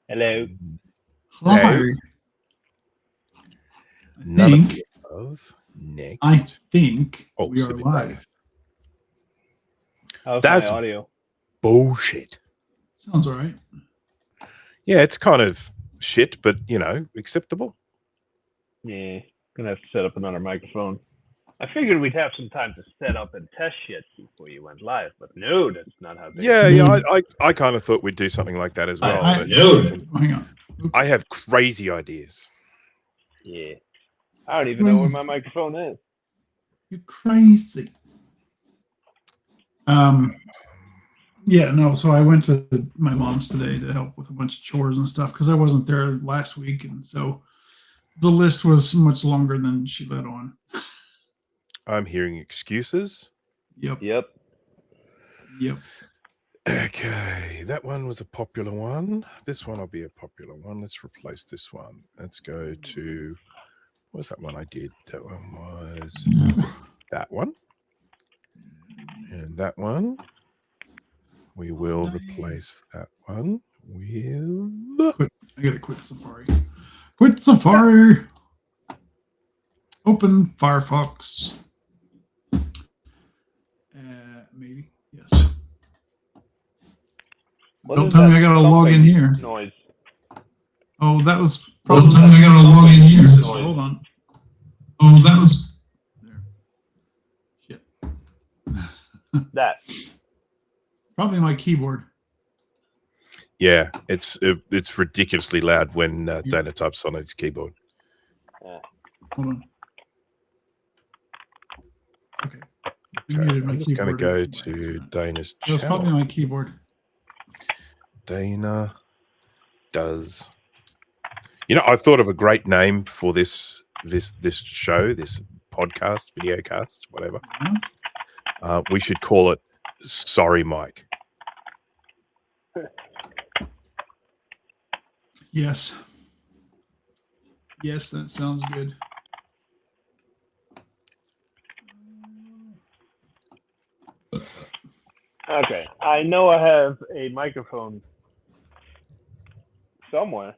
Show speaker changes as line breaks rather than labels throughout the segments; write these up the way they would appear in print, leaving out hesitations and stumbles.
Hello.
Hi.
None of the above. Next.
I think
Oh,
we are
submit
live.
How's
That's-
my audio?
Bullshit.
Sounds all right.
Yeah, it's kind of shit, but acceptable.
Yeah, gonna have to set up another microphone. I figured we'd have some time to set up and test shit before you went live, but no, that's not how things.
Yeah. I kind of thought we'd do something like that as well. but
Hang on.
I have crazy ideas.
Yeah, I don't even know where my microphone is.
You're crazy. Yeah, no, so I went to my mom's today to help with a bunch of chores and stuff because I wasn't there last week, and so the list was much longer than she let on.
I'm hearing excuses.
Yep.
Okay, that one was a popular one. This one will be a popular one. Let's replace this one. Let's go to, what was that one I did? That one was that one. And that one. We will replace that one with...
I gotta quit Safari. Quit Safari! Open Firefox. Maybe. Yes. Don't tell me I gotta log in here.
Noise.
Oh, that was probably time I gotta log in here. So hold on. Oh, that was there. Shit.
That.
Probably my keyboard.
Yeah, it's ridiculously loud when Dana types on his keyboard.
Hold on. Okay.
I'm just going to go to Dana's channel.
That's probably my keyboard.
Dana does. I thought of a great name for this show, this podcast, videocast, whatever. We should call it Sorry Mike.
Yes. Yes, that sounds good.
Okay, I know I have a microphone somewhere.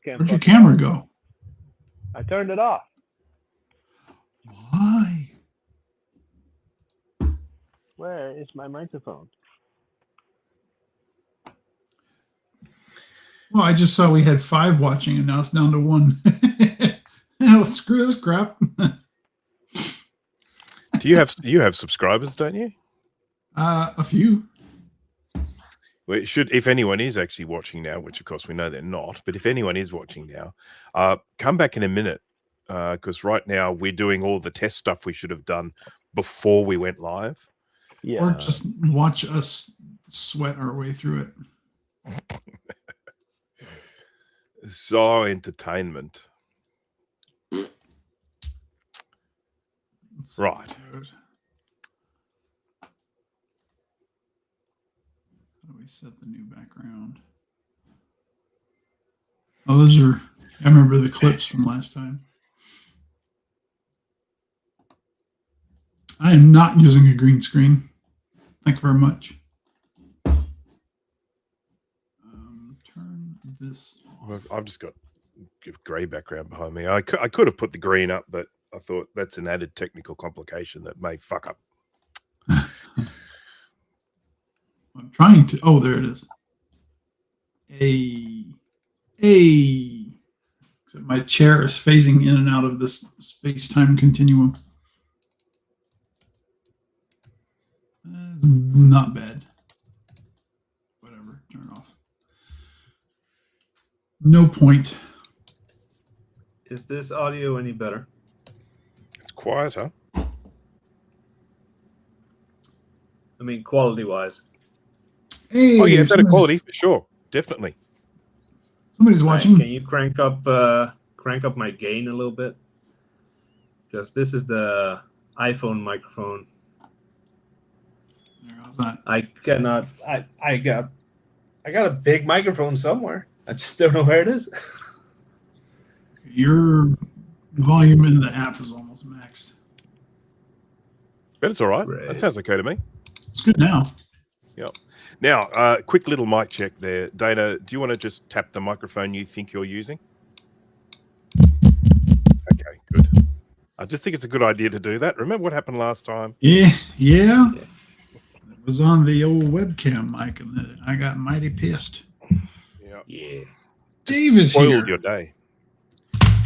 Where'd your camera go?
I turned it off.
Why?
Where is my microphone?
Well, I just saw we had 5 watching, and now it's down to 1. Oh, screw this crap.
Do you have subscribers, don't you?
A few.
Well, it should, if anyone is actually watching now, which of course we know they're not, but if anyone is watching now, come back in a minute, because right now we're doing all the test stuff we should have done before we went live.
Yeah.
Or just watch us sweat our way through it.
So entertainment. Right.
How do we set the new background? Oh, those are, I remember the clips from last time. I am not using a green screen. Thank you very much. Turn this off.
Well, I've just got a grey background behind me. I could have put the green up, but I thought that's an added technical complication that may fuck up.
I'm trying to. Oh, there it is. Except my chair is phasing in and out of this space-time continuum. Not bad. Whatever. Turn it off. No point.
Is this audio any better?
It's quieter.
I mean, quality-wise.
Hey,
Oh yeah, better quality for sure, definitely.
Somebody's watching.
Can you crank up my gain a little bit? Because this is the iPhone microphone.
How's that?
I cannot. I got a big microphone somewhere. I just don't know where it is.
Your volume in the app is almost maxed.
But it's all right.
Great.
That sounds okay to me.
It's good now.
Yep. Now, quick little mic check there. Dana, do you want to just tap the microphone you think you're using? Okay, good. I just think it's a good idea to do that. Remember what happened last time?
Yeah. It was on the old webcam mic, and I got mighty pissed.
Yeah.
Dave is
spoiled
here.
your day.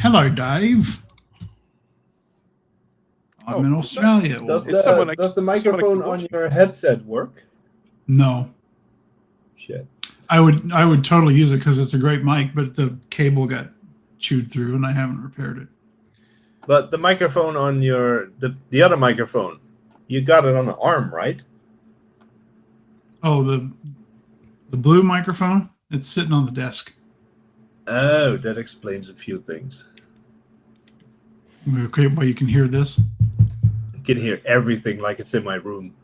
Hello, Dave. I'm in Australia.
Does
Is someone
the microphone on your headset work?
No.
Shit.
I would totally use it because it's a great mic, but the cable got chewed through, and I haven't repaired it.
But the microphone on the other microphone, you got it on the arm, right?
Oh, the blue microphone? It's sitting on the desk.
Oh, that explains a few things.
Okay, well, you can hear this.
I can hear everything like it's in my room.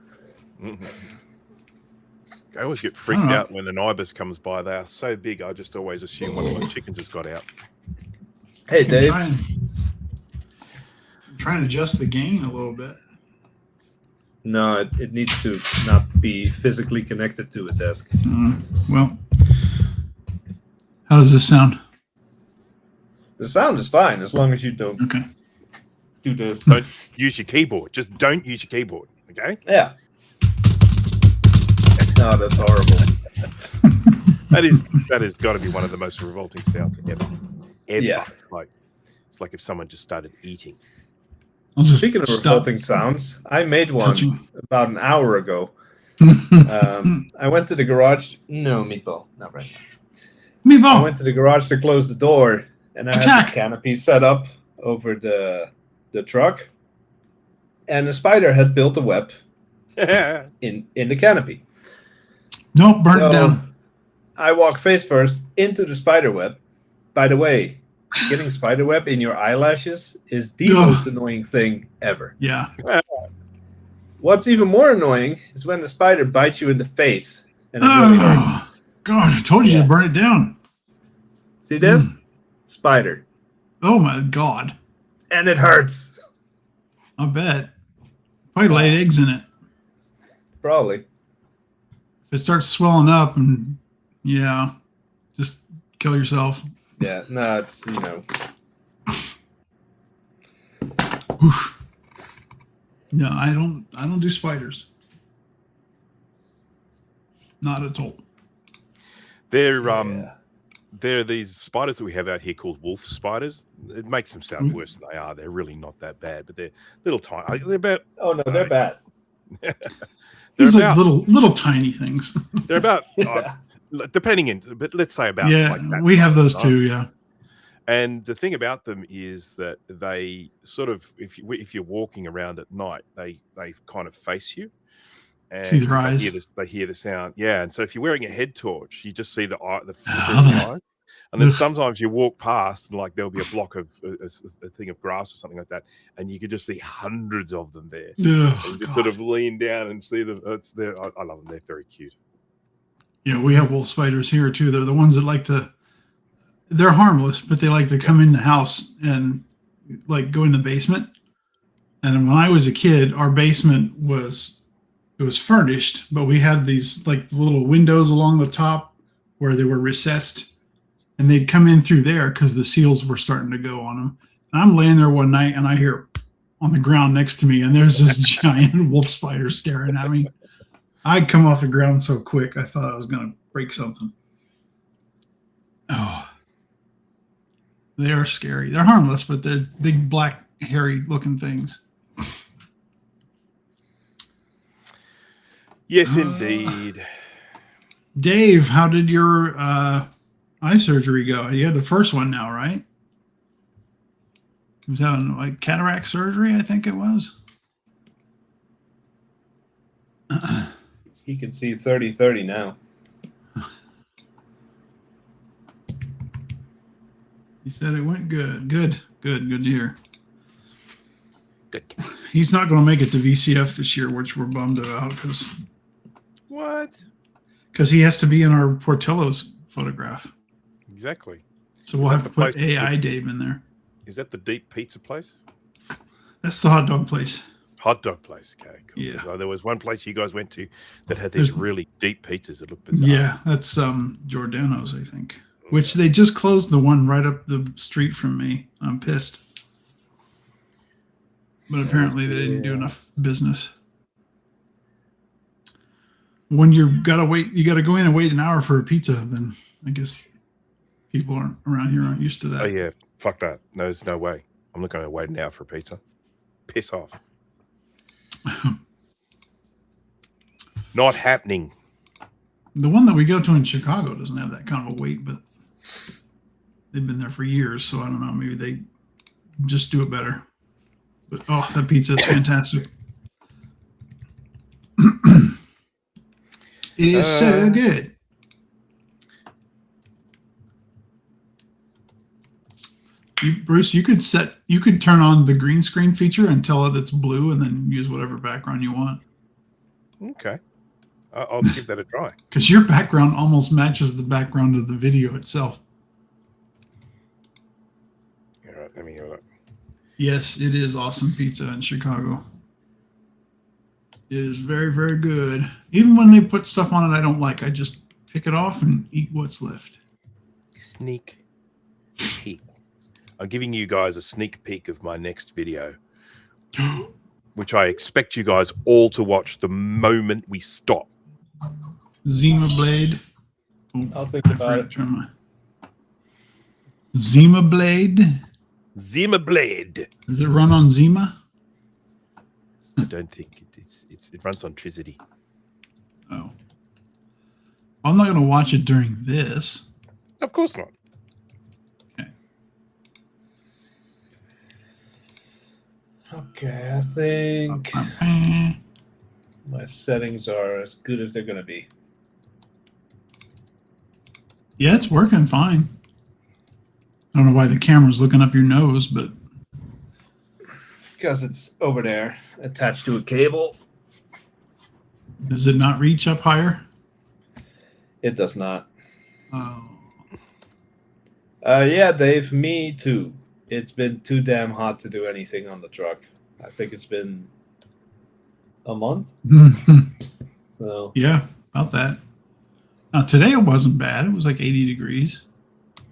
I always get freaked out when an ibis comes by. They are so big, I just always assume one of my chickens has got out.
Hey, Dave.
I'm trying to adjust the gain a little bit.
No, it needs to not be physically connected to a desk.
Well, how does this sound?
The sound is fine as long as you don't
Okay.
do this.
Don't use your keyboard. Just don't use your keyboard, okay?
Yeah. No, that's horrible.
That has got to be one of the most revolting sounds ever.
Yeah.
It's like if someone just started eating.
I'll just
Speaking of
stop
revolting sounds, I made one
touching.
about an hour ago. I went to the garage. No, meatball, not right now. I
Meatball.
went to the garage to close the door, and I had
Attack.
this canopy set up over the truck, and the spider had built a web in the canopy.
Nope, burn it down.
I walk face first into the spider web. By the way, getting spider web in your eyelashes is the most annoying thing ever.
Yeah.
What's even more annoying is when the spider bites you in the face, and it really hurts.
God, I told you to burn it down.
See this? Spider.
Oh my God.
And it hurts.
I bet. Probably laid eggs in it.
Probably.
If it starts swelling up, and just kill yourself.
Yeah, no, it's,
Oof. No, I don't do spiders. Not at all.
They're these spiders that we have out here called wolf spiders. It makes them sound worse than they are. They're really not that bad, but they're little tiny. They're about.
Oh no, they're bad.
These like little tiny things.
They're about but let's say about.
Yeah,
like that
we have those
size.
too. Yeah.
And the thing about them is that they sort of, if you're walking around at night, they kind of face you. And
see their eyes.
They hear the sound. Yeah. And so if you're wearing a head torch, you just see the eyes. And then sometimes you walk past and like there'll be a block of a thing of grass or something like that, and you could just see hundreds of them there.
Oh,
and you sort of lean down and see them. I love them. They're very cute.
Yeah, we have wolf spiders here too. They're the ones that they're harmless, but they like to come in the house and like go in the basement. And when I was a kid, our basement was furnished, but we had these like little windows along the top where they were recessed, and they'd come in through there because the seals were starting to go on them. And I'm laying there one night and I hear on the ground next to me, and there's this giant wolf spider staring at me. I'd come off the ground so quick, I thought I was going to break something. Oh, they are scary. They're harmless, but they're big, black, hairy looking things.
Yes, indeed.
Dave, how did your eye surgery go? You had the first one now, right? He was having like cataract surgery, I think it was.
He can see 30/30 now.
He said it went good. Good to hear.
Good.
He's not going to make it to VCF this year, which we're bummed about because he has to be in our Portillo's photograph.
Exactly.
So we'll have to put AI Dave in there.
Is that the Deep Pizza place?
That's the hot dog place.
Hot dog place. Okay, cool.
Yeah.
So there was one place you guys went to that had these really deep pizzas that looked bizarre.
Yeah, that's Giordano's, I think. Which they just closed the one right up the street from me. I'm pissed. But apparently they didn't do enough business. When you gotta go in and wait an hour for a pizza, then I guess people around here aren't used to that.
Oh yeah, fuck that. No, there's no way. I'm not going to wait an hour for a pizza. Piss off. Not happening.
The one that we go to in Chicago doesn't have that kind of a wait, but they've been there for years, so I don't know. Maybe they just do it better. But oh, that pizza is fantastic. It is so good. Bruce, you could turn on the green screen feature and tell it it's blue, and then use whatever background you want.
Okay, I'll give that a try.
Because your background almost matches the background of the video itself.
All right, let me hear that.
Yes, it is awesome pizza in Chicago. It is very, very good. Even when they put stuff on it I don't like, I just pick it off and eat what's left.
Sneak peek. I'm giving you guys a sneak peek of my next video, which I expect you guys all to watch the moment we stop.
Zima Blade. Oh,
I'll think about it.
Zima Blade.
Zima Blade.
Does it run on Zima?
I don't think it runs on Tricity.
Oh. I'm not going to watch it during this.
Of course not.
Okay, I think my settings are as good as they're going to be.
Yeah, it's working fine. I don't know why the camera's looking up your nose, but
Because it's over there, attached to a cable.
does it not reach up higher?
It does not.
Oh.
Yeah, Dave, me too. It's been too damn hot to do anything on the truck. I think it's been a month. So.
Yeah, about that. Now, today it wasn't bad. It was like 80 degrees.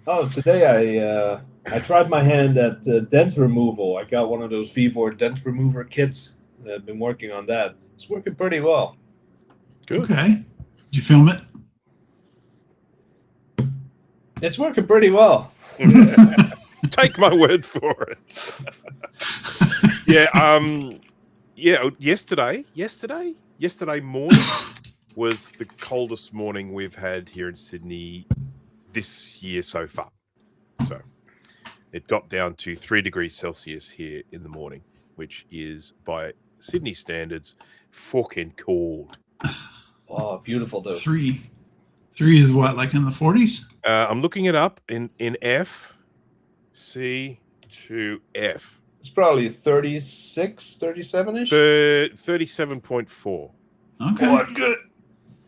Oh, today I tried my hand at dent removal. I got one of those V4 dent remover kits. I've been working on that. It's working pretty well.
Good.
Okay. Did you film it?
It's working pretty well.
Take my word for it. Yesterday morning was the coldest morning we've had here in Sydney this year so far. So it got down to 3 degrees Celsius here in the morning, which is by Sydney standards fucking cold.
Oh, beautiful though.
3 is what, like in the 40s?
I'm looking it up in F, C to F.
It's probably 36, 37-ish.
37.4.
Okay.
Oh, good.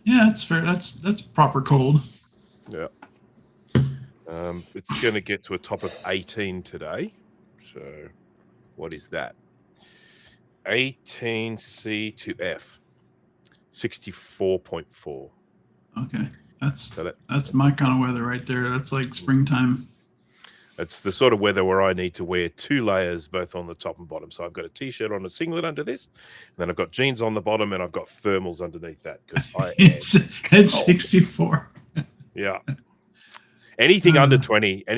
Yeah, that's fair. That's proper cold.
Yeah. It's going to get to a top of 18 today. So what is that? 18 C to F. 64.4.
Okay. That's my kind of weather right there. That's like springtime.
It's the sort of weather where I need to wear 2 layers, both on the top and bottom. So I've got a t-shirt on, a singlet under this, and then I've got jeans on the bottom, and I've got thermals underneath that because
it's 64.
Yeah. Anything under 20, I'm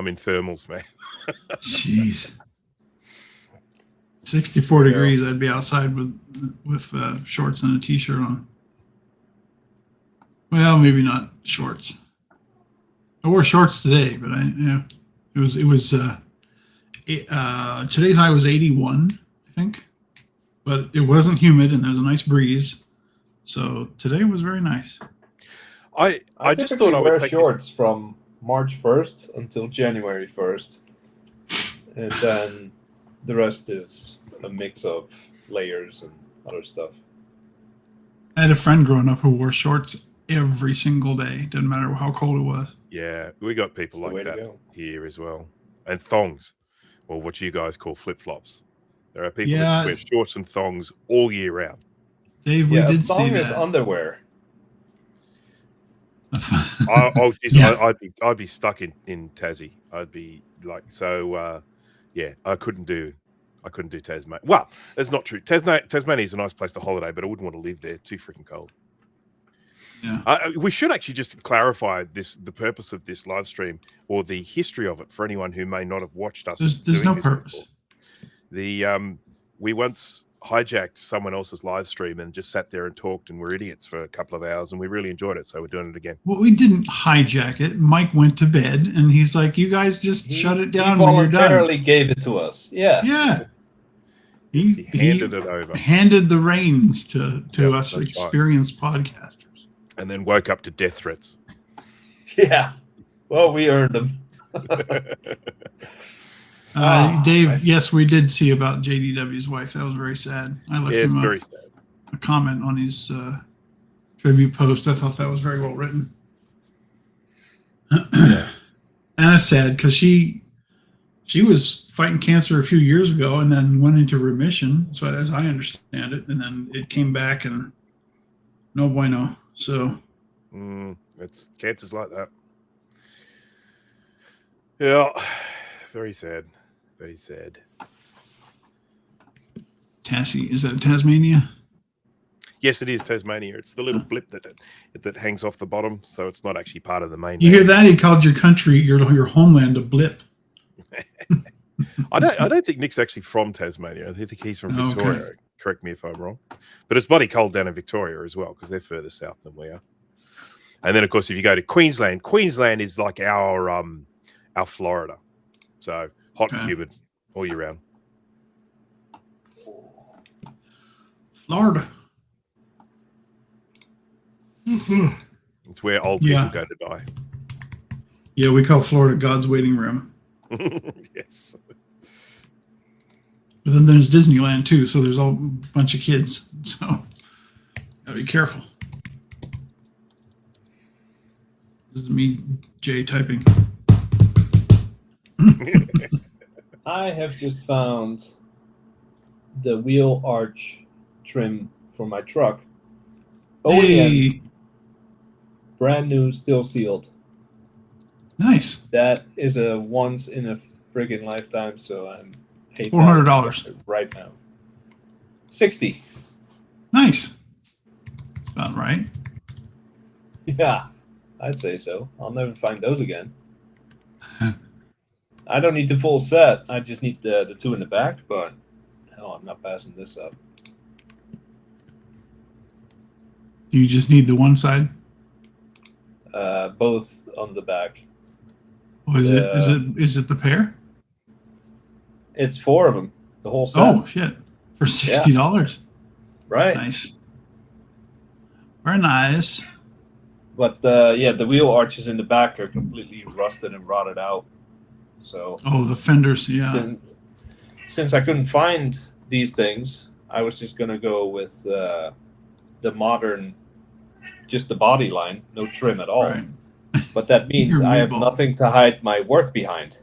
in thermals, man.
Jeez. 64 degrees. I'd be outside with shorts and a t-shirt on. Well, maybe not shorts. I wore shorts today, but it was today's high was 81, I think, but it wasn't humid and there was a nice breeze, so today was very nice.
I just thought I would
wear
take
shorts from March 1st until January 1st, and then the rest is a mix of layers and other stuff.
I had a friend growing up who wore shorts every single day. Didn't matter how cold it was.
Yeah, we got people
That's the
like
way to
that
go.
here as well. And thongs, or what you guys call flip-flops. There are people that just wear shorts and thongs all year round.
Dave, we did see
thong is
that.
underwear.
I'd be stuck in Tassie. I'd be like, so yeah, I couldn't do Tasmania. Well, that's not true. Tasmania is a nice place to holiday, but I wouldn't want to live there. Too freaking cold.
Yeah.
We should actually just clarify the purpose of this live stream or the history of it for anyone who may not have watched us.
There's no purpose.
Before. We once hijacked someone else's live stream and just sat there and talked and were idiots for a couple of hours, and we really enjoyed it, so we're doing it again.
Well, we didn't hijack it. Mike went to bed, and he's like, "You guys just shut it down
He
when you're done."
voluntarily gave it to us. Yeah.
Yeah.
He handed it over.
Handed the reins to
Yep,
us
that's
experienced podcasters.
And then woke up to death threats.
Yeah. Well, we earned them.
Dave, yes, we did see about JDW's wife. That was very sad. I left him
very sad.
a comment on his tribute post. I thought that was very well written. And it's sad because she was fighting cancer a few years ago and then went into remission, so as I understand it, and then it came back and no bueno. So
it's cancer's like that. Yeah, very sad. Very sad.
Tassie, is that Tasmania?
Yes, it is Tasmania. It's the little blip that hangs off the bottom, so it's not actually part of the main.
You hear that? He called your country, your homeland, a blip.
I don't think Nick's actually from Tasmania. I think he's from Victoria. Okay. Correct me if I'm wrong. But it's bloody cold down in Victoria as well, because they're further south than we are. And then, of course, if you go to Queensland is like our Florida. So hot and humid all year round.
Florida.
It's where old people go to die.
Yeah, we call Florida God's waiting room.
Yes.
But then there's Disneyland too, so there's a bunch of kids. So gotta be careful. This is me, Jay, typing.
I have just found the wheel arch trim for my truck.
Hey.
Brand new, still sealed.
Nice.
That is a once in a friggin' lifetime, so I'm
$400
right now. 60.
Nice. That's about right.
Yeah, I'd say so. I'll never find those again. I don't need the full set. I just need the two in the back, but hell, I'm not passing this up.
You just need the one side?
Both on the back.
Oh, is it the pair?
It's 4 of them. The whole set.
Oh shit! For $60.
Right.
Nice. Very nice.
But the wheel arches in the back are completely rusted and rotted out. So.
Oh, the fenders, yeah.
Since I couldn't find these things, I was just gonna go with the modern, just the body line, no trim at all. Right. But that means I have nothing to hide my work behind.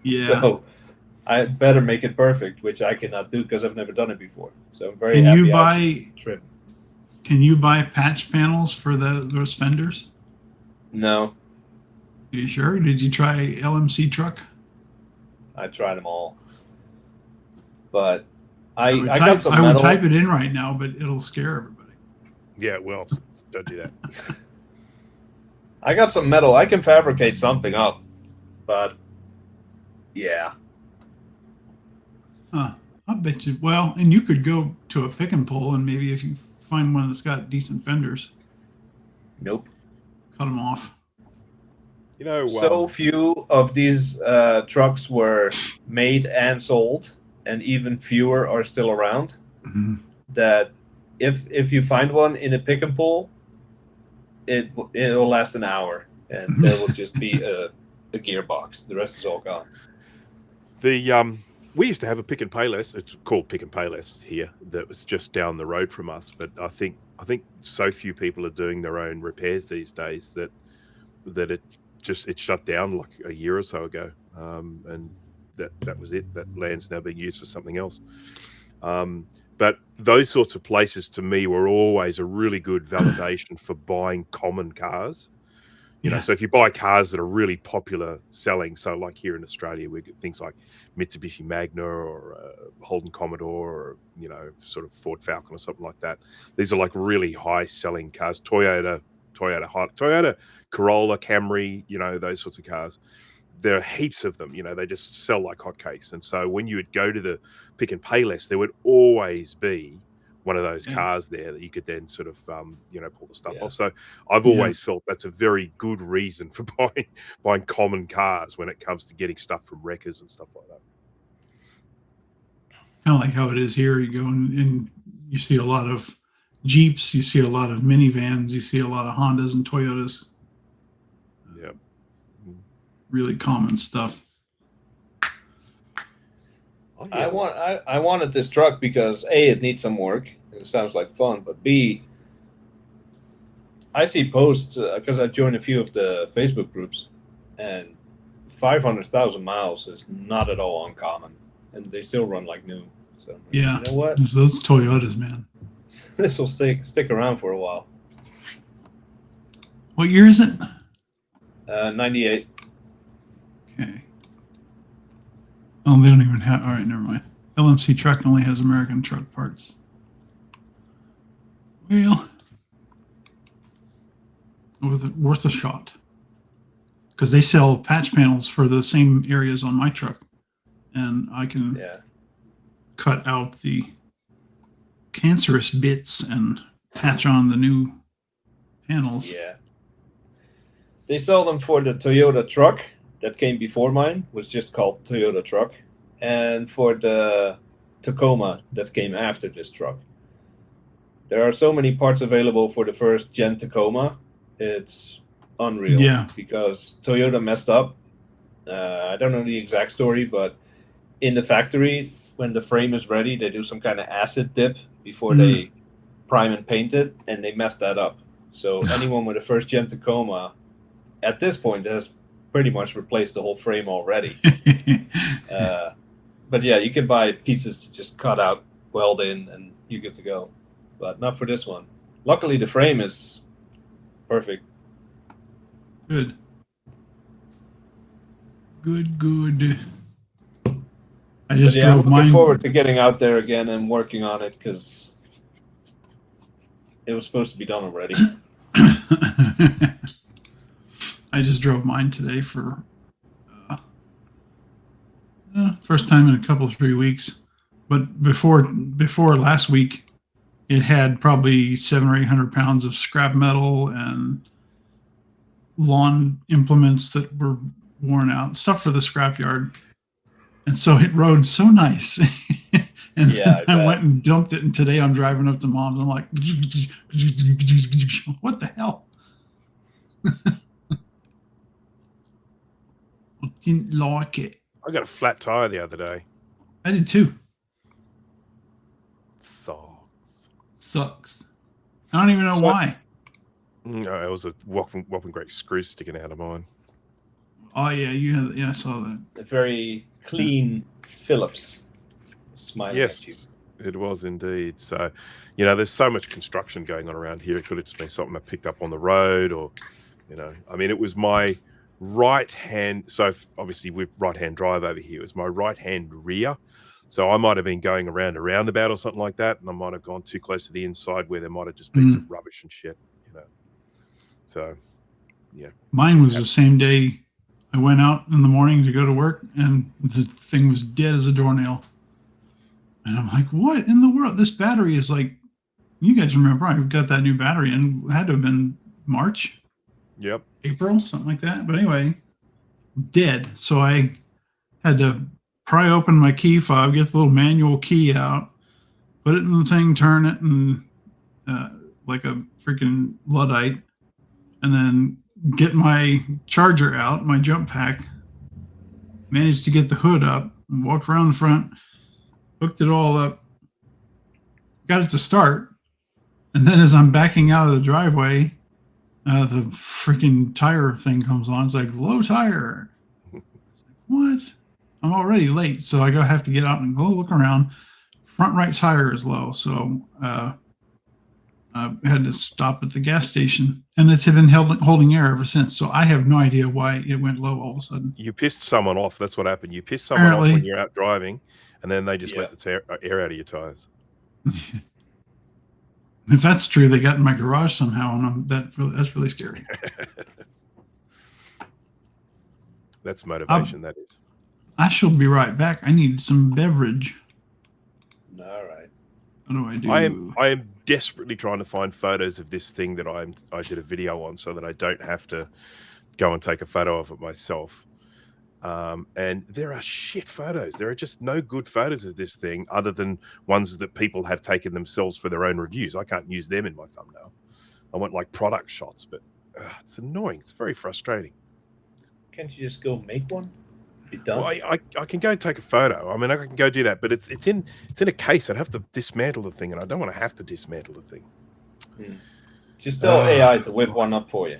Yeah.
So I better make it perfect, which I cannot do because I've never done it before. So I'm very happy. Trim.
Can you buy patch panels for those fenders?
No.
Are you sure? Did you try LMC truck?
I tried them all. But I
would type it in right now, but it'll scare everybody.
Yeah, well, don't do that.
I got some metal. I can fabricate something up, but yeah.
I bet you. Well, and you could go to a pick and pull, and maybe if you find one that's got decent fenders.
Nope.
Cut them off.
You know,
so few of these trucks were made and sold, and even fewer are still around.
Mm-hmm.
That if you find one in a pick and pull, it'll last an hour, and there will just be a gearbox. The rest is all gone.
We used to have a Pick and Payless. It's called Pick and Payless here. That was just down the road from us. But I think so few people are doing their own repairs these days that it shut down like a year or so ago. And that was it. That land's now being used for something else. But those sorts of places to me were always a really good validation for buying common cars. You know, so if you buy cars that are really popular selling, so like here in Australia, we get things like Mitsubishi Magna or Holden Commodore or, you know, sort of Ford Falcon or something like that. These are like really high selling cars. Toyota Corolla, Camry, you know, those sorts of cars. There are heaps of them, you know, they just sell like hotcakes. And so when you would go to the pick and pay list, there would always be one of those cars there that you could then sort of, you know, pull the stuff off. So I've always felt that's a very good reason for buying common cars when it comes to getting stuff from wreckers and stuff like that.
Kind of like how it is here. You go and you see a lot of Jeeps, you see a lot of minivans, you see a lot of Hondas and Toyotas.
Yeah.
Really common stuff.
Oh, yeah.
I wanted this truck because A, it needs some work. It sounds like fun, but B, I see posts because I joined a few of the Facebook groups, and 500,000 miles is not at all uncommon, and they still run like new. So
Yeah,
you know what?
those Toyotas, man.
This will stick around for a while.
What year is it?
98.
Okay. Oh, they don't even have. All right, never mind. LMC Truck only has American truck parts. Well, worth a shot, because they sell patch panels for the same areas on my truck, and I can cut out the cancerous bits and patch on the new panels.
Yeah. They sell them for the Toyota truck that came before mine, was just called Toyota truck, and for the Tacoma that came after this truck. There are so many parts available for the first gen Tacoma. It's unreal.
Yeah.
Because Toyota messed up. I don't know the exact story, but in the factory, when the frame is ready, they do some kind of acid dip before they prime and paint it, and they messed that up. So anyone with a first gen Tacoma at this point has pretty much replaced the whole frame already. But yeah, you can buy pieces to just cut out, weld in, and you're good to go. But not for this one. Luckily, the frame is perfect.
Good. Good. I just drove
I'm looking
mine.
forward to getting out there again and working on it because it was supposed to be done already.
I just drove mine today for first time in a couple 3 weeks. But before last week, it had probably 700 or 800 pounds of scrap metal and lawn implements that were worn out, stuff for the scrapyard. And so it rode so nice. And I went and dumped it. And today I'm driving up to Mom's. I'm like, what the hell? I didn't like it.
I got a flat tire the other day.
I did too. Sucks. I don't even know why.
No, it was a whopping great screw sticking out of mine.
Oh yeah, I saw that.
A very clean Phillips smiling at you.
Yes, it was indeed. So, you know, there's so much construction going on around here. It could have just been something I picked up on the road, or, you know, I mean, it was my right hand. So obviously with right hand drive over here, it was my right hand rear. So I might have been going around a roundabout or something like that, and I might have gone too close to the inside where there might have just been some rubbish and shit, you know. So, yeah.
Mine was the same day. I went out in the morning to go to work, and the thing was dead as a doornail. And I'm like, what in the world? This battery is like, you guys remember, I got that new battery, and it had to have been March?
Yep.
April, something like that. But anyway, dead. So I had to pry open my key fob, get the little manual key out, put it in the thing, turn it, and like a freaking Luddite, and then get my charger out, my jump pack, managed to get the hood up, walked around the front, hooked it all up, got it to start, and then as I'm backing out of the driveway, the freaking tire thing comes on. It's like, low tire. What? I'm already late, so I have to get out and go look around. Front right tire is low, so I had to stop at the gas station, and it's been holding air ever since. So I have no idea why it went low all of a sudden.
You pissed someone off. That's what happened. You pissed someone off when you're out driving, and then they just let the air out of your tires.
If that's true, they got in my garage somehow, and that's really scary.
That's motivation. That is.
I shall be right back. I need some beverage.
All right.
What do I do?
I am desperately trying to find photos of this thing that I did a video on, so that I don't have to go and take a photo of it myself. And there are shit photos. There are just no good photos of this thing, other than ones that people have taken themselves for their own reviews. I can't use them in my thumbnail. I want like product shots, but it's annoying. It's very frustrating.
Can't you just go make one? Be done.
Well, I can go take a photo. I mean, I can go do that, but it's in a case. I'd have to dismantle the thing, and I don't want to have to dismantle the thing.
Just tell AI to whip one up for you.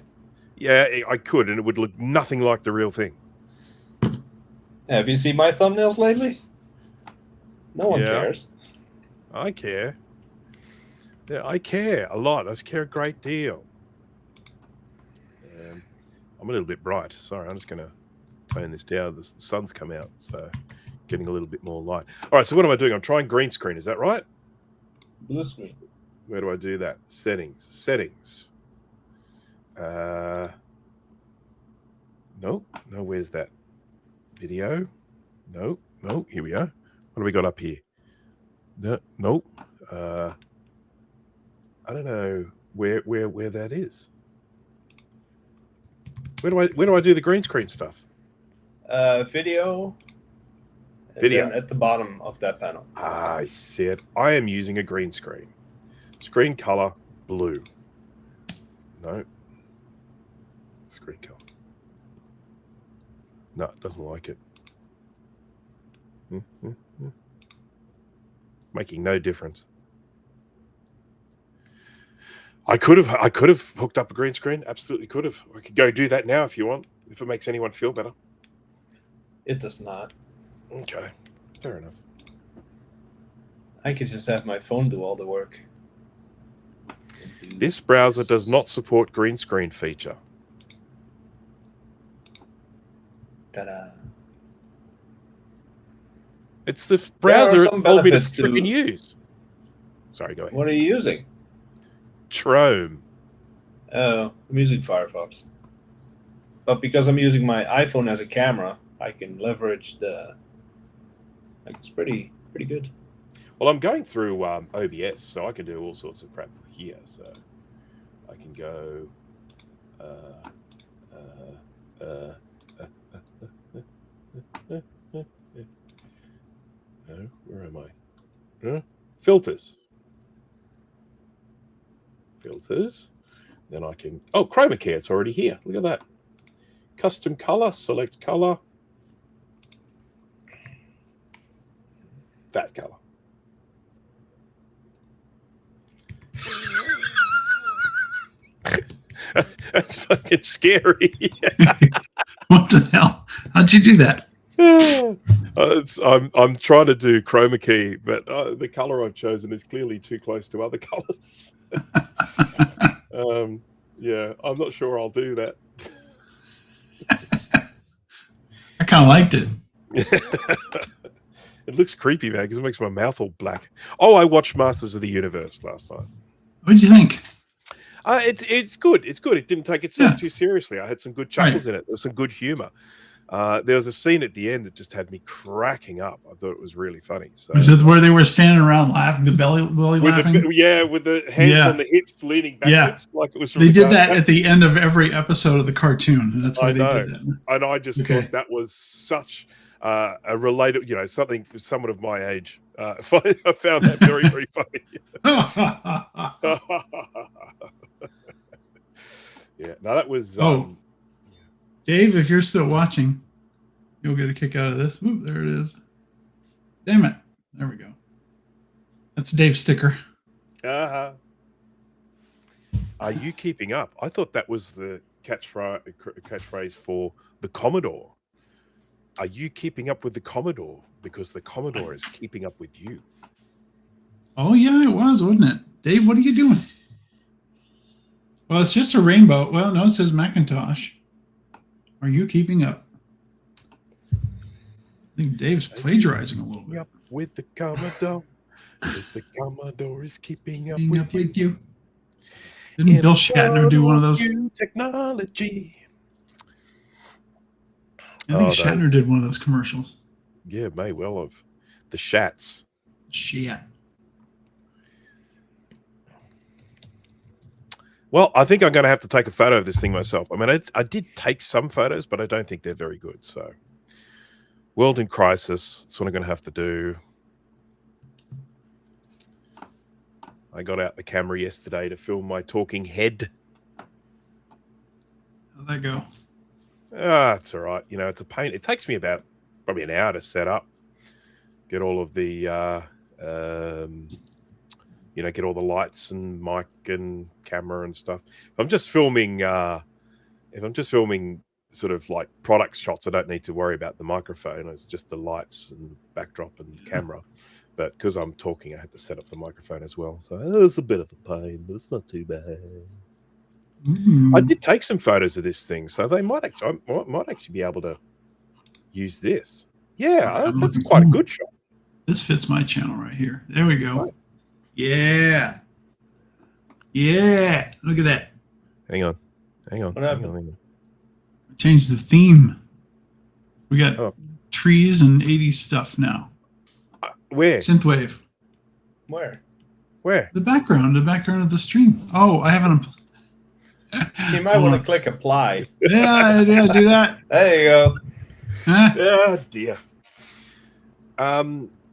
Yeah, I could, and it would look nothing like the real thing.
Have you seen my thumbnails lately? No one cares.
I care. Yeah, I care a lot. I care a great deal. I'm a little bit bright. Sorry, I'm just going to tone this down. The sun's come out, so getting a little bit more light. All right, so what am I doing? I'm trying green screen. Is that right?
Blue screen.
Where do I do that? Settings. Settings. No, where's that? Video. No. Here we are. What do we got up here? Nope. I don't know where that is. Where do I do the green screen stuff?
Video.
Video
at the bottom of that panel.
I see it. I am using a green screen. Screen color blue. No. Screen color. No, it doesn't like it. Making no difference. I could have hooked up a green screen. Absolutely could have. I could go do that now if you want, if it makes anyone feel better.
It does not.
Okay, fair enough.
I could just have my phone do all the work.
This browser does not support green screen feature.
Ta-da.
It's the browser it told me to freaking use. Sorry, go ahead.
What are you using?
Chrome.
Oh, I'm using Firefox. But because I'm using my iPhone as a camera, I can leverage the. Like, it's pretty good.
Well, I'm going through OBS, so I can do all sorts of crap here. So I can go. No, where am I? Filters. Then I can. Oh, chroma key. It's already here. Look at that. Custom color. Select color. That color. That's fucking scary.
What the hell? How'd you do that?
I'm trying to do chroma key, but the color I've chosen is clearly too close to other colors. Yeah, I'm not sure I'll do that.
I kind of liked it.
It looks creepy, man, because it makes my mouth all black. Oh, I watched Masters of the Universe last night.
What'd you think?
It's good. It's good. It didn't take itself too seriously. I had some good chuckles in it. There was some good humor. There was a scene at the end that just had me cracking up. I thought it was really funny. So,
is it where they were standing around laughing, the belly laughing?
With the hands on the hips, leaning backwards, like it was.
They did that at the end of every episode of the cartoon. That's why they did that.
And I just thought that was such a related, something for someone of my age. I found that very, very funny. Yeah, no, that was.
Dave, if you're still watching, you'll get a kick out of this. Ooh, there it is. Damn it. There we go. That's Dave's sticker.
Are you keeping up? I thought that was the catchphrase for the Commodore. are you keeping up with the Commodore? Because the Commodore is keeping up with you.
Oh, yeah, it was, wasn't it? Dave, what are you doing? Well, it's just a rainbow. Well, no, it says Macintosh. Are you keeping up? I think Dave's plagiarizing a little bit.
Up with the Commodore. Because the Commodore is keeping up
Keeping
with
up
you.
with you. Didn't Bill Shatner do one of those?
Technology.
I think Shatner did one of those commercials.
Yeah, may well have. The Shats.
Shit.
Well, I think I'm going to have to take a photo of this thing myself. I mean, I did take some photos, but I don't think they're very good. So, world in crisis. That's what I'm going to have to do. I got out the camera yesterday to film my talking head.
How'd that go?
It's all right. You know, it's a pain. It takes me about probably an hour to set up, get all of the, get all the lights and mic and camera and stuff. If I'm just filming sort of like product shots, I don't need to worry about the microphone. It's just the lights and backdrop and camera. But because I'm talking, I had to set up the microphone as well. So it's a bit of a pain, but it's not too bad. I did take some photos of this thing, so they might actually be able to use this. Yeah, that's quite a good shot.
This fits my channel right here. There we go.
Right.
Yeah. Yeah. Look at that.
Hang on.
What happened?
Change the theme. We got
Oh.
trees and 80s stuff now.
Where?
Synthwave.
Where?
The background of the stream. Oh, I haven't.
You might want to click apply.
Yeah, do that.
There you go.
Oh dear.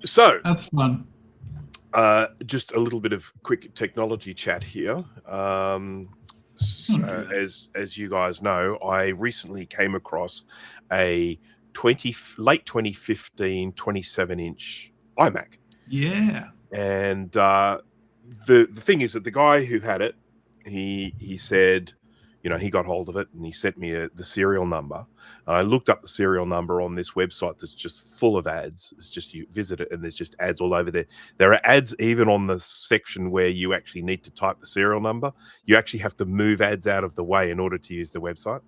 So
That's fun.
Just a little bit of quick technology chat here. As you guys know, I recently came across a late 2015 27-inch iMac.
Yeah.
And the thing is that the guy who had it, he said, he got hold of it and he sent me the serial number. I looked up the serial number on this website that's just full of ads. It's just, you visit it and there's just ads all over there. There are ads even on the section where you actually need to type the serial number. You actually have to move ads out of the way in order to use the website.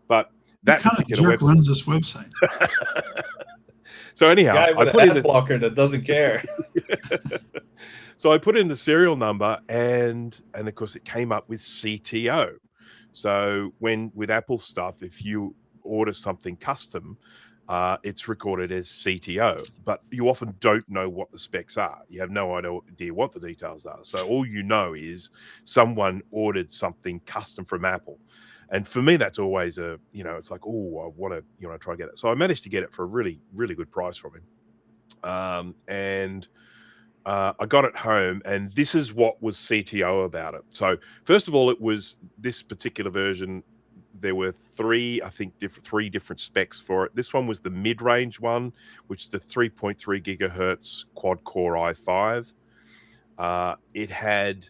But that particular
website runs this website.
So anyhow,
I put in the blocker that doesn't care.
So I put in the serial number and of course it came up with CTO. So with Apple stuff, if you order something custom, it's recorded as CTO, but you often don't know what the specs are. You have no idea what the details are. So all you know is someone ordered something custom from Apple. And for me, that's always it's like, oh, I want to, try to get it. So I managed to get it for a really, really good price from him. I got it home, and this is what was CTO about it. So first of all, it was this particular version. There were three different specs for it. This one was the mid-range one, which is the 3.3 gigahertz quad-core i5. It had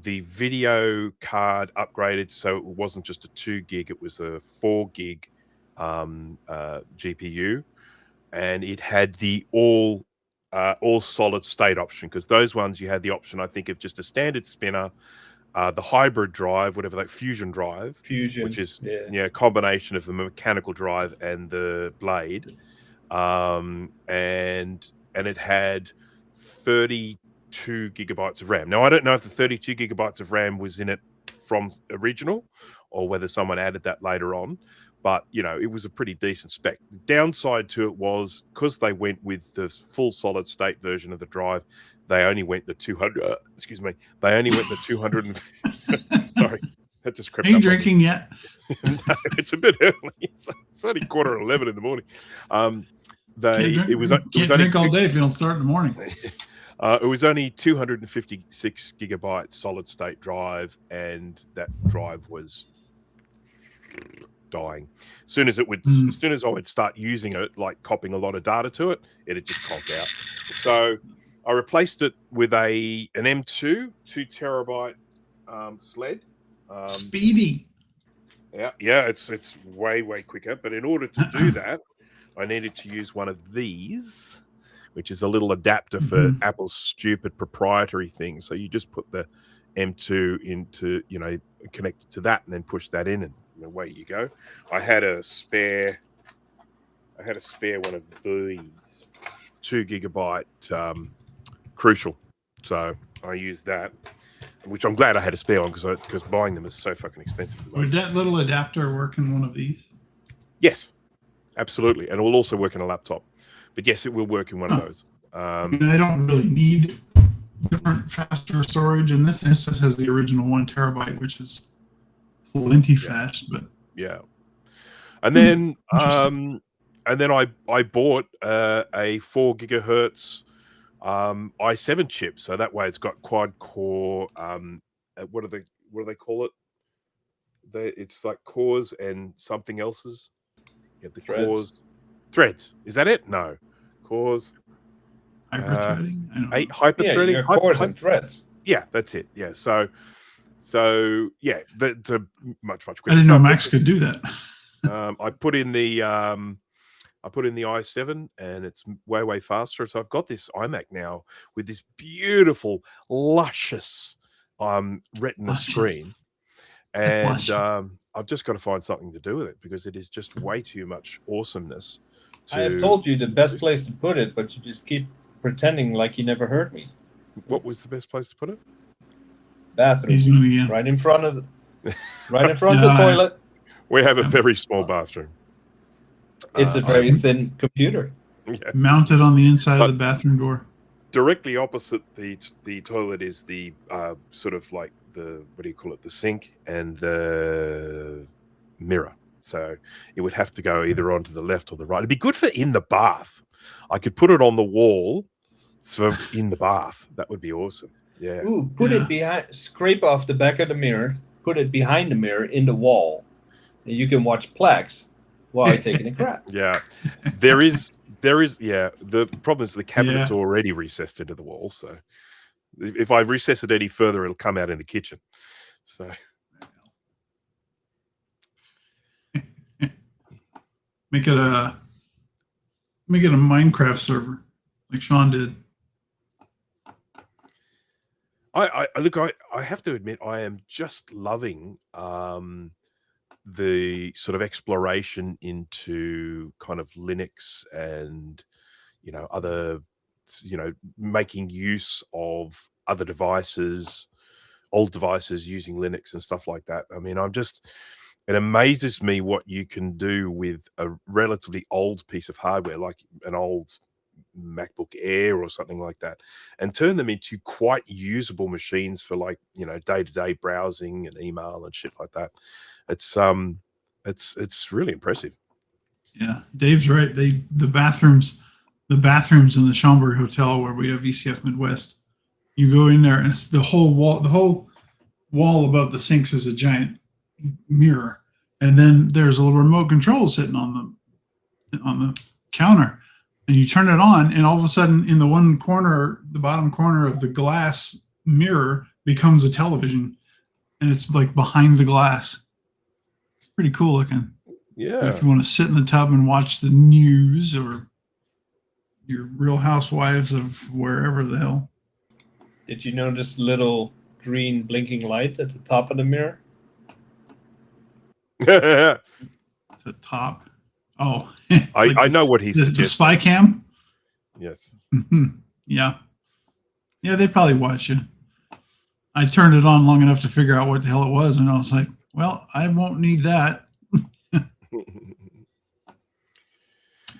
the video card upgraded, so it wasn't just a 2 gig, it was a 4 gig GPU, and it had the all solid state option, because those ones you had the option, I think, of just a standard spinner, the hybrid drive, whatever, like Fusion drive, which is a combination of the mechanical drive and the blade, and it had 32 gigabytes of RAM. Now, I don't know if the 32 gigabytes of RAM was in it from original or whether someone added that later on, but it was a pretty decent spec. The downside to it was, because they went with the full solid state version of the drive, they only went the 200. They only went the 200. Sorry, that just crept up.
Are you drinking yet?
No, it's a bit early. It's only 11:15 in the morning. It was
only drink all day if you don't start in the morning.
It was only 256 gigabyte solid state drive, and that drive was dying. As soon as I would start using it, like copying a lot of data to it, it'd just conked out. So I replaced it with an M2 2 terabyte sled.
Speedy.
Yeah, it's way quicker. But in order to do that, I needed to use one of these, which is a little adapter for Apple's stupid proprietary thing. So you just put the M2 into, connect it to that and then push that in and away you go. I had a spare one of these 2 gigabyte Crucial. So I used that, which I'm glad I had a spare one because buying them is so fucking expensive.
Would that little adapter work in one of these?
Yes, absolutely. And it will also work in a laptop. But yes, it will work in one of those.
I don't really need different faster storage, and this has the original 1 terabyte, which is plenty fast. But
yeah, and then I bought a 4 gigahertz i7 chip, so that way it's got quad core. What do they call it? It's like cores and something else's. You have the threads. Is that it? No, cores.
Hyper-threading?
Hyper-threading?
Yeah, cores and threads.
Yeah, that's it. Yeah, so yeah, that's a much quicker.
I didn't know Max could do that.
I put in the i7 and it's way faster. So I've got this iMac now with this beautiful, luscious retina screen, and I've just got to find something to do with it because it is just way too much awesomeness.
I have told you the best place to put it, but you just keep pretending like you never heard me.
What was the best place to put it?
Bathroom. Right in front of the toilet.
We have a very small bathroom.
It's a very thin computer.
Yes.
Mounted on the inside of the bathroom door.
Directly opposite the toilet is the sort of like the, what do you call it, the sink and the mirror. So it would have to go either onto the left or the right. It'd be good for in the bath. I could put it on the wall for in the bath. That would be awesome. Yeah.
Ooh, put it behind, scrape off the back of the mirror, put it behind the mirror in the wall, and you can watch Plex while you're taking a crap.
Yeah. There is, yeah. The problem is the cabinet's already recessed into the wall. So if I recess it any further, it'll come out in the kitchen. So
make it a Minecraft server like Sean did.
I look, I have to admit, I am just loving the sort of exploration into kind of Linux and, other, making use of other devices, old devices using Linux and stuff like that. I mean, it amazes me what you can do with a relatively old piece of hardware, like an old MacBook Air or something like that, and turn them into quite usable machines for, like, day-to-day browsing and email and shit like that. It's really impressive. Yeah,
Dave's right. The bathrooms in the Schaumburg Hotel where we have VCF Midwest, you go in there and it's the whole wall above the sinks is a giant mirror, and then there's a little remote control sitting on the counter. And you turn it on, and all of a sudden, in the one corner, the bottom corner of the glass mirror becomes a television, and it's like behind the glass. It's pretty cool looking.
Yeah.
If you want to sit in the tub and watch the news or your Real Housewives of wherever the hell.
Did you notice little green blinking light at the top of the mirror?
The top. Oh,
I know what he's
the spy cam.
Yes.
Yeah. They probably watch you. I turned it on long enough to figure out what the hell it was, and I was like, "Well, I won't need that."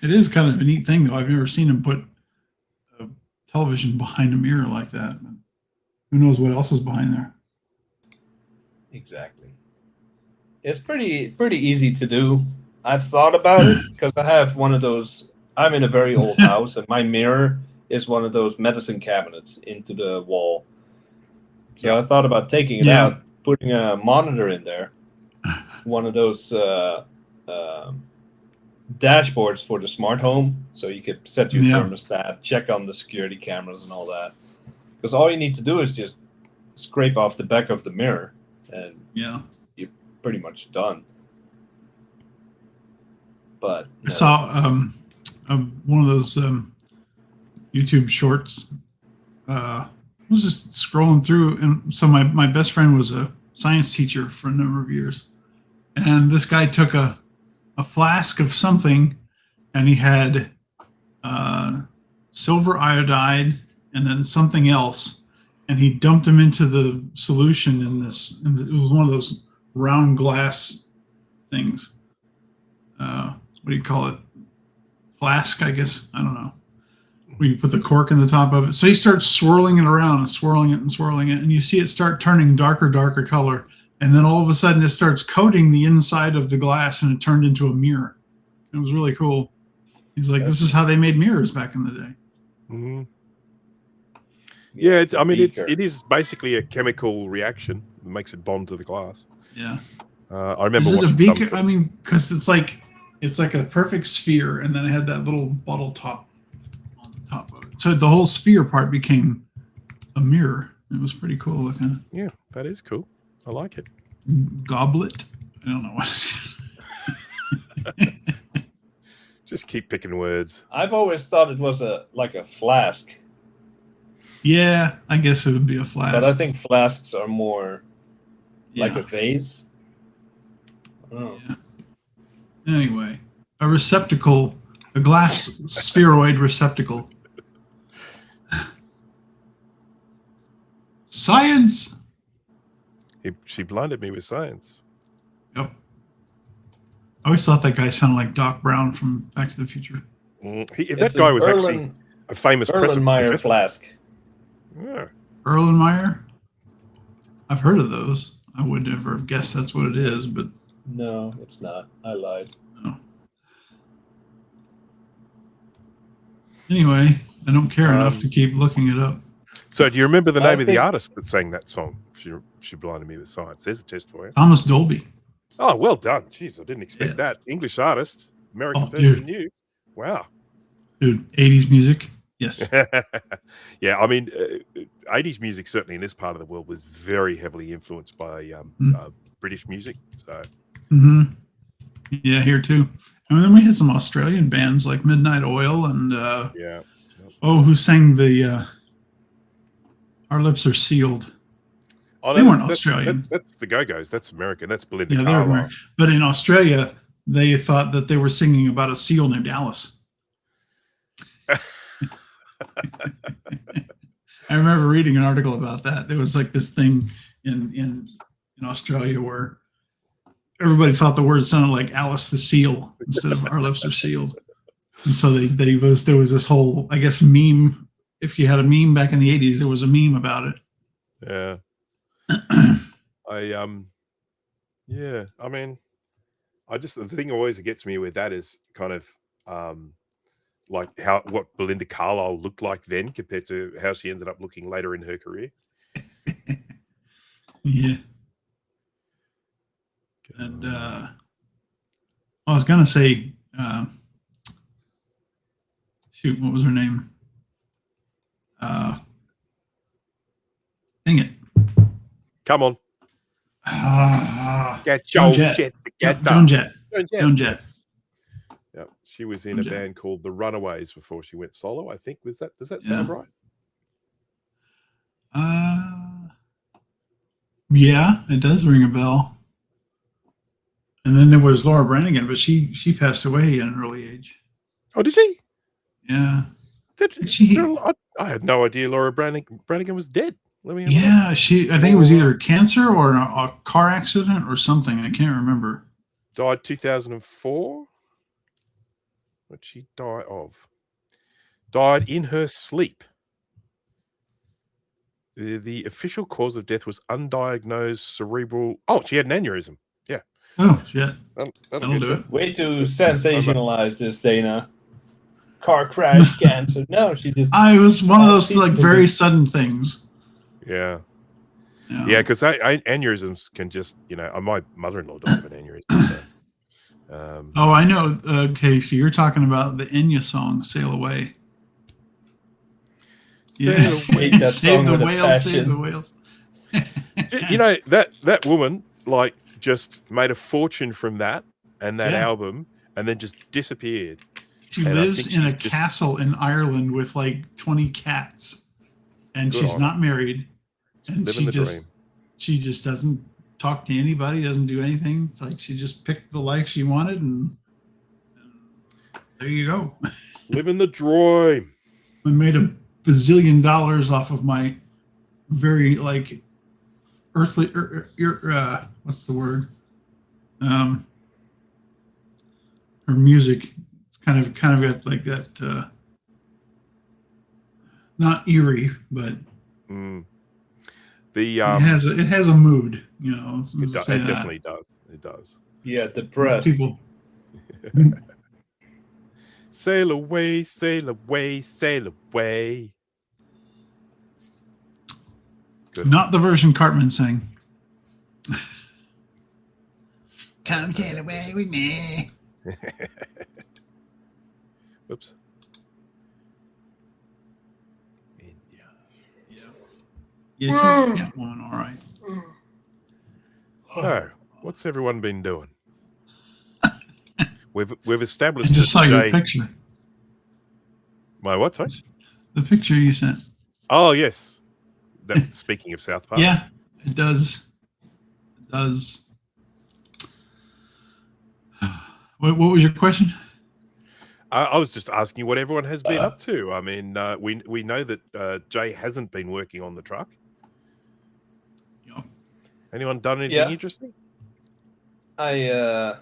It is kind of a neat thing, though. I've never seen him put a television behind a mirror like that. Who knows what else is behind there?
Exactly. It's pretty easy to do. I've thought about it because I have one of those. I'm in a very old house, and my mirror is one of those medicine cabinets into the wall. So I thought about taking it out, putting a monitor in there, one of those dashboards for the smart home, so you could set your thermostat, check on the security cameras and all that. Because all you need to do is just scrape off the back of the mirror, and you're pretty much done. But
I saw one of those YouTube shorts. I was just scrolling through, and so my best friend was a science teacher for a number of years, and this guy took a flask of something, and he had silver iodide and then something else, and he dumped them into the solution in this. It was one of those round glass things. What do you call it? Flask, I guess. I don't know. Where you put the cork in the top of it. So he starts swirling it around and swirling it and swirling it, and you see it start turning darker color. And then all of a sudden it starts coating the inside of the glass, and it turned into a mirror. It was really cool. He's like, this is how they made mirrors back in the day.
Mm-hmm. Yeah, it is basically a chemical reaction that makes it bond to the glass.
Yeah.
I remember
Is it a
watching
beaker?
some-
I mean, because it's like a perfect sphere, and then it had that little bottle top on the top of it. So the whole sphere part became a mirror. It was pretty cool looking.
Yeah, that is cool. I like it.
Goblet. I don't know what it is.
Just keep picking words.
I've always thought it was like a flask,
Yeah, I guess it would be a flask.
but I think flasks are more like
Yeah.
a vase. Oh.
Yeah. Anyway, a receptacle, a glass spheroid receptacle. Science.
She blinded me with science.
Yep. I always thought that guy sounded like Doc Brown from Back to the Future.
That guy was actually a famous
Erlenmeyer
professor.
flask.
Yeah.
Erlenmeyer? I've heard of those. I would never have guessed that's what it is, but
No, it's not. I lied.
no. Anyway, I don't care enough to keep looking it up.
So do you remember the
I
name of the
think-
artist that sang that song? She blinded me with science. There's a test for you.
Thomas Dolby.
Oh, well done. Jeez, I didn't expect
Yes.
that. English artist, American
Oh,
person
dude.
new. Wow.
Dude, 80s music. Yes.
Yeah, I mean, 80s music certainly in this part of the world was very heavily influenced by British music. So
hmm Yeah, here too. And then we had some Australian bands like Midnight Oil and
yeah,
who sang the Our Lips Are Sealed.
oh,
They weren't Australian.
That's the Go-Go's. That's American. That's Belinda
Yeah, they were
Carlisle.
American. But in Australia, they thought that they were singing about a seal named Alice. I remember reading an article about that. There was like this thing in Australia where everybody thought the word sounded like Alice the Seal instead of Our Lips Are Sealed. And so there was this whole, I guess, meme. If you had a meme back in the 80s, there was a meme about it.
Yeah. Yeah, I mean, the thing always that gets me with that is kind of like what Belinda Carlisle looked like then compared to how she ended up looking later in her career.
Yeah. And I was gonna say, shoot, what was her name? Dang it.
Come on. Get your
Joan Jett.
shit together.
Joan Jett.
Joan Jett.
Joan Jett.
Yeah, she was in
Joan
a
Jett.
band called The Runaways before she went solo. I think does that sound right?
Yeah, it does ring a bell. And then there was Laura Branigan, but she passed away at an early age.
Oh, did she?
Yeah.
Did
She-
I had no idea Laura Branigan was dead. Let me.
Yeah, I think it was either cancer or a car accident or something. I can't remember.
Died 2004. What'd she die of? Died in her sleep. The official cause of death was undiagnosed cerebral. Oh, she had an aneurysm. Yeah.
Oh, shit.
That'll
do it.
Way to sensationalize this, Dana. Car crash, cancer. No, she just.
It was one of those like very sudden things.
Yeah.
You know.
Yeah, because aneurysms can just, my mother-in-law died of an aneurysm. So,
Oh, I know. Okay, so you're talking about the Enya song, "Sail Away." Yeah,
Sail
away. That
save
song
the
with a
whales, save
passion.
the whales.
that woman like just made a fortune from that and that
Yeah.
album, and then just disappeared.
She
And I
lives
think
in a
she's just-
castle in Ireland with like 20 cats, and
Good
she's
on
not married, and
living the dream.
she just doesn't talk to anybody, doesn't do anything. It's like she just picked the life she wanted, and there you go.
Living the dream.
I made $1 bazillion off of my very like earthly what's the word? Her music. It's kind of got like that not eerie, but
The
it has a mood, you know.
it definitely does. It does.
Yeah, depressed.
People.
Sail away, sail away, sail away. Good.
Not the version Cartman sang. Come sail away with me.
Whoops.
Yeah, she's got one, all right.
So, what's everyone been doing? We've
I
established.
just saw your
Jay-
picture.
My what? Sorry?
The picture you sent.
Oh yes. Speaking of South Park.
Yeah, it does. It does. What was your question?
I was just asking you what everyone has been up to. I mean, we know that Jay hasn't been working on the truck.
Yeah.
Anyone done anything
Yeah.
interesting?
I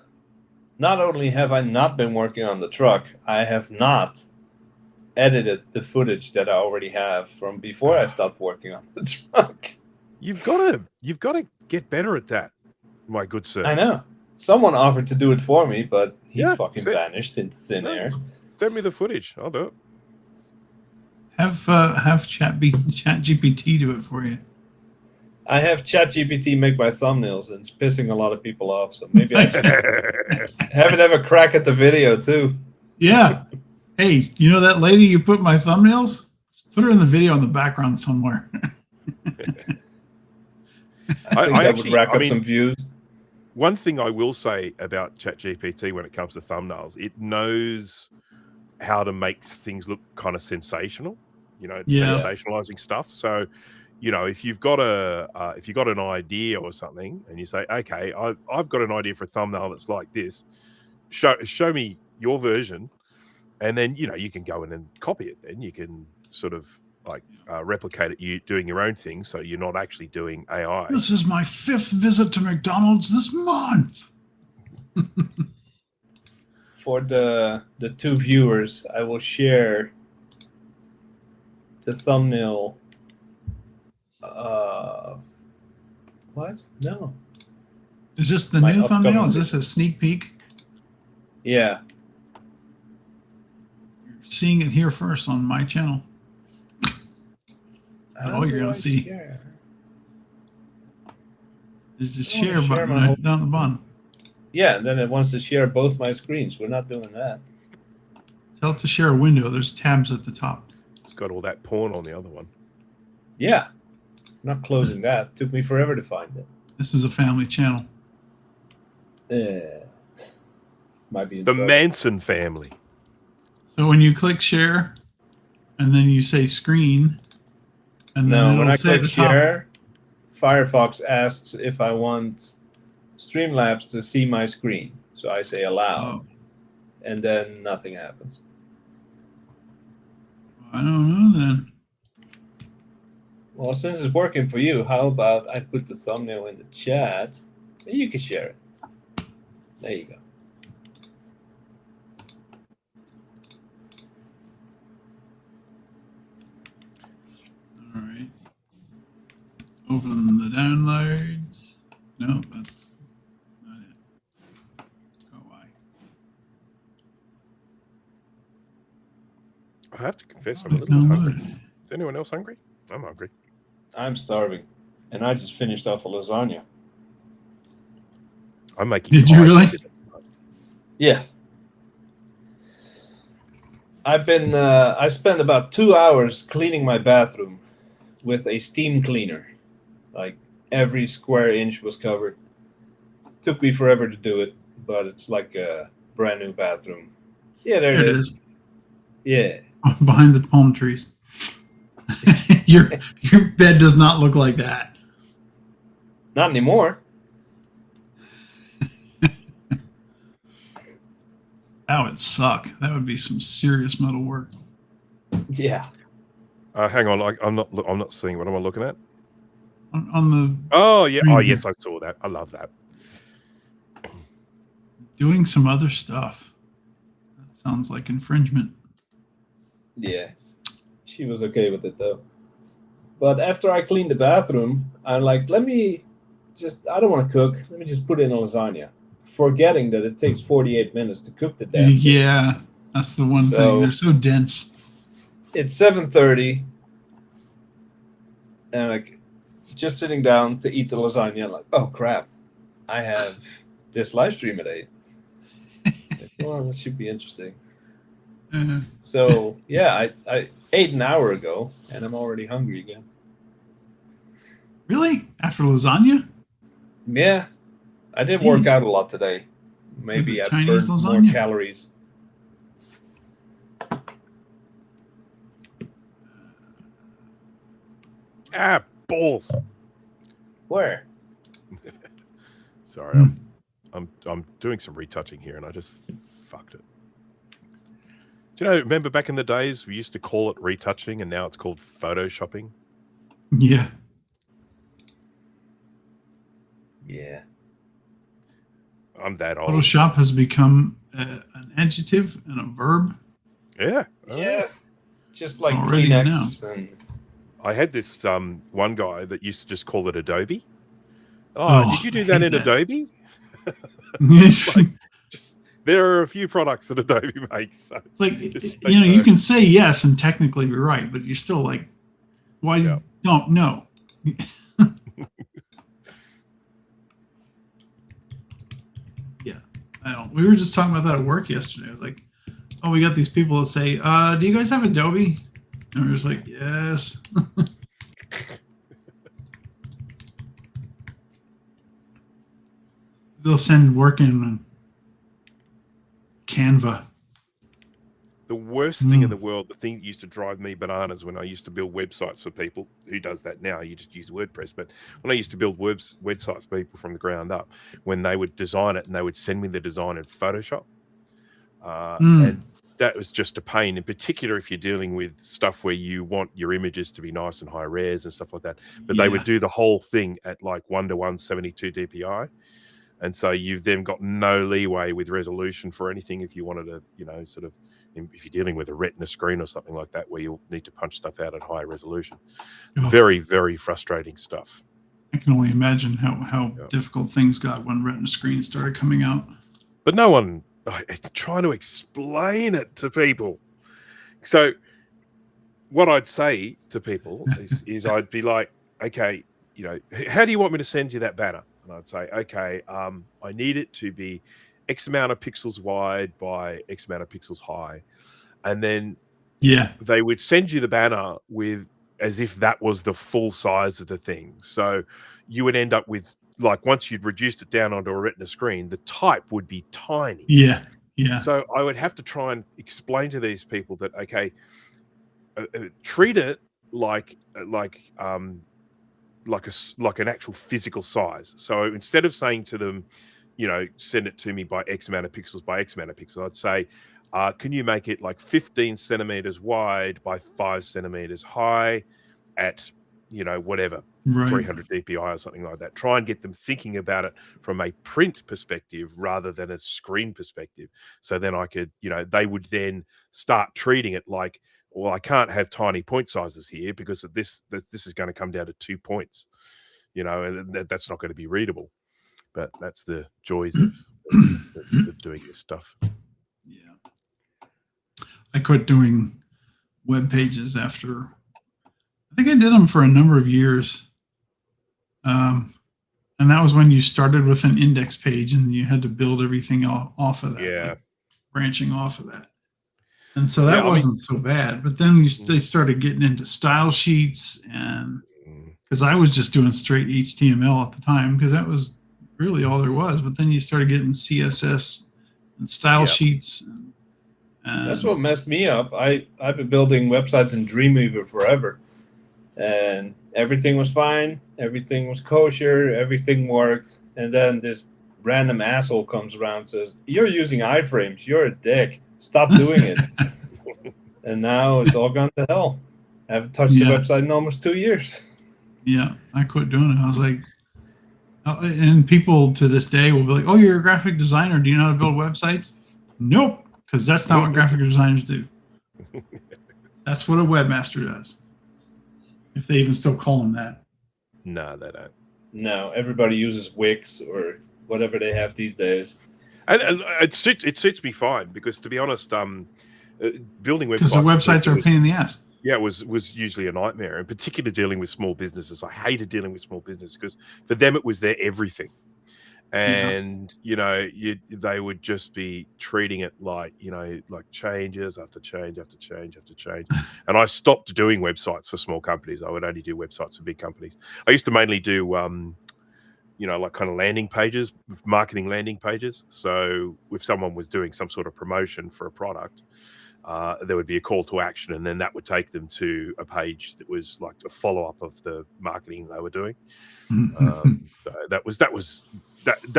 not only have I not been working on the truck, I have not edited the footage that I already have from before I stopped working on the truck.
You've got to get better at that, my good sir.
I know. Someone offered to do it for me, but he
Yeah,
fucking vanished into thin air.
Send me the footage. I'll do it.
Have Chat GPT do it for you.
I have ChatGPT make my thumbnails, and it's pissing a lot of people off. So maybe I should have it have a crack at the video too.
Yeah. Hey, you know that lady you put my thumbnails? Put her in the video in the background somewhere.
I think that would rack up some views.
One thing I will say about ChatGPT when it comes to thumbnails, it knows how to make things look kind of sensational, you know, sensationalizing stuff. So, you know, if you've got an idea or something, and you say, okay, I've got an idea for a thumbnail that's like this, show me your version, and then you know you can go in and copy it. Then you can sort of like replicate it, you doing your own thing, so you're not actually doing AI.
This is my 5th visit to McDonald's this month.
For the two viewers, I will share the thumbnail. What? No.
Is this the
My
new thumbnail?
upcoming
Is this a sneak peek?
Yeah.
You're seeing it here first on my channel. That's all you're going to see. Is the share button down the bottom.
Yeah, and then it wants to share both my screens. We're not doing that.
Tell it to share a window. There's tabs at the top.
It's got all that porn on the other one.
Yeah. I'm not closing that. Took me forever to find it.
This is a family channel.
Might be in
The
trouble.
Manson family.
So when you click share, and then you say screen, and then
No, when I
it'll say at
click
the top,
share, Firefox asks if I want Streamlabs to see my screen. So I say allow,
oh,
and then nothing happens.
I don't know then.
Well, since it's working for you, how about I put the thumbnail in the chat, and you can share it. There you go.
All right. Open the downloads. No, that's not it. Go away.
I have to confess, I'm a little bit hungry.
Downloaded.
Is anyone else hungry? I'm hungry.
I'm starving, and I just finished off a lasagna.
I'm making.
Did you
pie.
really?
Yeah. I've been. I spent about 2 hours cleaning my bathroom with a steam cleaner. Like every square inch was covered. Took me forever to do it, but it's like a brand new bathroom. Yeah, there
There
it is. Yeah.
Behind the palm trees. your bed does not look like that.
Not anymore.
That would suck. That would be some serious metal work.
Yeah.
Hang on, I'm not seeing. What am I looking at?
On the
Oh yeah. Oh
screen
yes,
here.
I saw that. I love that.
Doing some other stuff. That sounds like infringement.
Yeah. She was okay with it though. But after I cleaned the bathroom, I'm like, I don't want to cook. Let me just put in a lasagna. Forgetting that it takes 48 minutes to cook the damn thing.
Yeah, that's the one thing. They're so dense.
It's 7:30. And like just sitting down to eat the lasagna, like, oh crap. I have this live stream at 8. Well, that should be interesting. So yeah, I ate an hour ago and I'm already hungry again.
Really? After lasagna?
Yeah. I did work out a lot today. Maybe I burned more calories.
Ah, balls.
Where?
Sorry, I'm doing some retouching here, and I just fucked it. Do you know? Remember back in the days we used to call it retouching, and now it's called photoshopping.
Yeah.
Yeah.
I'm that old.
Photoshop has become an adjective and a verb.
Yeah.
Yeah. Just like
Already
Kleenex. And...
I had this one guy that used to just call it Adobe. Oh, did you do that in Adobe? Like, there are a few products that Adobe makes. So
it's like, you can say yes and technically be right, but you're still like, why you don't know? Yeah, I don't. We were just talking about that at work yesterday. I was like, oh, we got these people that say, do you guys have Adobe? And we're just like, yes. They'll send work in Canva.
The worst thing in the world, the thing that used to drive me bananas when I used to build websites for people, who does that now? You just use WordPress. But when I used to build websites for people from the ground up, when they would design it and they would send me the design in Photoshop, and that was just a pain, in particular if you're dealing with stuff where you want your images to be nice and high res and stuff like that. But they would do the whole thing at like 1:1 72 DPI. And so you've then got no leeway with resolution for anything if you wanted to, sort of, if you're dealing with a retina screen or something like that, where you'll need to punch stuff out at high resolution. Very, very frustrating stuff.
I can only imagine how difficult things got when retina screens started coming out.
But no one trying to explain it to people. So what I'd say to people is I'd be like, okay, how do you want me to send you that banner? And I'd say, okay, I need it to be X amount of pixels wide by X amount of pixels high. And then they would send you the banner with as if that was the full size of the thing. So you would end up with, like, once you'd reduced it down onto a retina screen, the type would be tiny.
Yeah.
So I would have to try and explain to these people that, okay, treat it like an actual physical size. So instead of saying to them, send it to me by X amount of pixels by X amount of pixels, I'd say, can you make it like 15 centimeters wide by 5 centimeters high at, whatever, 300 DPI or something like that. Try and get them thinking about it from a print perspective rather than a screen perspective. So then I could, they would then start treating it like, well, I can't have tiny point sizes here because of this is going to come down to 2 points, and that's not going to be readable. But that's the joys of doing this stuff.
Yeah. I quit doing web pages after, I think I did them for a number of years. And that was when you started with an index page and you had to build everything off of that.
Yeah.
Like branching off of that. And so that wasn't so bad. But then they started getting into style sheets, and because I was just doing straight HTML at the time, because that was really all there was. But then you started getting CSS and style sheets. And
That's what messed me up. I've been building websites in Dreamweaver forever, and everything was fine. Everything was kosher. Everything worked. And then this random asshole comes around and says, "You're using iframes. You're a dick. Stop doing it." And now it's all gone to hell. I haven't touched the website in almost 2 years.
Yeah, I quit doing it. I was like, and people to this day will be like, "Oh, you're a graphic designer. Do you know how to build websites?" Nope. Because that's not what graphic designers do. That's what a webmaster does. If they even still call them that.
No, they don't.
No, everybody uses Wix or whatever they have these days.
And it suits me fine because, to be honest, building websites.
Because the websites are a pain in the ass.
Yeah, it was usually a nightmare, and particularly dealing with small businesses. I hated dealing with small businesses because for them it was their everything. And they would just be treating it like like changes after change after change after change. And I stopped doing websites for small companies. I would only do websites for big companies. I used to mainly do like kind of landing pages, marketing landing pages. So if someone was doing some sort of promotion for a product, there would be a call to action, and then that would take them to a page that was like a follow up of the marketing they were doing. So that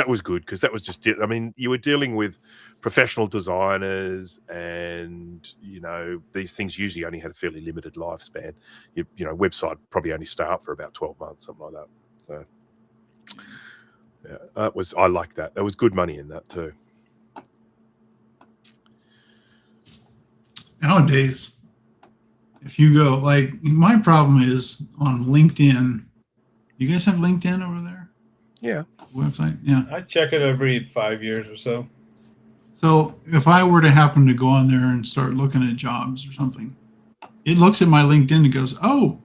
was good because that was just, I mean, you were dealing with professional designers, and these things usually only had a fairly limited lifespan. Website probably only stay up for about 12 months, something like that. So yeah, I like that. There was good money in that too.
Nowadays, if you go, like, my problem is on LinkedIn. You guys have LinkedIn over there?
Yeah.
Website? Yeah.
I check it every 5 years or so.
So if I were to happen to go on there and start looking at jobs or something, it looks at my LinkedIn and goes, "Oh,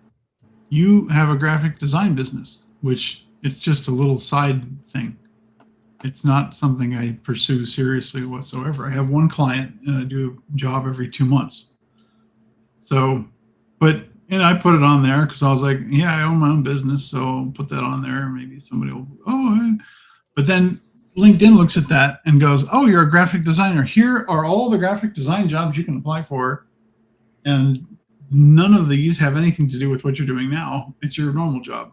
you have a graphic design business," which it's just a little side thing. It's not something I pursue seriously whatsoever. I have one client and I do a job every 2 months. So, and I put it on there because I was like, yeah, I own my own business, so I'll put that on there. Maybe somebody will, but then LinkedIn looks at that and goes, "Oh, you're a graphic designer. Here are all the graphic design jobs you can apply for. And none of these have anything to do with what you're doing now. It's your normal job."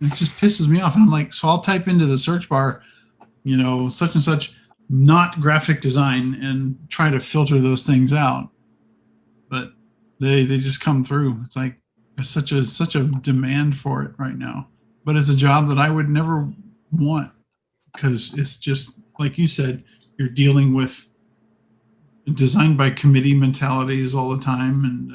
It just pisses me off. And I'm like, so I'll type into the search bar, such and such, not graphic design, and try to filter those things out. But they just come through. It's like there's such a demand for it right now. But it's a job that I would never want because it's just, like you said, you're dealing with design by committee mentalities all the time. And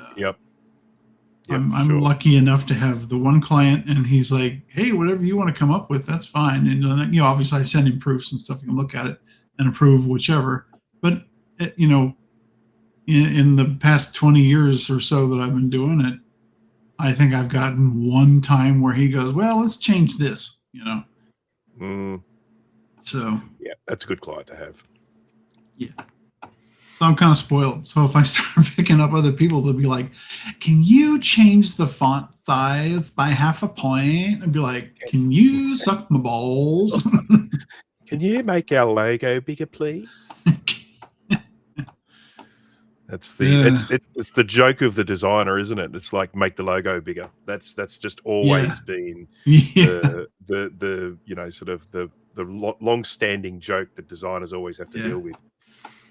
Yep,
I'm
sure.
lucky enough to have the one client, and he's like, "Hey, whatever you want to come up with, that's fine." And obviously I send him proofs and stuff. You can look at it and approve whichever. But in the past 20 years or so that I've been doing it, I think I've gotten one time where he goes, "Well, let's change this," So
yeah, that's a good client to have.
Yeah. So I'm kind of spoiled. So if I start picking up other people, they'll be like, "Can you change the font size by half a point?" I'd be like, "Can you suck my balls?"
Can you make our logo bigger, please? That's it's the joke of the designer, isn't it? It's like, make the logo bigger. That's just always been the sort of the long-standing joke that designers always have to deal with.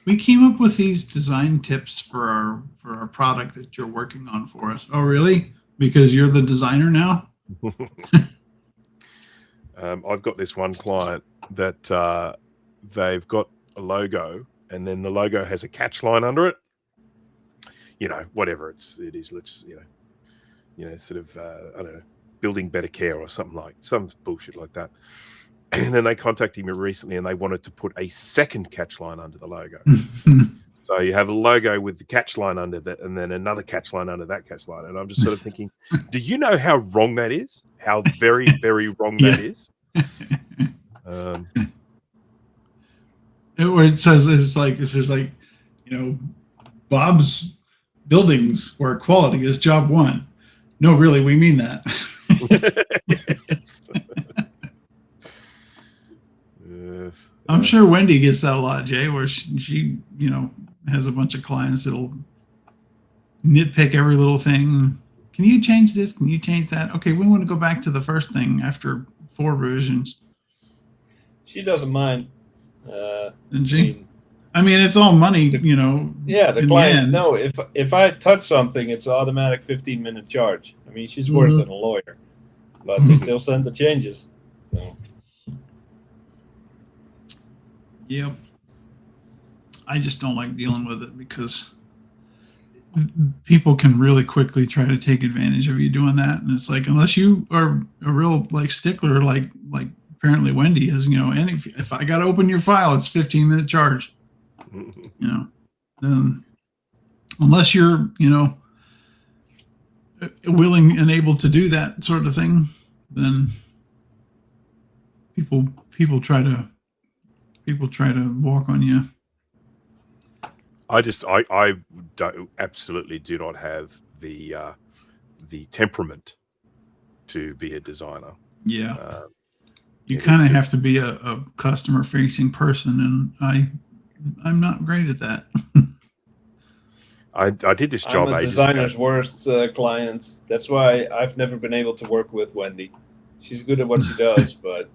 We came up with these design tips for our product that you're working on for us. Oh, really? Because you're the designer now?
I've got this one client that they've got a logo, and then the logo has a catch line under it. Whatever it is, let's sort of I don't know, building better care or something, like some bullshit like that. And then they contacted me recently, and they wanted to put a second catch line under the logo. So you have a logo with the catch line under that, and then another catch line under that catch line. And I'm just sort of thinking, do you know how wrong that is? How very, very wrong that is?
Where it says it's like Bob's buildings where quality is job one. No, really, we mean that. I'm sure Wendy gets that a lot, Jay, where she has a bunch of clients that'll nitpick every little thing. Can you change this? Can you change that? Okay, we want to go back to the first thing after 4 revisions.
She doesn't mind.
And she, I mean, it's all money,
Yeah, the clients know if I touch something, it's automatic 15-minute charge. I mean, she's worse than a lawyer, but they still send the changes. So.
Yep. I just don't like dealing with it because people can really quickly try to take advantage of you doing that, and it's like unless you are a real stickler, like apparently Wendy is, and if I got to open your file, it's 15-minute charge. Then unless you're willing and able to do that sort of thing, then people try to walk on you.
I absolutely do not have the temperament to be a designer.
Yeah. You kind of have to be a customer facing person, and I'm not great at that.
I did this job.
I'm a designer's worst client. That's why I've never been able to work with Wendy. She's good at what she does, but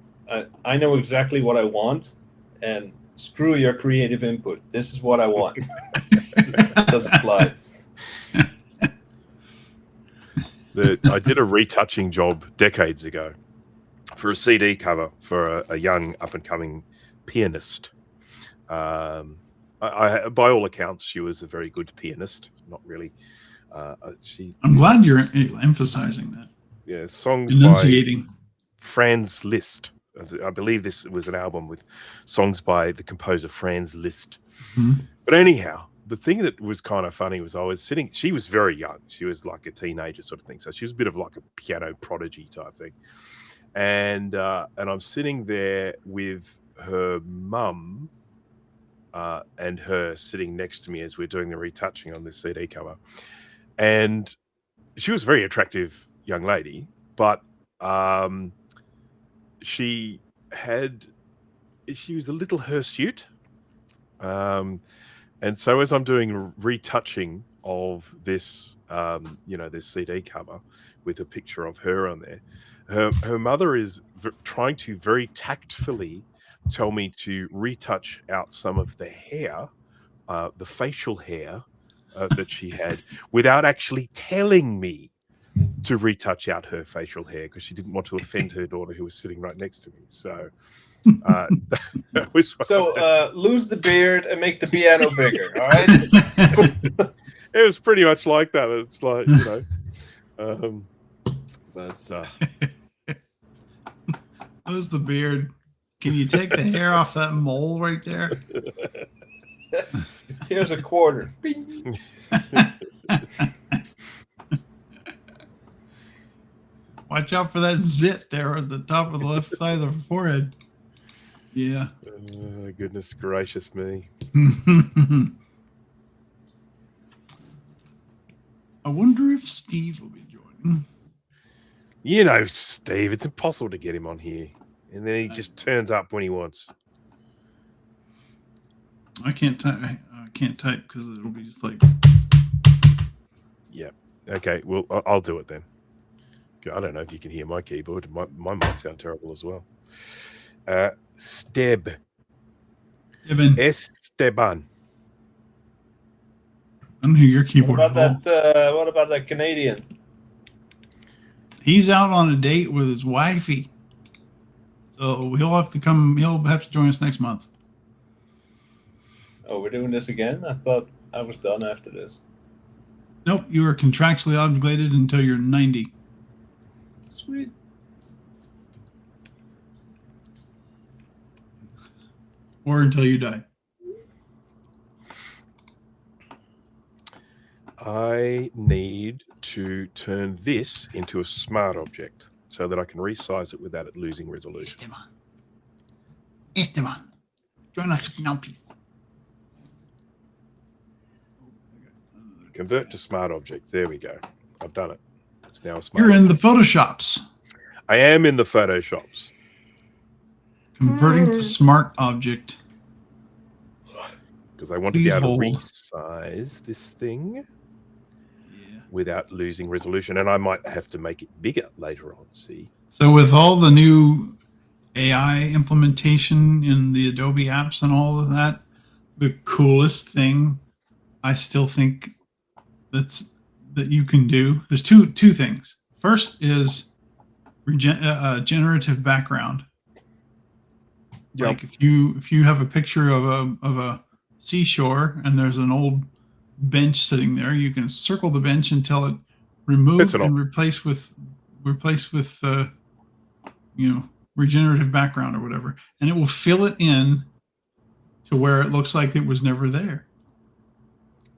I know exactly what I want, and screw your creative input. This is what I want. It doesn't fly.
I did a retouching job decades ago for a CD cover for a young up-and-coming pianist. By all accounts, she was a very good pianist. Not really.
I'm glad you're emphasizing that.
Yeah, songs
enunciating.
By Franz Liszt. I believe this was an album with songs by the composer Franz Liszt. Mm-hmm. But anyhow, the thing that was kind of funny was I was sitting. She was very young. She was like a teenager sort of thing. So she was a bit of like a piano prodigy type thing. And I'm sitting there with her mum and her sitting next to me as we're doing the retouching on this CD cover. And she was a very attractive young lady, but she was a little hirsute. And so as I'm doing retouching of this, this CD cover with a picture of her on there, her mother is trying to very tactfully tell me to retouch out some of the hair, the facial hair that she had, without actually telling me to retouch out her facial hair because she didn't want to offend her daughter who was sitting right next to me. So, that was
lose the beard and make the piano bigger. All right.
It was pretty much like that. It's like
lose the beard. Can you take the hair off that mole right there?
Here's a quarter.
Watch out for that zit there at the top of the left side of the forehead. Yeah.
Goodness gracious me.
I wonder if Steve will be joining.
Steve, it's impossible to get him on here. And then he just turns up when he wants.
I can't type. I can't type because it'll be just like.
Yeah. Okay. Well, I'll do it then. I don't know if you can hear my keyboard. My might sound terrible as well. Esteban.
I don't hear your keyboard.
What about that Canadian?
He's out on a date with his wifey. So he'll have to come. He'll have to join us next month.
Oh, we're doing this again? I thought I was done after this.
Nope, you are contractually obligated until you're 90.
Sweet.
Or until you die.
I need to turn this into a smart object so that I can resize it without it losing resolution.
Esteban. Join us now, please.
Convert to smart object. There we go. I've done it. It's now a smart
You're
object.
in the Photoshops.
I am in the Photoshops.
Converting to smart object.
Because I want to
Please
be able
hold.
to resize this thing
Yeah.
without losing resolution. And I might have to make it bigger later on, see?
So with all the new AI implementation in the Adobe apps and all of that, the coolest thing I still think that you can do. There's two things. First is generative background.
Yep.
Like if you have a picture of a seashore and there's an old bench sitting there, you can circle the bench until it removed and replaced with regenerative background or whatever, and it will fill it in to where it looks like it was never there.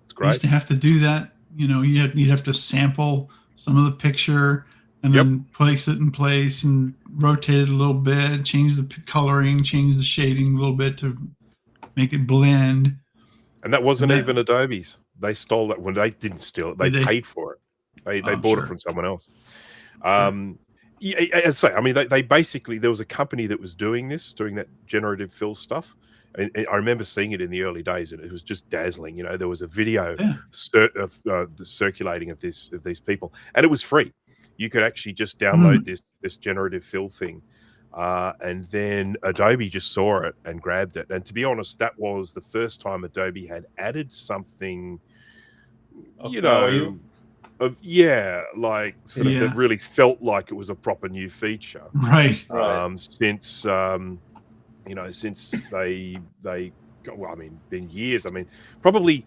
It's great.
You used to have to do that. You'd have to sample some of the picture and then place it in place and rotate it a little bit, change the coloring, change the shading a little bit to make it blend.
And that wasn't even Adobe's. They stole that. When they didn't steal it, they paid for it. They bought it from someone else. Yeah, as I say, I mean, they basically, there was a company that was doing that generative fill stuff. And I remember seeing it in the early days, and it was just dazzling. There was a video circulating of these people, and it was free. You could actually just download this generative fill thing, and then Adobe just saw it and grabbed it. And to be honest, that was the first time Adobe had added something, that really felt like it was a proper new feature,
right?
Since they been years. I mean, probably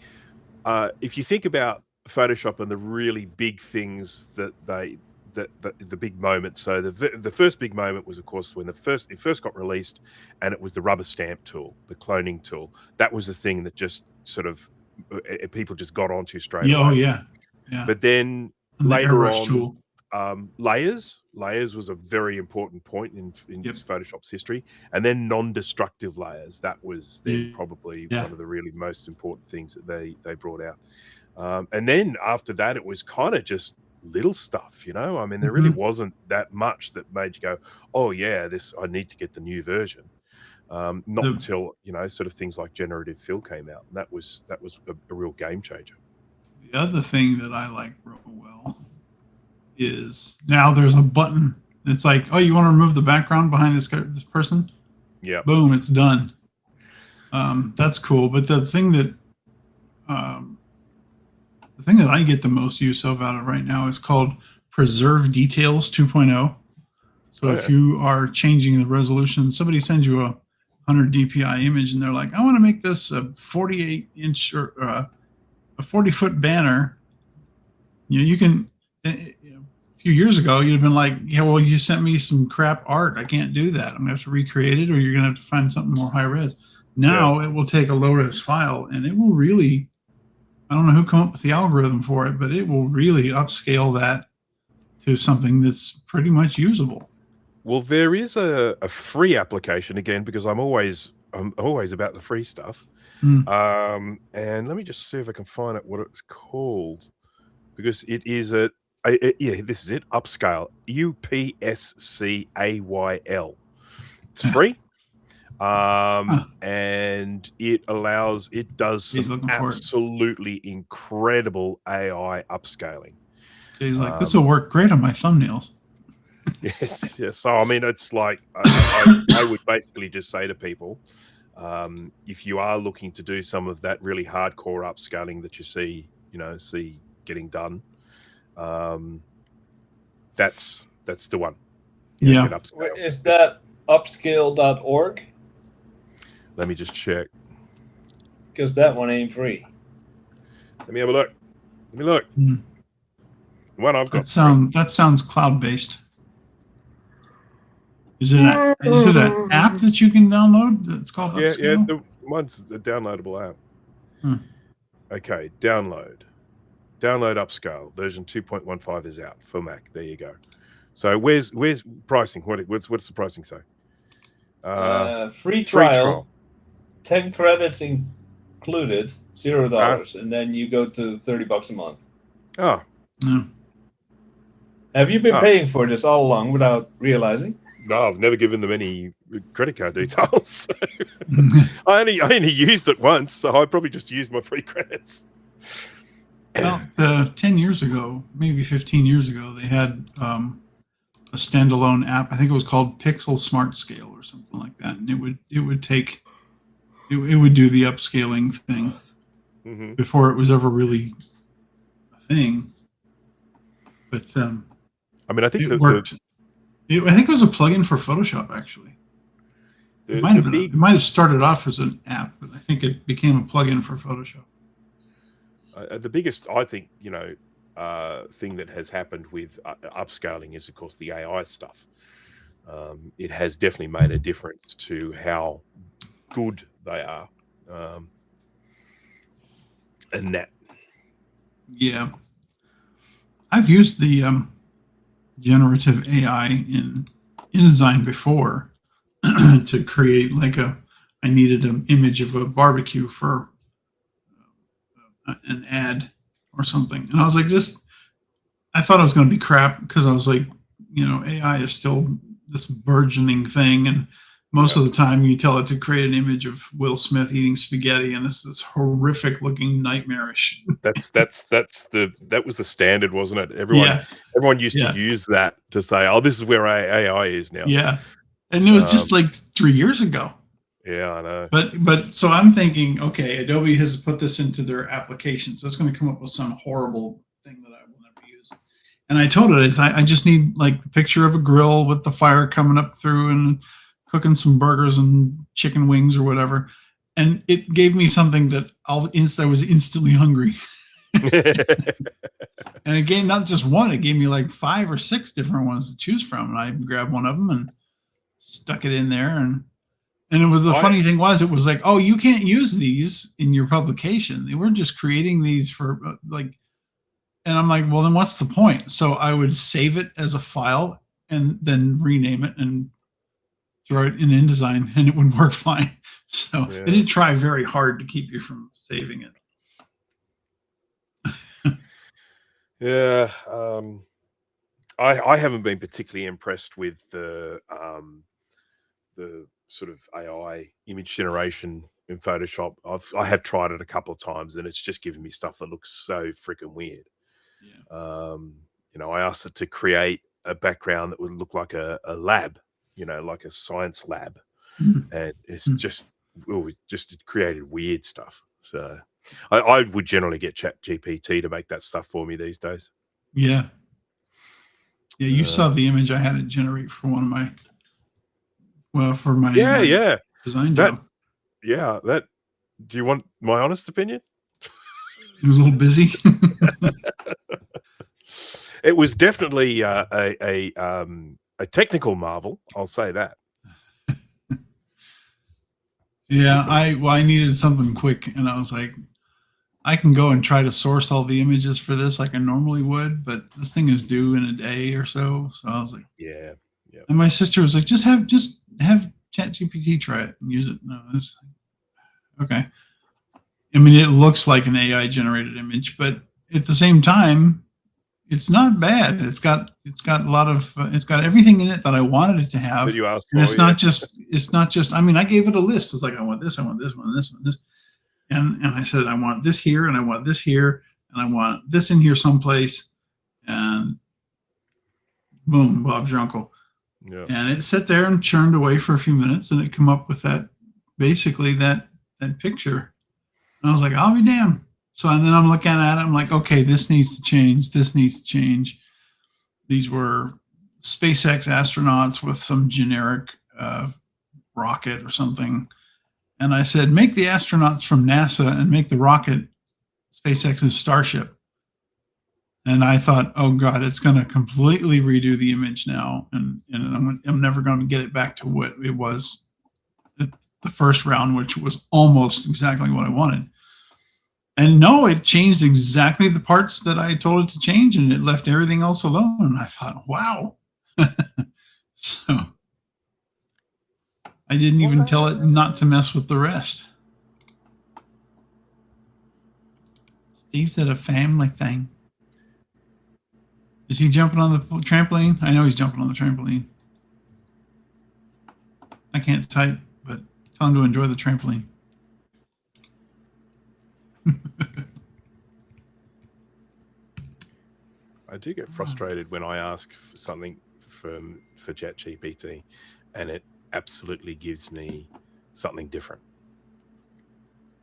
if you think about Photoshop and the really big things that the big moments. So the first big moment was, of course, when it first got released, and it was the rubber stamp tool, the cloning tool. That was the thing that just sort of people just got onto straight away.
Oh yeah.
But then later on, layers was a very important point in this Photoshop's history, and then non-destructive layers. That was probably one of the really most important things that they brought out. And then after that, it was kind of just little stuff, I mean, there really wasn't that much that made you go, oh yeah, I need to get the new version. Not until sort of things like generative fill came out, and that was a real game changer.
The other thing that I like real well is now there's a button. It's like, oh, you want to remove the background behind this person?
Yeah.
Boom, it's done. That's cool. But the thing that I get the most use of out of right now is called Preserve Details 2.0. So if you are changing the resolution, somebody sends you a 100 DPI image and they're like, I want to make this a 48-inch or a 40-foot banner. You can, a few years ago, you'd have been like, yeah, well, you sent me some crap art. I can't do that. I'm going to have to recreate it, or you're going to have to find something more high res. Now it will take a low res file, and it will really, I don't know who came up with the algorithm for it, but it will really upscale that to something that's pretty much usable.
Well, there is a free application, again, because I'm always about the free stuff. And let me just see if I can find out what it's called, because it is this is it, Upscale, UPSCAYL. It's free. And it does some absolutely incredible AI upscaling.
He's like, this will work great on my thumbnails.
Yes. So I mean, it's like I would basically just say to people, if you are looking to do some of that really hardcore upscaling that you see getting done, that's the one.
Yeah.
Is that upscale.org?
Let me just check.
Because that one ain't free.
Let me have a look. The one I've got.
That sounds cloud-based. Is it an app that you can download? That's called Upscale?
Yeah. The one's a downloadable app. Okay, download Upscale version 2.15 is out for Mac. There you go. So where's pricing? What's the pricing say?
Free trial. 10 credits included, $0, and then you go to $30 a month.
Oh.
Yeah.
Have you been paying for this all along without realizing?
No, I've never given them any credit card details. I only used it once, so I probably just used my free credits.
About 10 years ago, maybe 15 years ago, they had a standalone app. I think it was called Pixel Smart Scale or something like that, and it would do the upscaling thing before it was ever really a thing. But
I mean, I think
it worked. I think it was a plugin for Photoshop, actually. It might have started off as an app, but I think it became a plugin for Photoshop.
The biggest, I think, thing that has happened with upscaling is, of course, the AI stuff. It has definitely made a difference to how good they are. And that.
Yeah. I've used the generative AI in InDesign before to create I needed an image of a barbecue for an ad or something. And I was like, I thought it was going to be crap because I was like, AI is still this burgeoning thing. And most of the time you tell it to create an image of Will Smith eating spaghetti and it's this horrific looking nightmarish.
That was the standard, wasn't it? Everyone used to use that to say, oh, this is where AI is now.
Yeah. And it was just like 3 years ago.
Yeah, I know.
But so I'm thinking, okay, Adobe has put this into their application, so it's going to come up with some horrible thing that I will never use. And I told it, I just need like the picture of a grill with the fire coming up through and cooking some burgers and chicken wings or whatever. And it gave me something that I was instantly hungry. And it gave not just one, it gave me like 5 or 6 different ones to choose from. And I grabbed one of them and stuck it in there. And it was the funny thing was, it was like, oh, you can't use these in your publication. They were just creating these for and I'm like, well, then what's the point? So I would save it as a file and then rename it and throw it in InDesign and it would work fine. So they didn't try very hard to keep you from saving it.
Yeah. I haven't been particularly impressed with the sort of AI image generation in Photoshop. I have tried it a couple of times and it's just given me stuff that looks so freaking weird. Yeah. I asked it to create a background that would look like a lab, like a science lab. And it's just it created weird stuff. So I would generally get ChatGPT to make that stuff for me these days.
Yeah. Yeah, you saw the image I had it generate for one of my design job.
Do you want my honest opinion?
It was a little busy.
It was definitely a technical marvel. I'll say that.
Yeah, I needed something quick, and I was like, I can go and try to source all the images for this like I normally would, but this thing is due in a day or so. So I was like, yeah. And my sister was like, just have ChatGPT try it and use it. No, it's like, okay. I mean, it looks like an AI generated image, but at the same time, it's not bad. It's got a lot of it's got everything in it that I wanted it to have.
That you asked
and it's not just. I mean, I gave it a list. It's like I want this, I want this one, this one, this, and I said I want this here, and I want this here, and I want this in here someplace, and boom, Bob's your uncle. Yeah. And it sat there and churned away for a few minutes, and it come up with that picture. And I was like, I'll be damned. So, and then I'm looking at it, I'm like, okay, this needs to change. This needs to change. These were SpaceX astronauts with some generic rocket or something. And I said, make the astronauts from NASA and make the rocket SpaceX's Starship. And I thought, oh God, it's going to completely redo the image now. And I'm never going to get it back to what it was the first round, which was almost exactly what I wanted. And no, it changed exactly the parts that I told it to change, and it left everything else alone. And I thought, wow. So I didn't even tell it not to mess with the rest. Steve's at a family thing. Is he jumping on the trampoline? I know he's jumping on the trampoline. I can't type, but tell him to enjoy the trampoline.
I do get frustrated when I ask for something for ChatGPT, and it absolutely gives me something different.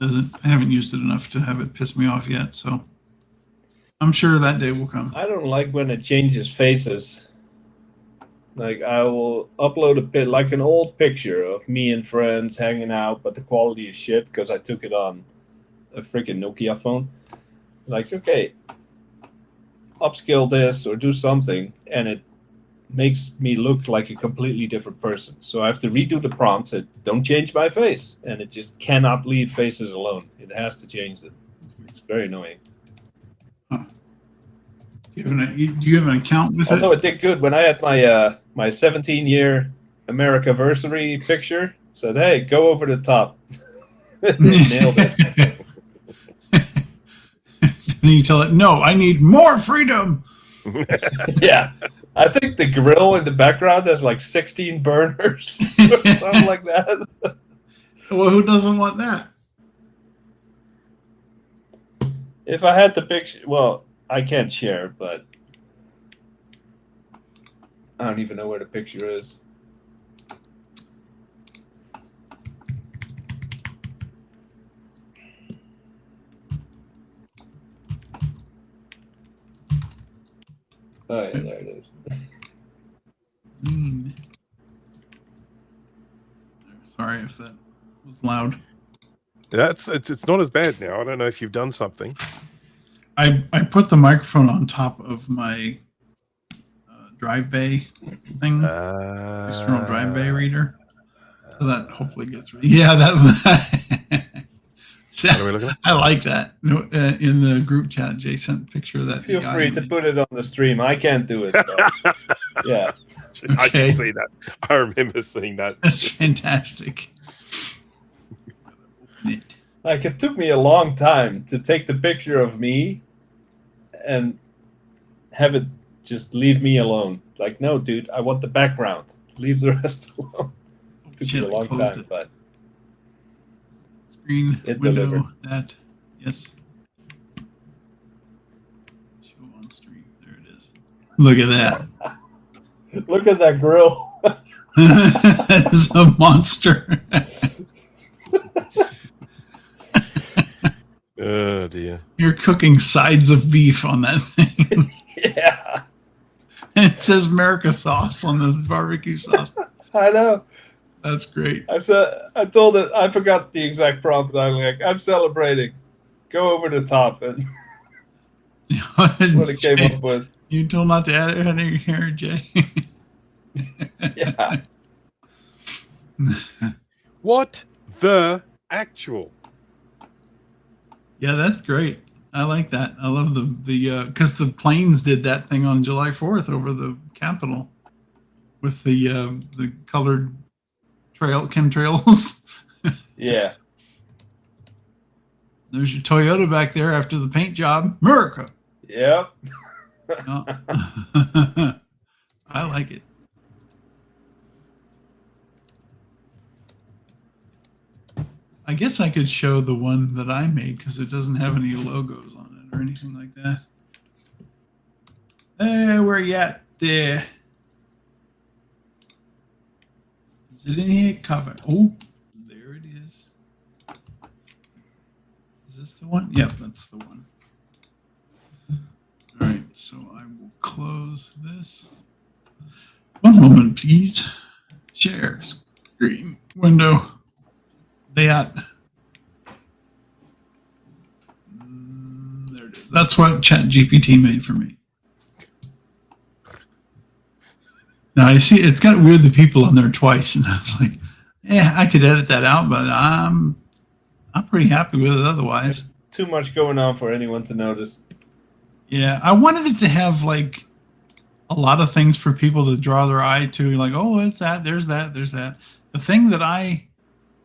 Doesn't. I haven't used it enough to have it piss me off yet, so I'm sure that day will come.
I don't like when it changes faces. Like I will upload a bit like an old picture of me and friends hanging out, but the quality is shit because I took it on a freaking Nokia phone. Like, okay, upscale this or do something, and it makes me look like a completely different person. So I have to redo the prompts. Don't change my face, and it just cannot leave faces alone. It has to change it. It's very annoying.
Huh. Do you have an account with
Although
it?
it did good when I had my my 17-year America-versary picture. Said, "Hey, go over the top." Nailed it.
Then you tell it, "No, I need more freedom."
Yeah, I think the grill in the background has like 16 burners or something like that.
Well, who doesn't want that?
If I had the picture, well, I can't share, but I don't even know where the picture is. Oh yeah, there it is.
Sorry if that was loud.
It's not as bad now. I don't know if you've done something.
I put the microphone on top of my drive bay thing, external drive bay reader, so that hopefully gets rid. Yeah, that.
What are we looking at?
I like that. In the group chat, Jay sent a picture of that.
Feel free to put it on the stream. I can't do it. Though. Yeah,
I can see that. I remember seeing that.
That's fantastic.
like it took me a long time to take the picture of me and have it just leave me alone. Like, no, dude, I want the background. Leave the rest alone. It took me a long time, but
screen
it
window
delivered.
that yes. Show on stream. There it is. Look at that.
Look at that grill.
It's a monster.
Oh dear.
You're cooking sides of beef on that thing.
Yeah.
It says America sauce on the barbecue sauce.
I know.
That's great.
I told it, I forgot the exact prompt. I'm like, I'm celebrating. Go over the top. And that's what it came up with.
You told not to add any hair, Jay.
Yeah.
What the actual?
Yeah, that's great. I like that. I love the because the planes did that thing on July 4th over the Capitol with the colored chemtrails.
Yeah.
There's your Toyota back there after the paint job. America.
Yep.
Oh. I like it. I guess I could show the one that I made because it doesn't have any logos on it or anything like that. Hey, where you at there? Is it in here? Cover. Oh, there it is. Is this the one? Yep, that's the one. All right, so I will close this. One moment, please. Share screen window. There it is. That's what ChatGPT made for me. Now I see it's got weird the people on there twice, and I was like, yeah, I could edit that out, but I'm pretty happy with it otherwise.
There's too much going on for anyone to notice.
Yeah, I wanted it to have like a lot of things for people to draw their eye to, like, oh, it's that, there's that, there's that. The thing that I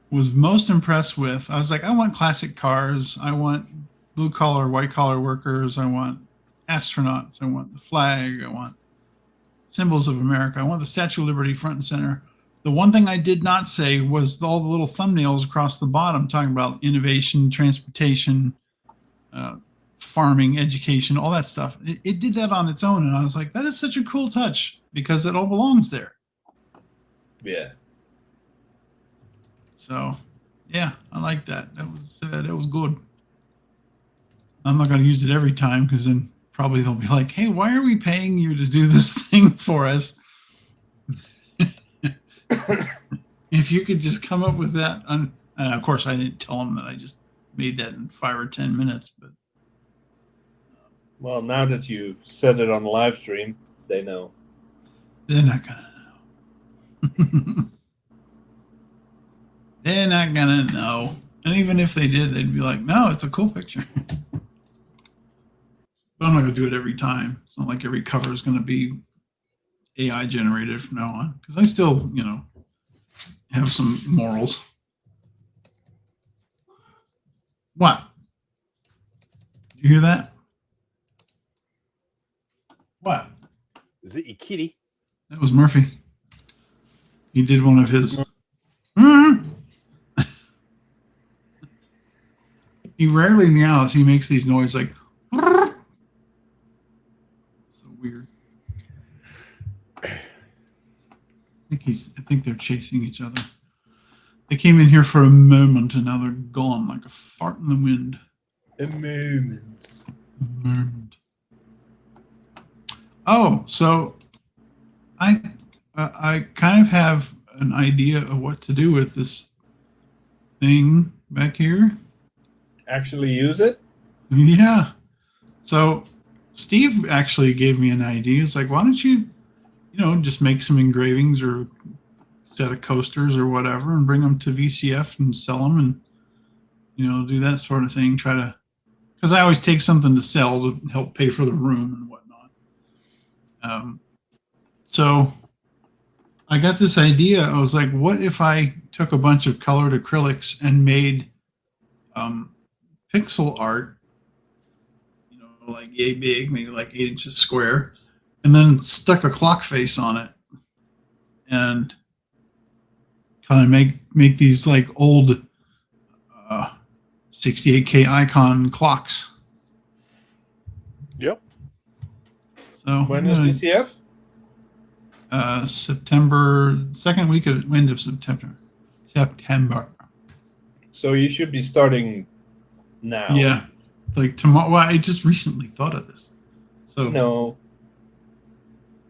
was most impressed with, I was like, I want classic cars, I want blue collar, white collar workers, I want astronauts, I want the flag, I want symbols of America, I want the Statue of Liberty front and center. The one thing I did not say was all the little thumbnails across the bottom talking about innovation, transportation, farming, education, all that stuff. It did that on its own, and I was like, that is such a cool touch because it all belongs there.
Yeah.
So, yeah, I like that. That was good. I'm not going to use it every time because then probably they'll be like, hey, why are we paying you to do this thing for us? If you could just come up with that. And of course, I didn't tell them that I just made that in 5 or 10 minutes. But
Well, now that you said it on the live stream, they know.
they're not going to know. They're not going to know. And even if they did, they'd be like, no, it's a cool picture. But I'm not going to do it every time. It's not like every cover is going to be AI generated from now on. Because I still, have some morals. What? Did you hear that? What?
Is it your kitty?
That was Murphy. He did one of his. He rarely meows. He makes these noises like. So weird. I think they're chasing each other. They came in here for a moment and now they're gone like a fart in the wind.
A moment.
A moment. Oh, so I kind of have an idea of what to do with this thing back here.
Actually use it?
Yeah. So Steve actually gave me an idea. It's like, why don't you, just make some engravings or set of coasters or whatever and bring them to VCF and sell them and, do that sort of thing. Try to, because I always take something to sell to help pay for the room and whatnot. So I got this idea. I was like, what if I took a bunch of colored acrylics and made pixel art, like yay big, maybe like 8 inches square, and then stuck a clock face on it and kind of make these like old 68K icon clocks.
Yep.
So
When is VCF?
September, second week of end of September.
So you should be starting now.
Yeah, like tomorrow. Well, I just recently thought of this. So
No.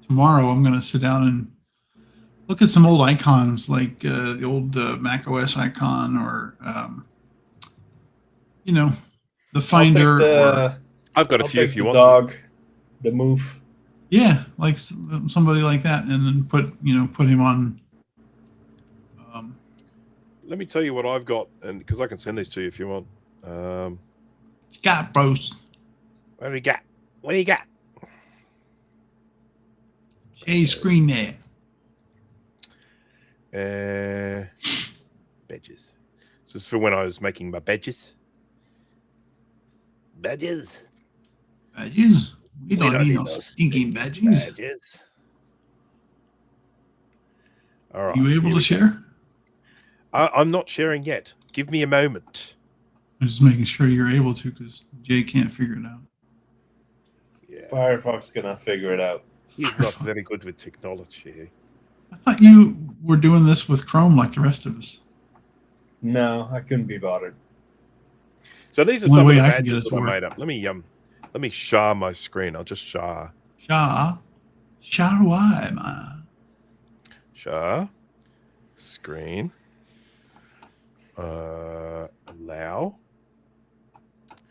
tomorrow I'm going to sit down and look at some old icons, like the old Mac OS icon, or the Finder. Or,
I've got a
I'll
few
take
if you
the
want.
dog, the move.
yeah, like somebody like that, and then put him on.
Let me tell you what I've got, and because I can send these to you if you want.
Got bros.
What do you got? What do you got?
Hey, screen there.
Badges. This is for when I was making my badges. Badges.
Badges. We don't need no stinking badges.
Badges. All right.
You able to share?
I'm not sharing yet. Give me a moment.
I'm just making sure you're able to, because Jay can't figure it out.
Yeah.
Firefox gonna figure it out.
He's not very good with technology.
I thought you were doing this with Chrome like the rest of us.
No, I couldn't be bothered.
So these are
One
some of
way
the
I can get
badges
us
that I
work.
made up. Let me share my screen. I'll just share.
Share why, man?
Share. Screen. Allow.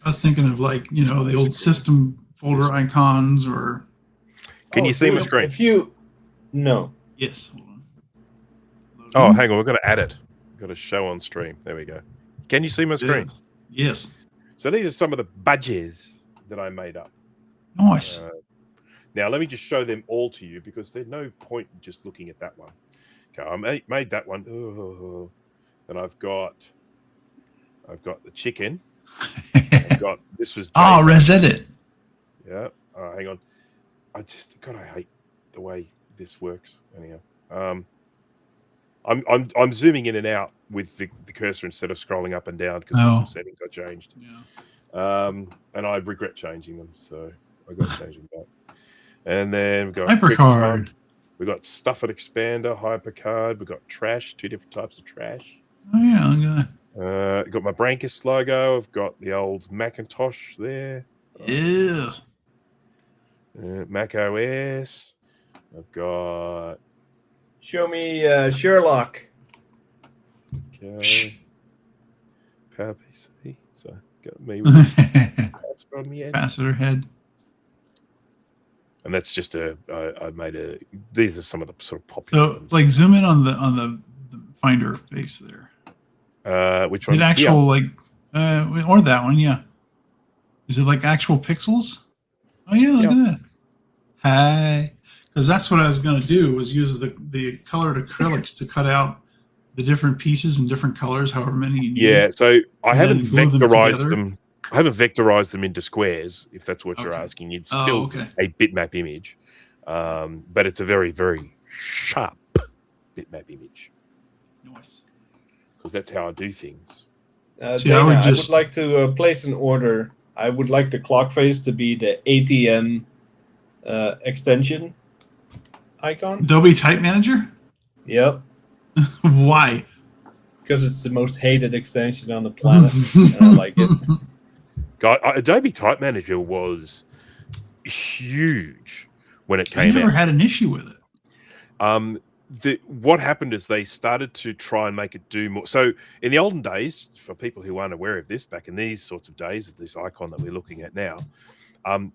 I was thinking of the old system folder icons or.
Can you see my screen?
If you no.
Yes. Hold on.
Oh, hang on. We've got to add it. We've got to show on stream. There we go. Can you see my screen?
Yes.
So these are some of the badges that I made up.
Nice.
Now, let me just show them all to you because there's no point in just looking at that one. Okay, I made that one. Oh. Then I've got the chicken. I've got this was.
Reset it.
Yeah. Hang on. I hate the way this works. Anyhow. I'm zooming in and out with the cursor instead of scrolling up and down because there's some settings I changed.
Yeah.
And I regret changing them, so I got to change them back. And then we've got
Hypercard.
We've got Stuff It Expander, Hypercard. We've got Trash, 2 different types of trash.
Oh yeah, look at that.
Got my Brankist logo. I've got the old Macintosh there.
Yes.
Mac OS. I've got.
Show me Sherlock.
Okay. Power PC. So got me with password on the end.
Capacitor head.
And that's just I made a. These are some of the sort of popular
So
ones.
like zoom in on the Finder face there.
Which one?
Is it actual like or that one? Yeah. Is it like actual pixels? Oh yeah, look at that. Hi. Because that's what I was going to do was use the colored acrylics to cut out the different pieces in different colors, however many you need.
Yeah, so I haven't
glue them
vectorized
together.
them. I haven't vectorized them into squares, if that's what you're asking. It's still a bitmap image, but it's a very, very sharp bitmap image.
Nice.
Because that's how I do things.
Dana, I would like to place an order. I would like the clock face to be the ATM extension icon.
Adobe Type Manager?
Yep.
Why?
Because it's the most hated extension on the planet. And I like it.
God, Adobe Type Manager was huge when it came out.
I never had an issue with it.
What happened is they started to try and make it do more. So in the olden days, for people who aren't aware of this, back in these sorts of days of this icon that we're looking at now,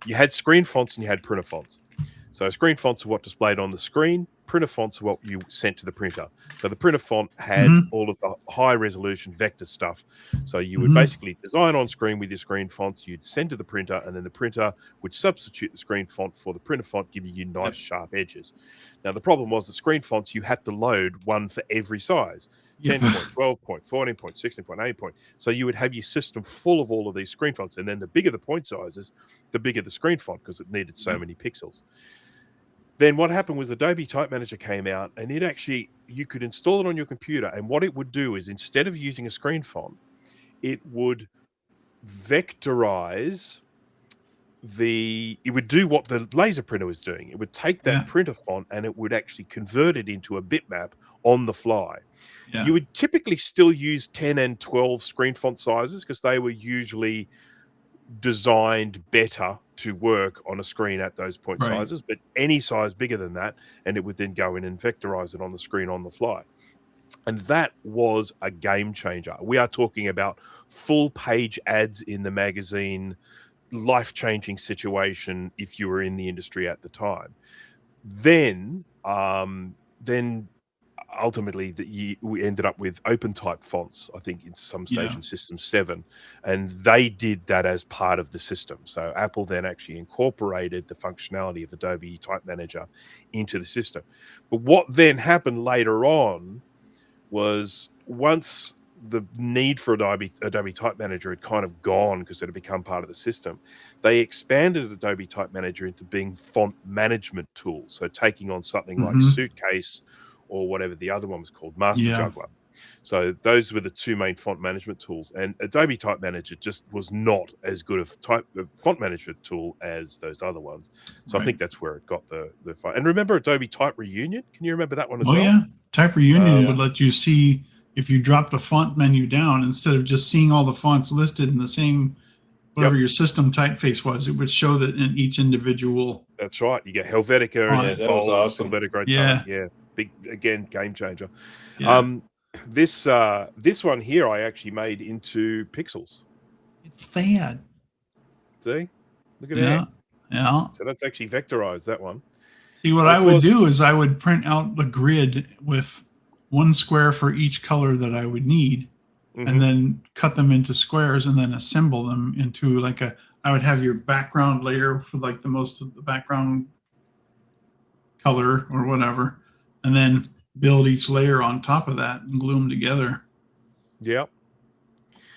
you had screen fonts and you had printer fonts. So screen fonts are what displayed on the screen. Printer fonts are what you sent to the printer. So the printer font had all of the high resolution vector stuff. So you would basically design on screen with your screen fonts. You'd send to the printer, and then the printer would substitute the screen font for the printer font, giving you nice sharp edges. Now the problem was the screen fonts, you had to load one for every size. 10 point, 12 point, 14 point, 16 point, 8 point. So you would have your system full of all of these screen fonts. And then the bigger the point sizes, the bigger the screen font because it needed so many pixels. Then what happened was Adobe Type Manager came out and it actually, you could install it on your computer. And what it would do is instead of using a screen font, it would vectorize it would do what the laser printer was doing. It would take that printer font and it would actually convert it into a bitmap on the fly. Yeah. You would typically still use 10 and 12 screen font sizes because they were usually designed better to work on a screen at those point sizes, but any size bigger than that, and it would then go in and vectorize it on the screen on the fly. And that was a game changer. We are talking about full page ads in the magazine, life-changing situation if you were in the industry at the time. Then ultimately we ended up with open type fonts, I think in some stage in System 7, and they did that as part of the system. So Apple then actually incorporated the functionality of Adobe Type Manager into the system. But what then happened later on was once the need for Adobe Type Manager had kind of gone because it had become part of the system, they expanded Adobe Type Manager into being font management tools. So taking on something like Suitcase or whatever the other one was called, Master Juggler. So those were the two main font management tools. And Adobe Type Manager just was not as good of font management tool as those other ones. So I think that's where it got the font. And remember Adobe Type Reunion? Can you remember that one as well? Oh, yeah.
Type Reunion would let you see if you drop the font menu down, instead of just seeing all the fonts listed in the same, whatever your system typeface was, it would show that in each individual.
That's right. You get Helvetica and
that was awesome.
Helvetica.
Yeah.
Big, again, game changer.
Yeah.
This one here I actually made into pixels.
It's sad.
See? Look at that.
Yeah.
So that's actually vectorized, that one.
See, what I would do is I would print out the grid with one square for each color that I would need, and then cut them into squares and then assemble them into I would have your background layer for like the most of the background color or whatever, and then build each layer on top of that and glue them together.
Yep.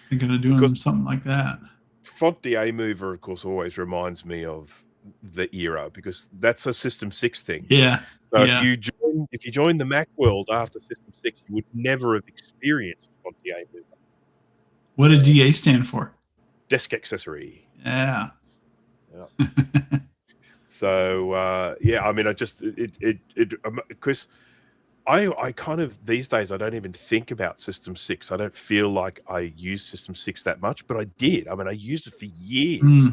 Thinking of doing something like that.
Font DA Mover, of course, always reminds me of the era because that's a System 6 thing.
Yeah.
So if you join joined the Mac world after System 6, you would never have experienced Font DA Mover.
What did DA stand for?
Desk accessory.
Yeah.
So yeah, I mean, I just because I kind of these days I don't even think about System 6. I don't feel like I use System 6 that much, but I did. I mean, I used it for years,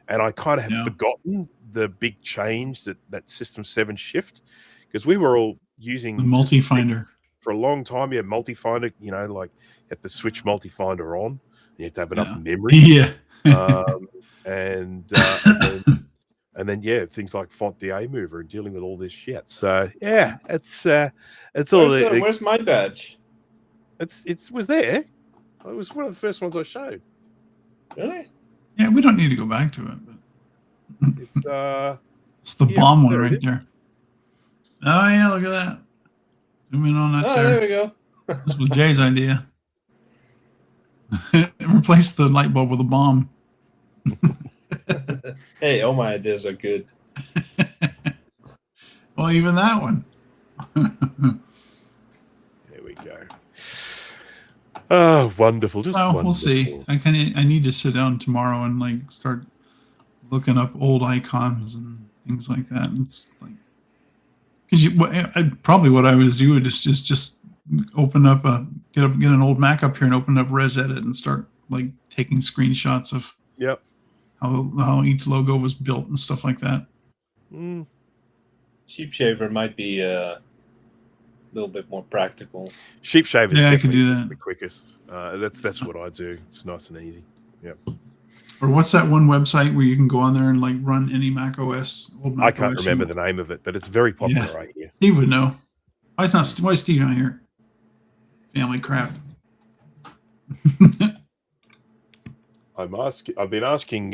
and I kind of have forgotten the big change that System 7 shift, because we were all using
the multi-finder
for a long time. Yeah, multi-finder. You know, like you had to switch multi-finder on. You had to have enough memory.
Yeah.
And then yeah, things like Font DA Mover and dealing with all this shit. So yeah, it's all.
Where's my badge?
It was there. It was one of the first ones I showed.
Really?
Yeah, we don't need to go back to it. But it's the bomb one right there. Oh yeah, look at that. Zoom in on that.
Oh, there we go.
This was Jay's idea. Replace the light bulb with a bomb.
Hey, all my ideas are good.
Well, even that one.
There we go. Oh, wonderful! Just wonderful.
We'll see. I need to sit down tomorrow and like start looking up old icons and things like that. It's like because probably what I would do is just open up get an old Mac up here and open up ResEdit and start like taking screenshots of how each logo was built and stuff like that.
Sheep Shaver might be a little bit more practical.
Sheep Shaver is
I
definitely
can do that.
the quickest. That's what I do. It's nice and easy. Yeah.
Or what's that one website where you can go on there and like run any Mac OS? Old Mac
I can't
OS
remember the name of it, but it's very popular right here.
Steve would know. Why is Steve not here? Family crap.
I've been asking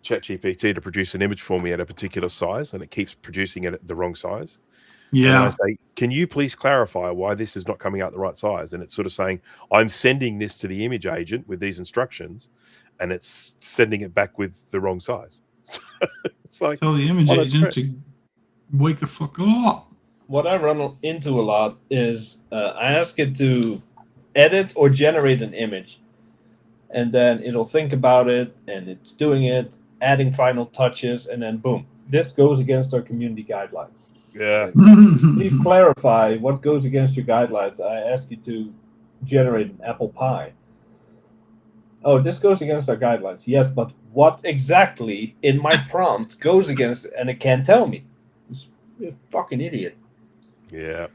ChatGPT to produce an image for me at a particular size, and it keeps producing it at the wrong size.
Yeah.
And I say, can you please clarify why this is not coming out the right size? And it's sort of saying, I'm sending this to the image agent with these instructions, and it's sending it back with the wrong size. It's like,
tell the image agent to wake the fuck up.
What I run into a lot is I ask it to edit or generate an image, and then it'll think about it, and it's doing it, adding final touches, and then boom, this goes against our community guidelines.
Yeah.
Please clarify what goes against your guidelines. I ask you to generate an apple pie. Oh, this goes against our guidelines. Yes, but what exactly in my prompt goes against it, and it can't tell me? You're a fucking idiot.
Yeah.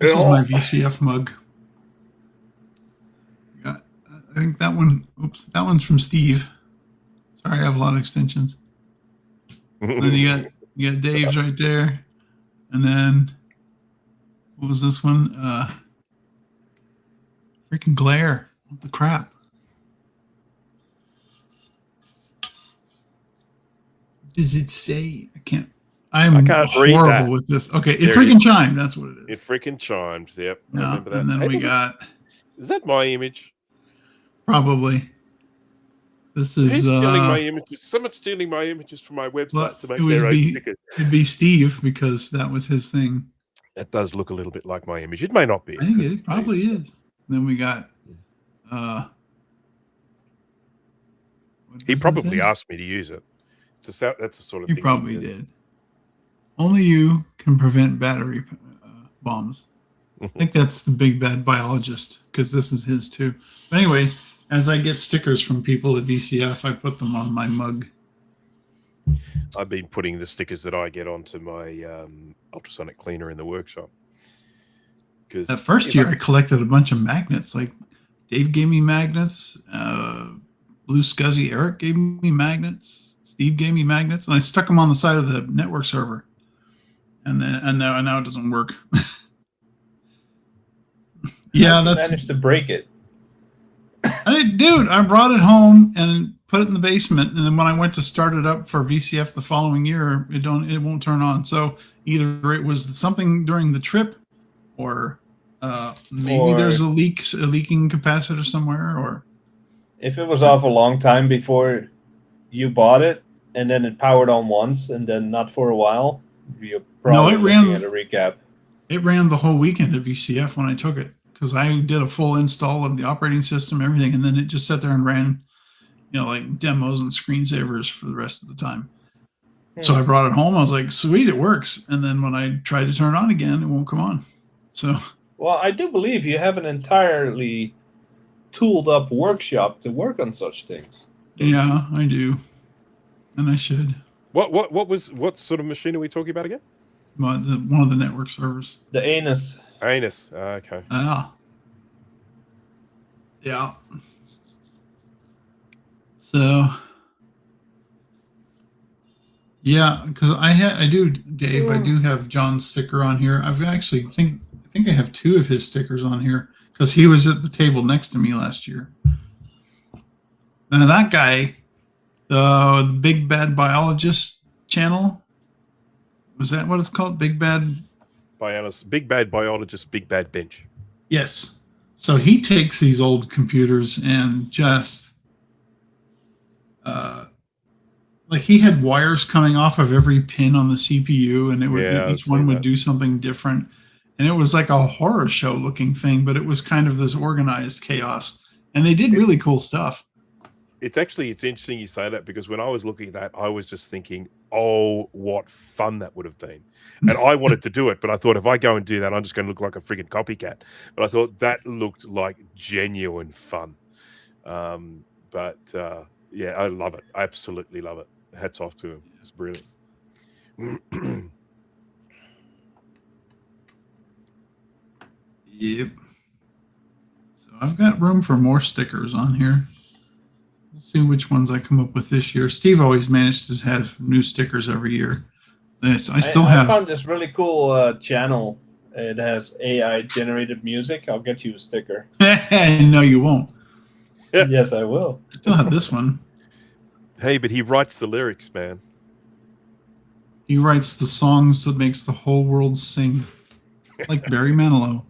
This is my VCF mug. I think that one. Oops, that one's from Steve. Sorry, I have a lot of extensions. And then you got Dave's right there, and then what was this one? Freaking glare! What the crap? Does it say? I can't horrible with this. Okay, it freaking chimed. That's what it is.
It freaking chimed. Yep. I
Yeah,
remember that.
and then we got.
Is that my image?
Probably. This is
Who's stealing my images? Someone's stealing my images from my website to make their own stickers.
It'd be Steve because that was his thing.
That does look a little bit like my image. It may not be.
I think it probably is. And then we got.
He probably asked me to use it. That's the sort of thing.
You probably did. Only you can prevent battery bombs. I think that's the big bad biologist because this is his too. But anyway, as I get stickers from people at VCF, I put them on my mug.
I've been putting the stickers that I get onto my ultrasonic cleaner in the workshop. Because
that first year, I collected a bunch of magnets. Like Dave gave me magnets. Blue Scuzzy Eric gave me magnets. Steve gave me magnets, and I stuck them on the side of the network server. And now it doesn't work. Yeah, that's
managed to break it.
I brought it home and put it in the basement, and then when I went to start it up for VCF the following year, it won't turn on. So either it was something during the trip, or maybe there's a leaking capacitor somewhere, or
if it was off a long time before you bought it, and then it powered on once, and then not for a while. You're
No,
probably
it ran-
looking at a recap.
It ran the whole weekend at VCF when I took it because I did a full install of the operating system, everything, and then it just sat there and ran, like demos and screensavers for the rest of the time. So I brought it home. I was like, sweet, it works. And then when I tried to turn it on again, it won't come on. So,
well, I do believe you have an entirely tooled up workshop to work on such things.
Yeah, I do. And I should.
What sort of machine are we talking about again?
One of the network servers.
The Anus.
Anus. Okay.
Yeah. So, yeah, because I do, Dave. I do have John's sticker on here. I've actually I think I have 2 of his stickers on here because he was at the table next to me last year. Now that guy, the Big Bad Biologist channel, was that what it's called? Big Bad
Biologist, Big Bad Bench.
Yes. So he takes these old computers and just like he had wires coming off of every pin on the CPU, and it would each one would do something different. And it was like a horror show looking thing, but it was kind of this organized chaos. And they did really cool stuff.
It's interesting you say that because when I was looking at that, I was just thinking, oh, what fun that would have been. And I wanted to do it, but I thought if I go and do that, I'm just going to look like a friggin' copycat. But I thought that looked like genuine fun. Yeah, I love it. I absolutely love it. Hats off to him. It's brilliant.
Yep. So I've got room for more stickers on here. We'll see which ones I come up with this year. Steve always managed to have new stickers every year. I
found this really cool channel. It has AI generated music. I'll get you a sticker.
No, you won't.
Yes, I will.
I still have this one.
Hey, but he writes the lyrics, man.
He writes the songs that makes the whole world sing, like Barry Manilow.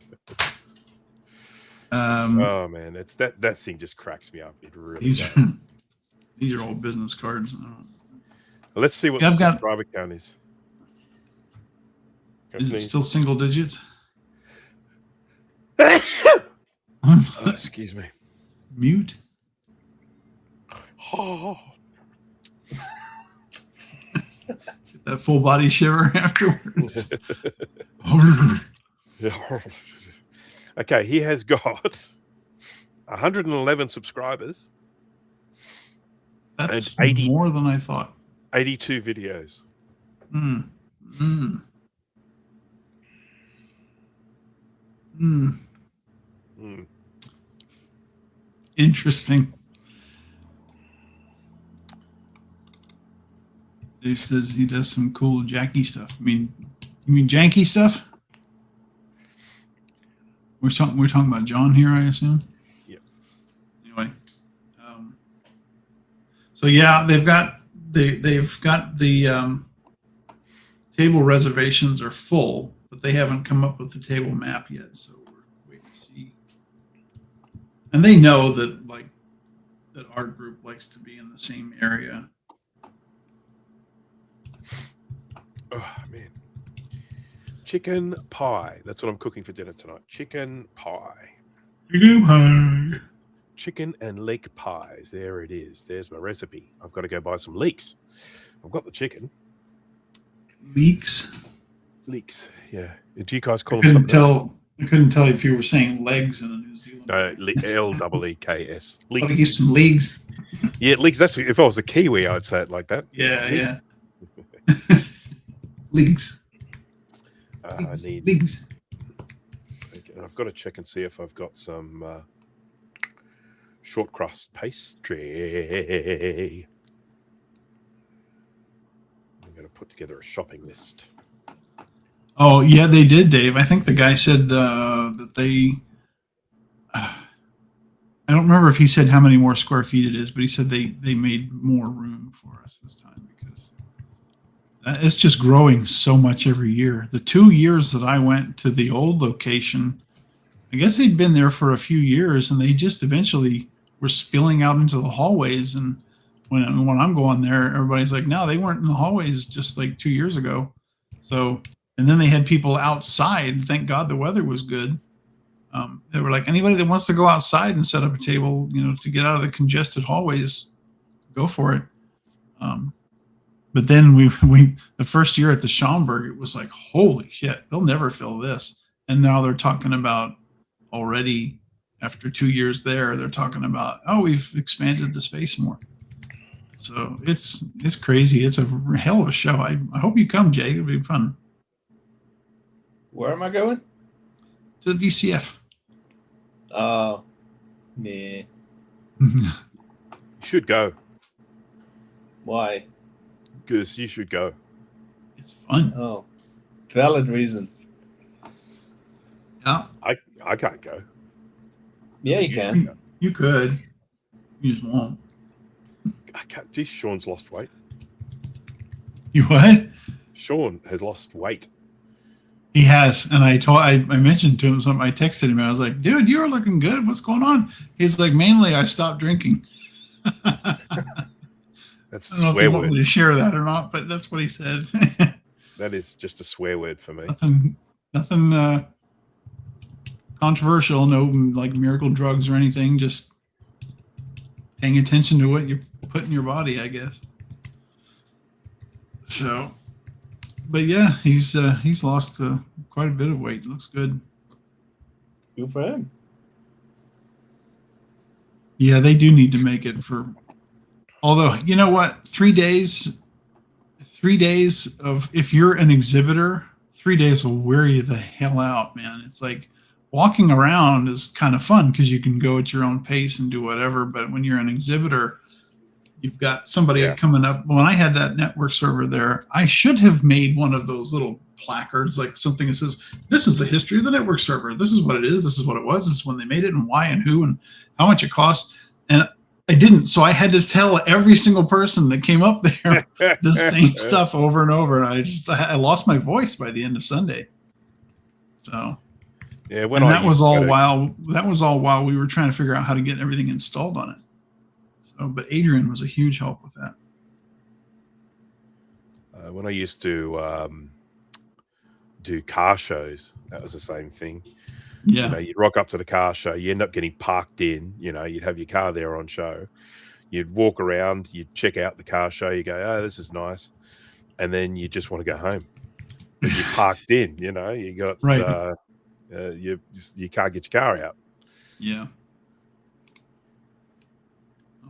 Oh man, it's that thing just cracks me up. It really
these
does.
These are all business cards.
Let's see what the subscriber count is.
Is it still single digits?
Oh, excuse me.
Mute.
Oh.
That full body shiver afterwards.
Okay, he has got 111 subscribers.
That's
and 80,
more than I thought.
82 videos.
Interesting. Dave says he does some cool Jackie stuff. You mean janky stuff? We're talking about John here, I assume.
Yep.
Anyway, so yeah, they've got the table reservations are full, but they haven't come up with the table map yet. So we're waiting to see. And they know that that our group likes to be in the same area.
Oh man. Chicken pie. That's what I'm cooking for dinner tonight. Chicken pie.
Chicken pie.
Chicken and leek pies. There it is. There's my recipe. I've got to go buy some leeks. I've got the chicken.
Leeks?
Leeks. Yeah. Do you guys call them something?
I couldn't tell if you were saying legs in a New Zealand.
No, L-E-E-K-S.
Leeks. I'll get some legs.
Yeah, leeks. That's if I was a Kiwi, I'd say it like that.
Yeah. Leeks.
I need
legs.
Okay, I've got to check and see if I've got some short crust pastry. I'm going to put together a shopping list.
Oh yeah, they did, Dave. I think the guy said that they. I don't remember if he said how many more square feet it is, but he said they made more room for us this time because it's just growing so much every year. The 2 years that I went to the old location, I guess they'd been there for a few years, and they just eventually were spilling out into the hallways, and when I'm going there, everybody's like, no, they weren't in the hallways just like 2 years ago. So, and then they had people outside. Thank God the weather was good. They were like, anybody that wants to go outside and set up a table, to get out of the congested hallways, go for it. But then we the first year at the Schaumburg, it was like, holy shit, they'll never fill this. And now they're talking about already after 2 years there, they're talking about, oh, we've expanded the space more. So it's crazy. It's a hell of a show. I hope you come, Jay. It'll be fun.
Where am I going?
To the VCF.
Oh, yeah.
You should go.
Why?
Because you should go.
It's fun.
Oh, valid reason.
Yeah.
I can't go.
Yeah, you can.
You could. You just won't.
I can't. Geez, Sean's lost weight.
You what?
Sean has lost weight.
He has, and I mentioned to him something. I texted him, and I was like, "Dude, you are looking good. What's going on?" He's like, "Mainly, I stopped drinking."
That's
I don't know if you want me to share that or not, but that's what he said.
That is just a swear word for me.
Nothing controversial. No like miracle drugs or anything. Just paying attention to what you put in your body, I guess. So. But yeah, he's lost quite a bit of weight. Looks good.
Good for him.
Yeah, they do need to make it for. Although, you know what? 3 days of, if you're an exhibitor, 3 days will wear you the hell out, man. It's like walking around is kind of fun because you can go at your own pace and do whatever. But when you're an exhibitor, you've got somebody coming up. When I had that network server there, I should have made one of those little placards, like something that says, this is the history of the network server. This is what it is. This is what it was. This is when they made it and why and who and how much it cost. And I didn't. So I had to tell every single person that came up there the same stuff over and over. And I lost my voice by the end of Sunday. So
yeah,
that was all while we were trying to figure out how to get everything installed on it. But Adrian was a huge help with that.
When I used to do car shows, that was the same thing.
Yeah.
You'd rock up to the car show, you end up getting parked in, you'd have your car there on show. You'd walk around, you'd check out the car show, you go, oh, this is nice. And then you just want to go home. But you're parked in, you got,
right.
You can't get your car out.
Yeah.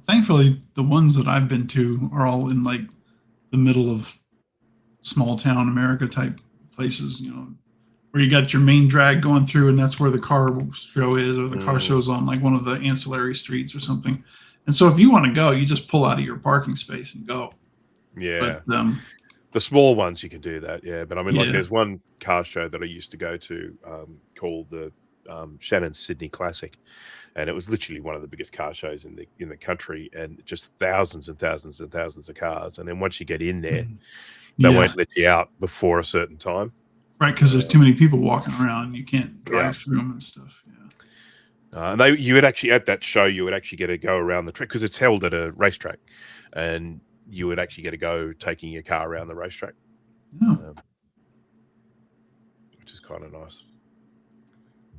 Thankfully, the ones that I've been to are all in like the middle of small town America type places, where you got your main drag going through, and that's where the car show is, or the car show's on like one of the ancillary streets or something. And so if you want to go, you just pull out of your parking space and go.
Yeah.
But,
the small ones, you can do that. Yeah. But I mean, like there's one car show that I used to go to called the Shannon Sydney Classic. And it was literally one of the biggest car shows in the country, and just thousands and thousands and thousands of cars. And then once you get in there, they won't let you out before a certain time.
Right, because there's too many people walking around, and you can't drive through them and stuff. Yeah.
And you would actually, at that show, you would actually get to go around the track, because it's held at a racetrack, and you would actually get to go taking your car around the racetrack, which is kind of nice.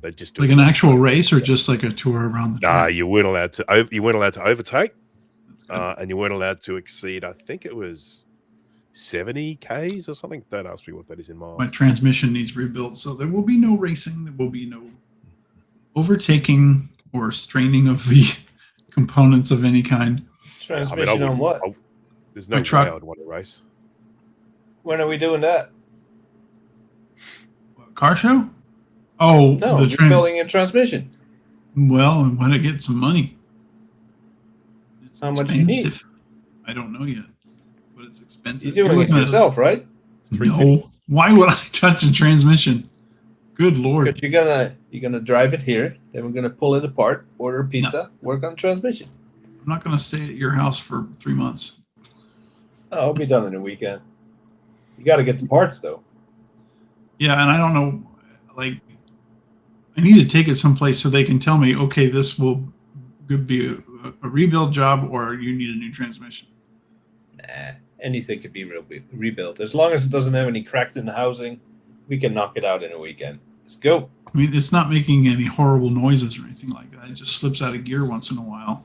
They just do
like an actual race, or just like a tour around the track?
Nah, you weren't allowed to. You weren't allowed to overtake, and you weren't allowed to exceed. I think it was 70 k's or something. Don't ask me what that is in miles.
My transmission needs rebuilt, so there will be no racing. There will be no overtaking or straining of the components of any kind.
Transmission on what?
There's no way I would want to race.
When are we doing that?
Car show? Oh,
no, rebuilding a transmission.
Well, and when I get some money. It's
how much you need?
I don't know yet, but it's expensive.
You're doing it yourself, right?
No. Why would I touch a transmission? Good Lord.
But you're gonna drive it here, then we're gonna pull it apart, order a pizza, work on transmission.
I'm not gonna stay at your house for 3 months.
Oh, I'll be done in a weekend. You got to get the parts though.
Yeah, and I don't know, like, I need to take it someplace so they can tell me, okay, this could be a rebuild job, or you need a new transmission.
anything could be rebuilt. As long as it doesn't have any cracks in the housing, we can knock it out in a weekend. Let's go.
I mean, it's not making any horrible noises or anything like that. It just slips out of gear once in a while.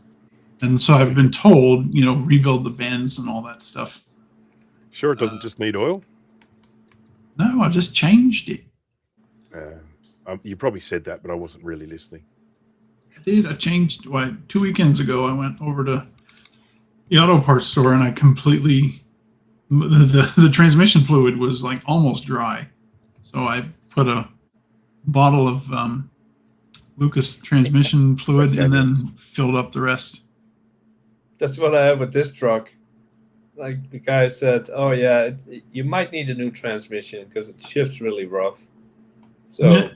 And so I've been told, rebuild the bends and all that stuff.
Sure, it doesn't just need oil?
No, I just changed it.
You probably said that, but I wasn't really listening.
I did. I changed. 2 weekends ago, I went over to the auto parts store and I completely, the transmission fluid was like almost dry. So I put a bottle of Lucas transmission fluid and then filled up the rest.
That's what I have with this truck. Like the guy said, oh yeah, you might need a new transmission because it shifts really rough. So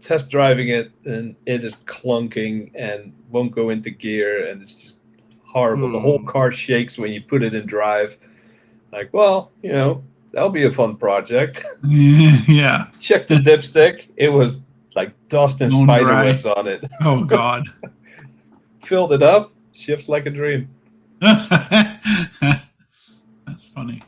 test driving it, and it is clunking and won't go into gear, and it's just horrible. The whole car shakes when you put it in drive. Like, well, that'll be a fun project.
Yeah.
Check the dipstick. It was like dust and spider webs on it.
Oh God.
Filled it up. Shifts like a dream.
That's funny.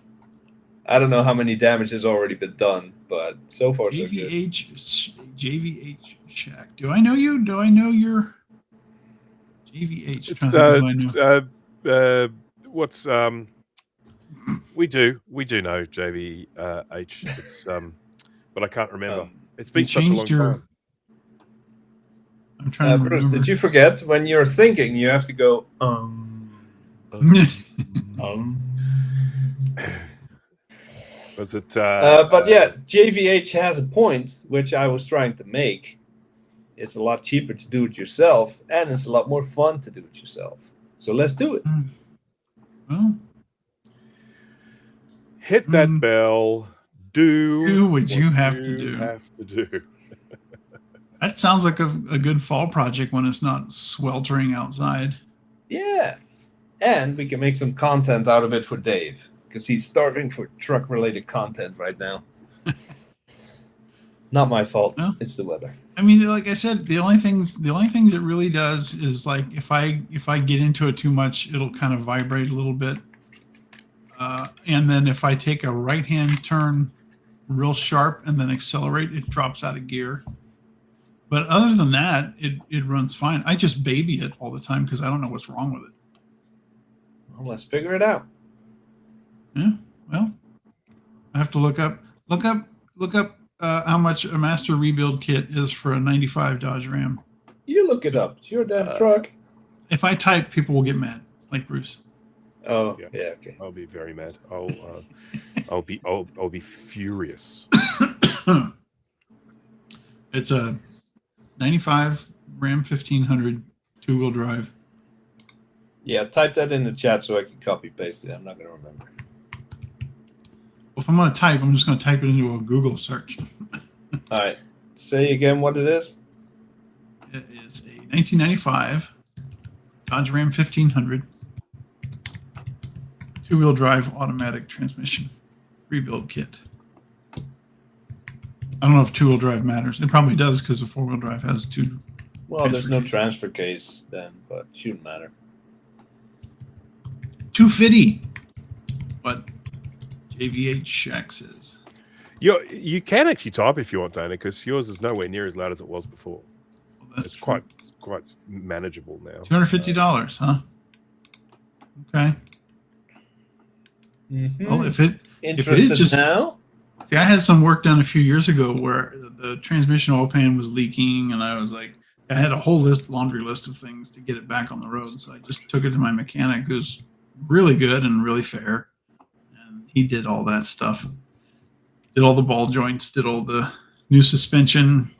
I don't know how many damage has already been done, but so far so good.
JVH Shack. Do I know you? Do I know your JVH?
What's we do know JVH. It's but I can't remember. It's been such a long time.
I'm trying to
Bruce,
remember.
did you forget when you're thinking you have to go
Was it
but yeah, JVH has a point which I was trying to make. It's a lot cheaper to do it yourself, and it's a lot more fun to do it yourself. So let's do it.
Well,
hit that bell. Do
what you have to do. That sounds like a good fall project when it's not sweltering outside.
Yeah. And we can make some content out of it for Dave, because he's starving for truck-related content right now. Not my fault. No. It's the weather.
I mean, like I said, the only things it really does is like if I get into it too much, it'll kind of vibrate a little bit. And then if I take a right-hand turn real sharp and then accelerate, it drops out of gear. But other than that, it runs fine. I just baby it all the time because I don't know what's wrong with it.
Well, let's figure it out.
Yeah. Well, I have to look up how much a master rebuild kit is for a 95 Dodge Ram.
You look it up. It's your damn truck.
If I type, people will get mad, like Bruce.
Oh, yeah, okay.
I'll be very mad. I'll be furious.
It's a 95 Ram 1500 two-wheel drive.
Yeah, type that in the chat so I can copy paste it. I'm not going to remember.
Well, if I'm going to type, I'm just going to type it into a Google search.
All right. Say again what it is.
It is a 1995 Dodge Ram 1500 two-wheel drive automatic transmission rebuild kit. I don't know if two-wheel drive matters. It probably does because the four-wheel drive has two.
Well, there's no transfer case then, but it shouldn't matter.
250. But JVH Shack says.
You can actually type if you want, Dana, because yours is nowhere near as loud as it was before.
Well, that's
it's quite manageable now.
$250, huh? Okay.
Mm-hmm.
Well, if it is just
now.
See, I had some work done a few years ago where the transmission oil pan was leaking, and I was like, I had a whole laundry list of things to get it back on the road. So I just took it to my mechanic, who's really good and really fair, and he did all that stuff. Did all the ball joints, did all the new suspension,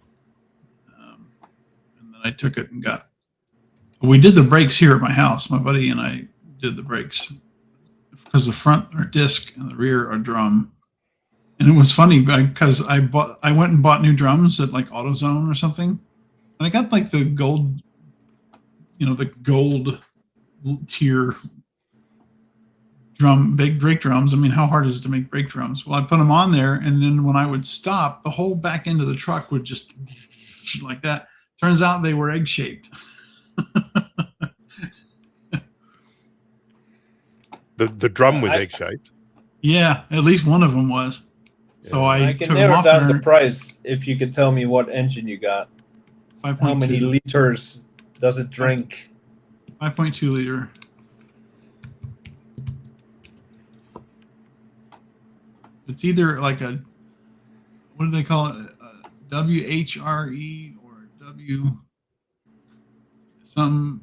and then I took it and we did the brakes here at my house. My buddy and I did the brakes because the front are disc and the rear are drum. And it was funny because I went and bought new drums at like AutoZone or something, and I got like the gold, the gold tier big brake drums. I mean, how hard is it to make brake drums? Well, I put them on there, and then when I would stop, the whole back end of the truck would just like that. Turns out they were egg-shaped.
The drum was egg-shaped.
Yeah, at least one of them was. So
Yeah.
I
I can
took them
narrow
off
down the
there.
price if you could tell me what engine you got.
5.2.
How many liters does it drink?
5.2 liter. It's either like a, what do they call it? A WHRE or W some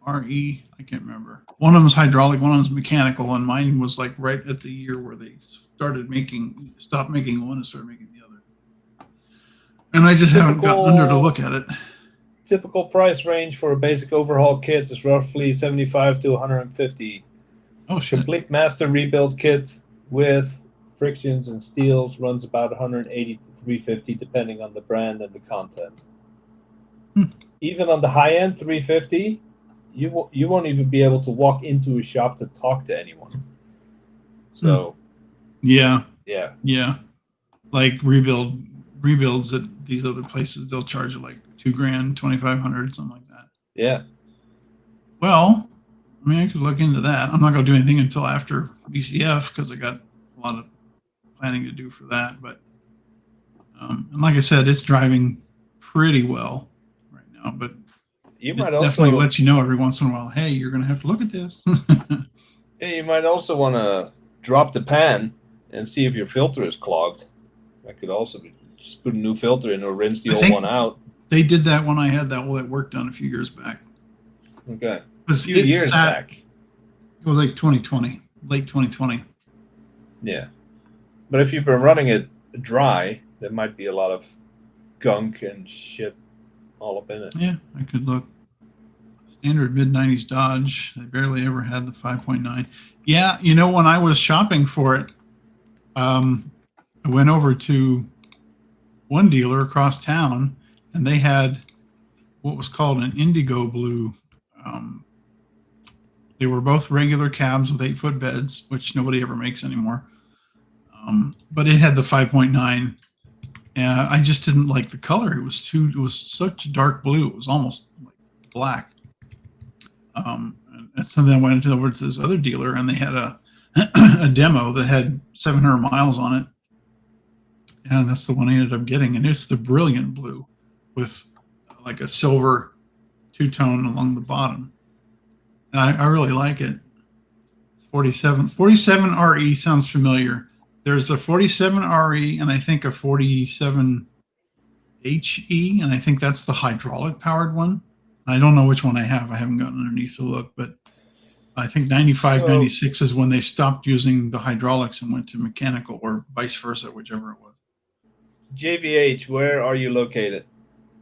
RE. I can't remember. One of them is hydraulic, one of them is mechanical, and mine was like right at the year where they stopped making one and started making the other. And I just haven't gotten under to look at it.
Typical price range for a basic overhaul kit is roughly 75 to 150.
Oh shit.
Complete master rebuild kit with frictions and steels runs about 180 to 350 depending on the brand and the content. Even on the high end 350, you won't even be able to walk into a shop to talk to anyone. So
yeah, like rebuilds at these other places, they'll charge you like $2,000, $2,500, something like that.
Yeah.
Well, I mean, I could look into that. I'm not going to do anything until after BCF because I got a lot of planning to do for that. But and like I said, it's driving pretty well right now. But
you might
definitely
also
let you know every once in a while. Hey, you're going to have to look at this.
Yeah, you might also want to drop the pan and see if your filter is clogged. That could also be. Just put a new filter in or rinse the old one out.
They did that when I had that work done a few years back.
Okay.
A
few years back.
It was like 2020, late 2020.
Yeah. But if you've been running it dry, there might be a lot of gunk and shit all up in it.
Yeah, I could look. Standard mid-90s Dodge. I barely ever had the 5.9. Yeah, you know, when I was shopping for it, I went over to one dealer across town, and they had what was called an indigo blue. They were both regular cabs with 8-foot beds, which nobody ever makes anymore. But it had the 5.9. And I just didn't like the color. It was such a dark blue. It was almost like black. And so then I went over to this other dealer, and they had a demo that had 700 miles on it. And that's the one I ended up getting. And it's the brilliant blue with like a silver two-tone along the bottom. And I really like it. It's 47 RE sounds familiar. There's a 47 RE and I think a 47 HE, and I think that's the hydraulic powered one. I don't know which one I have. I haven't gotten underneath to look, but I think 95, 96 is when they stopped using the hydraulics and went to mechanical, or vice versa, whichever it was.
JVH, where are you located?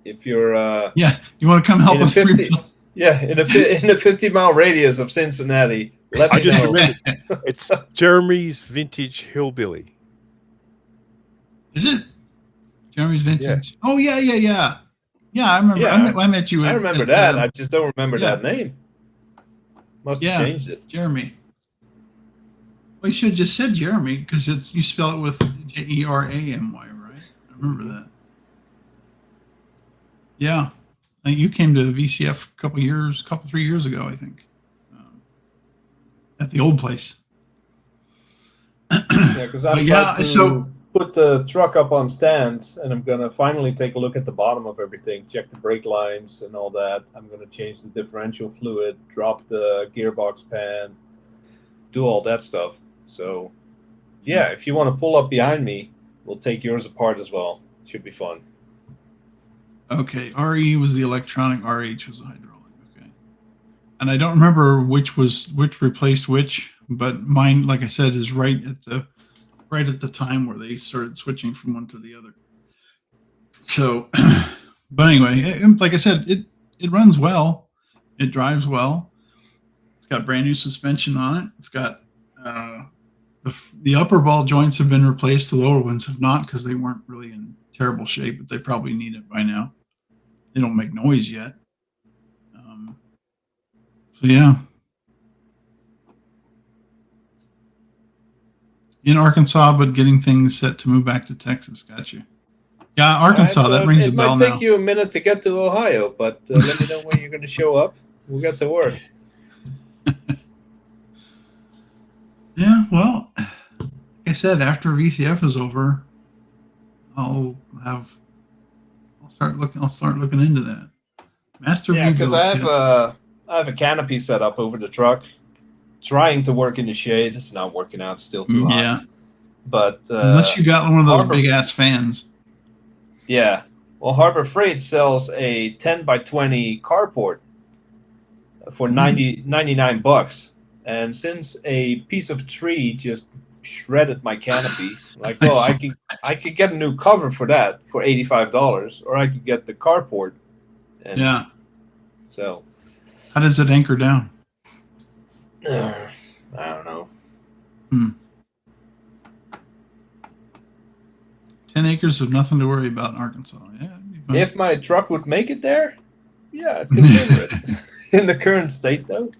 If you're
yeah, you want to come help us?
50, yeah, in a 50-mile radius of Cincinnati. Let me know.
Remembered. It's Jeremy's Vintage Hillbilly.
Is it Jeremy's Vintage?
Yeah.
Oh yeah. Yeah, I remember.
Yeah,
I met you.
I remember that. I just don't remember that name. Must have changed it.
Jeremy. Well, you should have just said Jeremy because you spell it with Jeramy, right? I remember that. Yeah, I think you came to VCF a couple 3 years ago, I think, at the old place.
Yeah, because I'm about to put the truck up on stands, and I'm gonna finally take a look at the bottom of everything, check the brake lines and all that. I'm gonna change the differential fluid, drop the gearbox pan, do all that stuff. So, yeah, if you want to pull up behind me, we'll take yours apart as well. Should be fun.
Okay, RE was the electronic, RH was the hydraulic. Okay, and I don't remember which replaced which, but mine, like I said, is right at the time where they started switching from one to the other. So, but anyway, like I said, it runs well, it drives well. It's got brand new suspension on it. It's got the upper ball joints have been replaced. The lower ones have not because they weren't really in terrible shape, but they probably need it by now. They don't make noise yet. So yeah. In Arkansas, but getting things set to move back to Texas. Got you. Yeah, Arkansas.
Right, so
that rings a bell now.
It might take you a minute to get to Ohio, but let me know when you're going to show up. We'll get to work.
Yeah, well, like I said, after VCF is over, I'll start looking into that. Master
Yeah, because
rebuild kit.
I have a canopy set up over the truck, trying to work in the shade. It's not working out. It's still too hot.
Yeah,
But
unless you got one of those
Harbor-
big ass fans.
yeah, well, Harbor Freight sells a 10 by 20 carport for 99 bucks. And since a piece of tree just shredded my canopy, like, well, I could get a new cover for that for $85, or I could get the carport. And
Yeah.
So,
how does it anchor down?
I don't know.
10 acres of nothing to worry about in Arkansas. Yeah.
If my truck would make it there, yeah, I'd consider it. In the current state, though.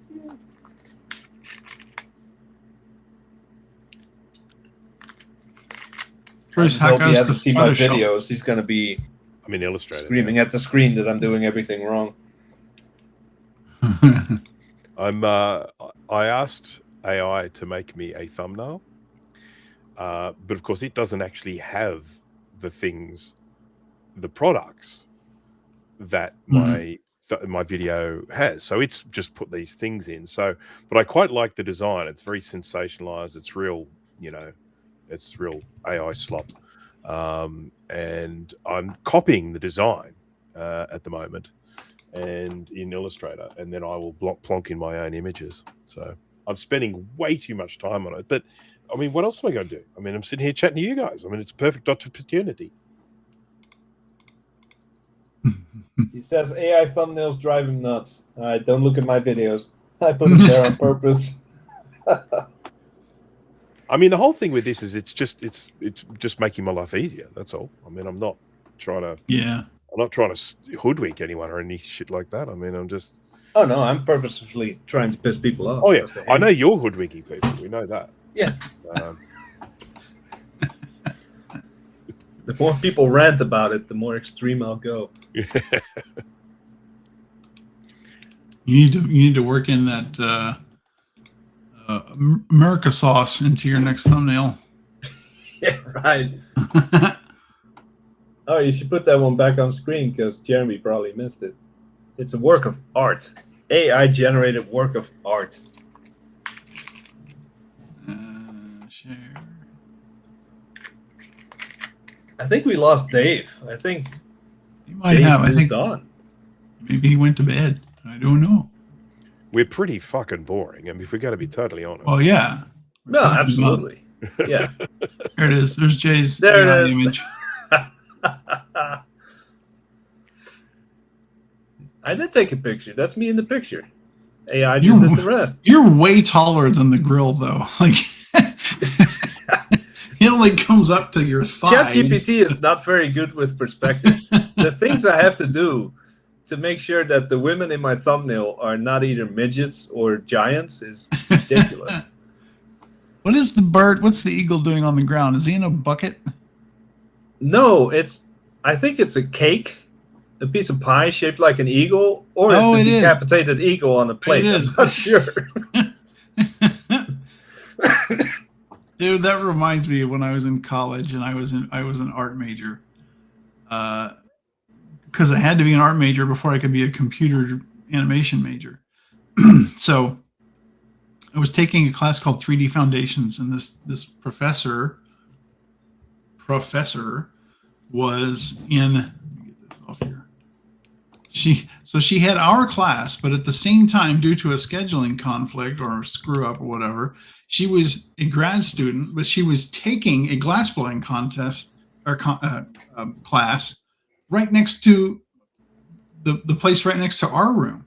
Bruce,
I hope he
how's
hasn't
the
seen my
Photoshop?
videos. He's going to be
I'm in Illustrator.
screaming at the screen that I'm doing everything wrong.
I asked AI to make me a thumbnail, but of course it doesn't actually have the things, the products that my video has. So it's just put these things in. So, but I quite like the design. It's very sensationalized. It's real, it's real AI slop. And I'm copying the design at the moment and in Illustrator, and then I will plonk in my own images. So I'm spending way too much time on it. But I mean, what else am I going to do? I mean, I'm sitting here chatting to you guys. I mean, it's a perfect opportunity.
He says AI thumbnails drive him nuts. All right, don't look at my videos. I put them there on purpose.
I mean, the whole thing with this is it's just making my life easier. That's all. I mean, I'm not trying to hoodwink anyone or any shit like that. I mean, I'm just.
Oh no, I'm purposefully trying to piss people off.
Oh yeah, I know you're hoodwinking people. We know that.
Yeah. The more people rant about it, the more extreme I'll go.
You need to work in that America sauce into your next thumbnail.
Yeah, right. Oh, you should put that one back on screen because Jeremy probably missed it. It's a work of art. AI generated work of art.
Share.
I think we lost Dave. I think
he might
Dave
have. I think
on.
Maybe he went to bed. I don't know.
We're pretty fucking boring. I mean, if we're going to be totally honest.
Well, yeah.
No, absolutely. Yeah.
There it is. There's Jay's
there it is.
image.
I did take a picture. That's me in the picture. AI just did the rest.
You're way taller than the grill, though. Like it only comes up to your thighs.
ChatGPT is not very good with perspective. The things I have to do to make sure that the women in my thumbnail are not either midgets or giants is ridiculous.
What is the bird? What's the eagle doing on the ground? Is he in a bucket?
No, I think it's a cake, a piece of pie shaped like an eagle, or it's a decapitated eagle on a plate. I'm not sure.
Dude, that reminds me of when I was in college and I was an art major. Because I had to be an art major before I could be a computer animation major. So I was taking a class called 3D Foundations, and this professor was in. Let me get this off here. She had our class, but at the same time, due to a scheduling conflict or a screw up or whatever, she was a grad student, but she was taking a glassblowing contest or class right next to the place right next to our room.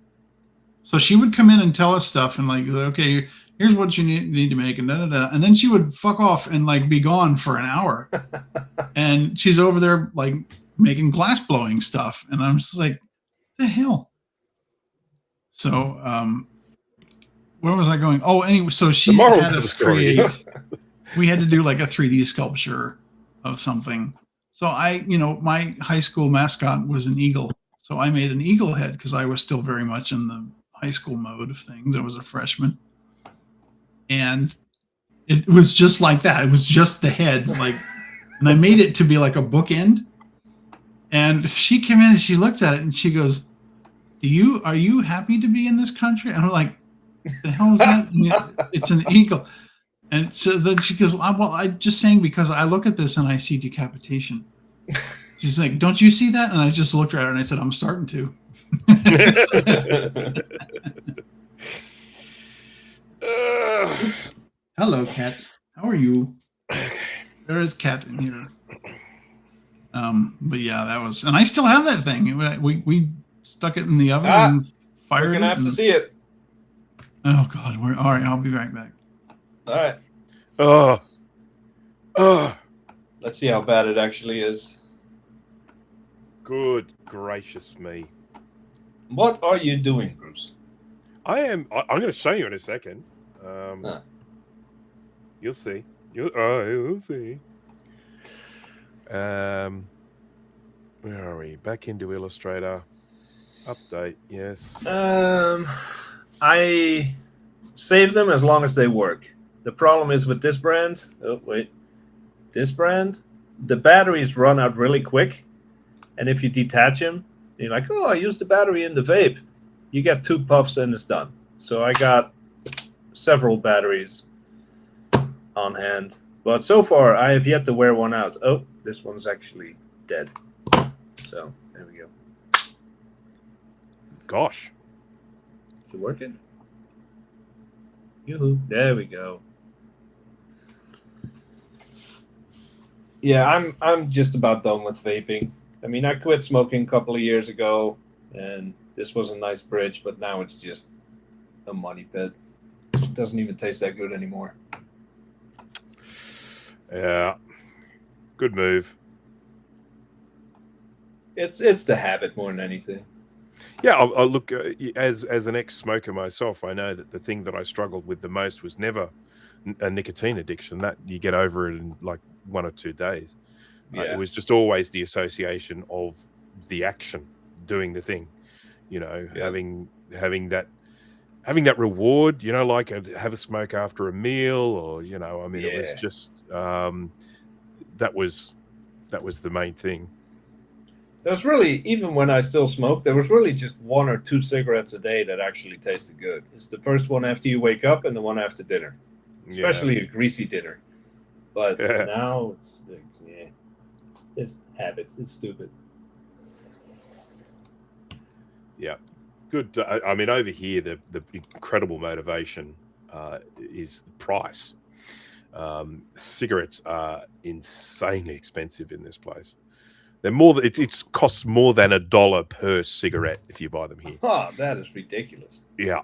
So she would come in and tell us stuff and like, okay, here's what you need to make and and then she would fuck off and like be gone for an hour. And she's over there like making glass blowing stuff. And I'm just like, the hell? So where was I going? Oh, anyway, so she had us create. We had to do like a 3D sculpture of something. So my high school mascot was an eagle. So I made an eagle head because I was still very much in the high school mode of things. I was a freshman. And It was just like that. It was just the head, like, and I made it to be like a bookend. And she came in and she looked at it and she goes, are you happy to be in this country? And I'm like, the hell is that? It's an eagle. And so then she goes, well, I just saying because I look at this and I see decapitation. She's like, don't you see that? And I just looked at her and I said, I'm starting to. Oops. Hello, Cat. How are you? There is Cat in here. But yeah, that was, and I still have that thing. We stuck it in the oven and fired it.
We're gonna have to see it.
Oh God, all right. I'll be right back.
All right. Let's see how bad it actually is.
Good gracious me!
What are you doing, Bruce?
I'm going to show you in a second. You'll see. You'll see. Where are we? Back into Illustrator. Update. Yes.
I save them as long as they work. The problem is with this brand. Oh wait, this brand, the batteries run out really quick, and if you detach them, you're like, oh, I used the battery in the vape. You get 2 puffs and it's done. So I got several batteries on hand, but so far I have yet to wear one out. Oh, this one's actually dead. So there we go.
Gosh.
Is it working? Yoo-hoo. There we go. Yeah, I'm just about done with vaping. I mean, I quit smoking a couple of years ago, and this was a nice bridge, but now it's just a money pit. It doesn't even taste that good anymore.
Yeah. Good move.
It's the habit more than anything.
Yeah, I'll look, as an ex-smoker myself, I know that the thing that I struggled with the most was never a nicotine addiction. That you get over it in like 1 or 2 days.
Yeah.
It was just always the association of the action, doing the thing, having that reward, like have a smoke after a meal, or it was just that was the main thing.
There was really, even when I still smoked, there was really just 1 or 2 cigarettes a day that actually tasted good. It's the first one after you wake up and the one after dinner, especially a greasy dinner. But now it's habit. It's stupid.
Yeah, good. I mean, over here, the incredible motivation is the price. Cigarettes are insanely expensive in this place. They're more. It costs more than $1 per cigarette if you buy them here.
Oh, that is ridiculous.
Yeah.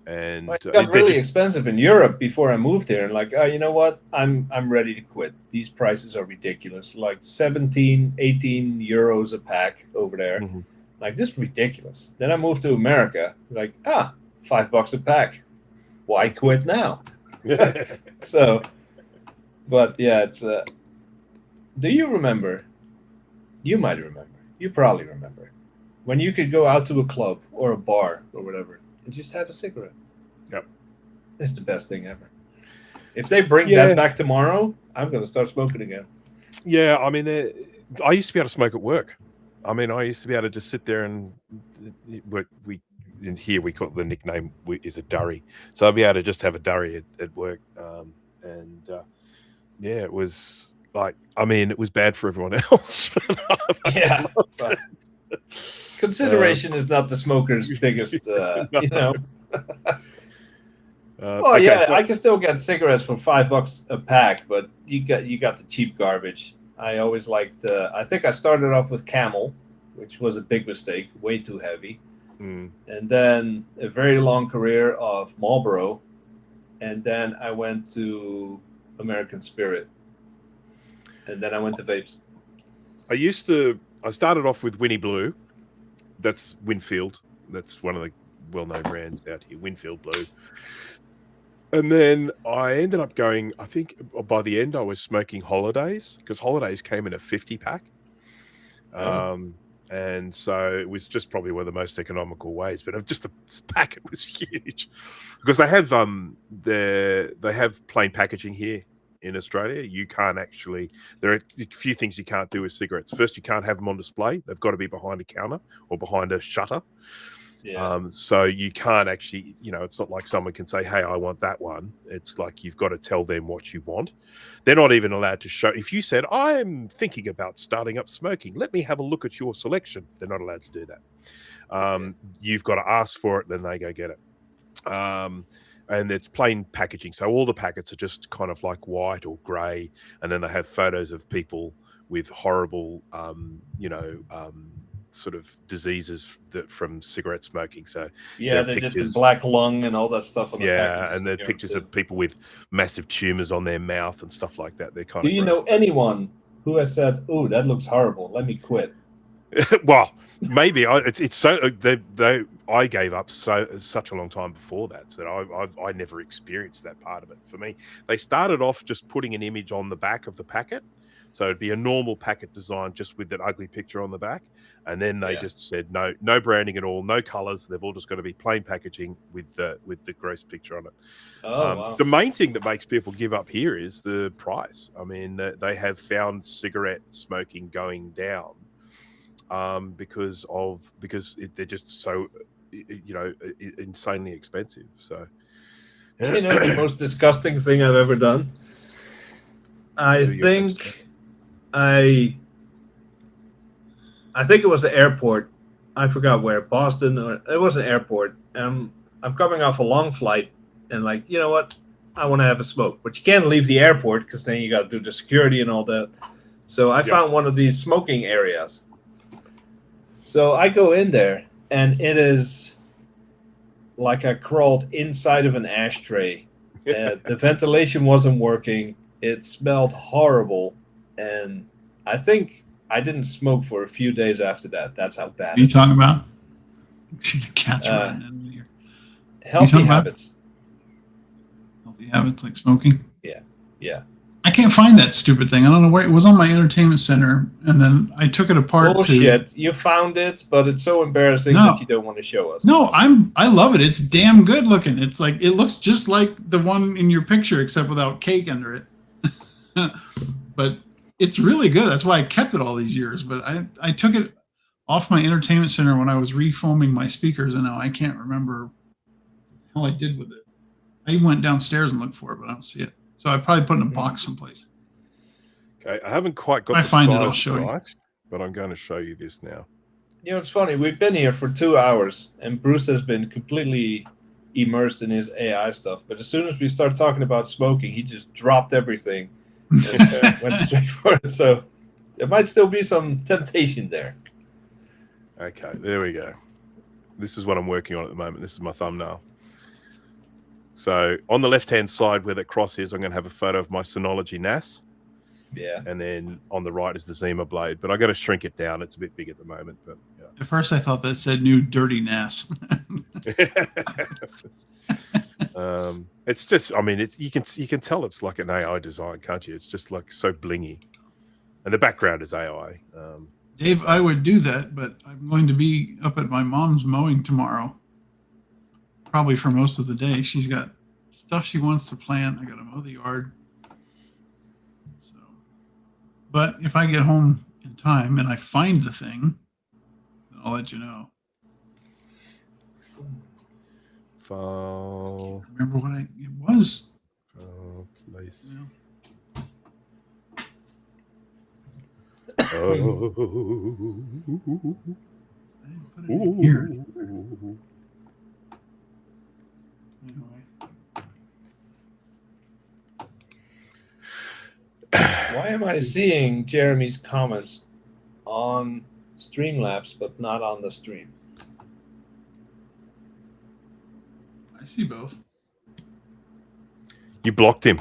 And
it got really expensive in Europe before I moved here, and like, oh, you know what? I'm ready to quit. These prices are ridiculous. Like 17, 18 euros a pack over there.
Mm-hmm.
Like, this is ridiculous. Then I moved to America. Like, $5 a pack. Why quit now? So, but yeah, it's. Do you remember? You might remember. You probably remember when you could go out to a club or a bar or whatever and just have a cigarette.
Yep,
it's the best thing ever. If they bring that back tomorrow, I'm going to start smoking again.
Yeah, I mean, I used to be able to smoke at work. I mean, I used to be able to just sit there and we in here we call it, the nickname is a durry. So I'd be able to just have a durry at work, it was. Like, I mean, it was bad for everyone else.
Yeah. But consideration is not the smoker's biggest,
Okay,
I can still get cigarettes for $5 a pack, but you got the cheap garbage. I always liked, I think I started off with Camel, which was a big mistake, way too heavy.
Mm.
And then a very long career of Marlboro. And then I went to American Spirit. And then I went to vapes.
I started off with Winnie Blue. That's Winfield. That's one of the well-known brands out here, Winfield Blue. And then I ended up going, I think by the end I was smoking Holidays, because Holidays came in a 50 pack. And so it was just probably one of the most economical ways. But just the packet was huge because they have plain packaging here in Australia. You can't actually. There are a few things you can't do with cigarettes. First, you can't have them on display. They've got to be behind a counter or behind a shutter.
Yeah.
So you can't actually, it's not like someone can say, hey, I want that one. It's like you've got to tell them what you want. They're not even allowed to show. If you said, I'm thinking about starting up smoking, let me have a look at your selection. They're not allowed to do that. You've got to ask for it, then they go get it. And it's plain packaging. So all the packets are just kind of like white or grey. And then they have photos of people with horrible, sort of diseases from cigarette smoking. So
yeah, they did the black lung and all that stuff on the package.
And then pictures of people with massive tumors on their mouth and stuff like that. They're kind
Do
of
you know anyone who has said, "Oh, that looks horrible. Let me quit"?
Well, maybe it's so I gave up such a long time before that, so I never experienced that part of it. For me, they started off just putting an image on the back of the packet. So it'd be a normal packet design just with that ugly picture on the back. And then they just said, no branding at all, no colors. They've all just got to be plain packaging with the gross picture on it.
Wow.
The main thing that makes people give up here is the price. I mean, they have found cigarette smoking going down because they're just so, insanely expensive. So,
The most disgusting thing I've ever done? I think it was the airport. I forgot where, Boston, or it was an airport. I'm coming off a long flight, and like, you know what? I want to have a smoke, but you can't leave the airport because then you got to do the security and all that. So I found one of these smoking areas. So I go in there, and it is like I crawled inside of an ashtray. The ventilation wasn't working. It smelled horrible, and I think I didn't smoke for a few days after that. That's how bad.
What are you talking about? See the cats running in here.
Healthy habits.
Healthy habits like smoking.
Yeah.
I can't find that stupid thing. I don't know where it was on my entertainment center, and then I took it apart.
Bullshit! You found it, but it's so embarrassing that you don't want to show us.
No, I love it. It's damn good looking. It's like it looks just like the one in your picture, except without cake under it. But it's really good. That's why I kept it all these years. But I took it off my entertainment center when I was refoaming my speakers, and now I can't remember what the hell I did with it. I went downstairs and looked for it, but I don't see it. So I probably put it in a box someplace.
Okay, I haven't quite got the size right, but I'm going to show you this now.
It's funny. We've been here for 2 hours, and Bruce has been completely immersed in his AI stuff. But as soon as we start talking about smoking, he just dropped everything and went straight for it. So there might still be some temptation there.
Okay, there we go. This is what I'm working on at the moment. This is my thumbnail. So on the left-hand side where that cross is, I'm going to have a photo of my Synology NAS.
Yeah.
And then on the right is the Zima Blade. But I got to shrink it down. It's a bit big at the moment. But yeah.
At first I thought that said new dirty NAS.
It's just, I mean, you can tell it's like an AI design, can't you? It's just like so blingy. And the background is AI.
Dave, I would do that, but I'm going to be up at my mom's mowing tomorrow. Probably for most of the day. She's got stuff she wants to plant. I got to mow the yard. So, but if I get home in time and I find the thing, then I'll let you know.
File.
Remember what it was?
Place.
Yeah.
Oh.
I didn't put it in here.
Why am I seeing Jeremy's comments on Streamlabs but not on the stream?
I see both.
You blocked him.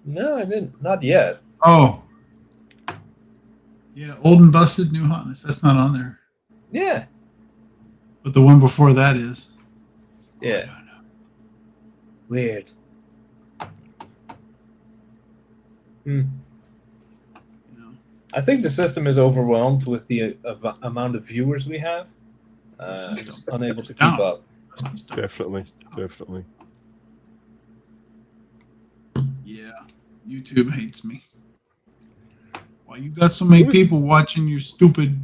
No, I didn't. Not yet.
Oh. Yeah, old and busted, new hotness. That's not on there.
Yeah.
But the one before that is.
Yeah.
Oh, no.
Weird.
You know,
I think the system is overwhelmed with the amount of viewers we have. It's unable to keep up.
Definitely.
Yeah, YouTube hates me. Why you got so many people watching your stupid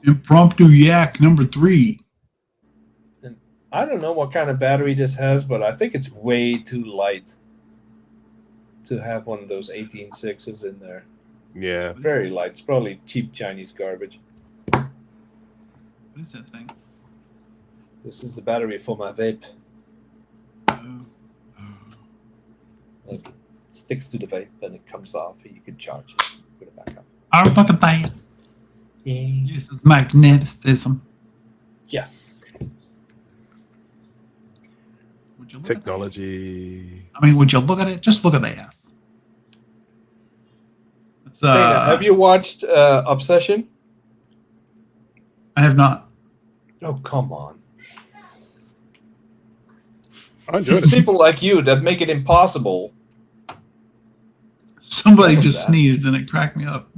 Impromptu Yak #3?
And I don't know what kind of battery this has, but I think it's way too light to have one of those 18.6s in there.
Yeah.
Very light. It's probably cheap Chinese garbage.
What is that thing?
This is the battery for my vape. Like, it sticks to the vape, then it comes off, and you can charge it, put it back up.
I'll talk about it. Uses magnetism.
Yes.
Would you look
Technology.
At that? I mean, would you look at it? Just look at the ass. It's,
Dana, have you watched Obsession?
I have not.
Oh, come on.
I enjoyed
It's
it.
people like you that make it impossible.
Somebody just sneezed and it cracked me up.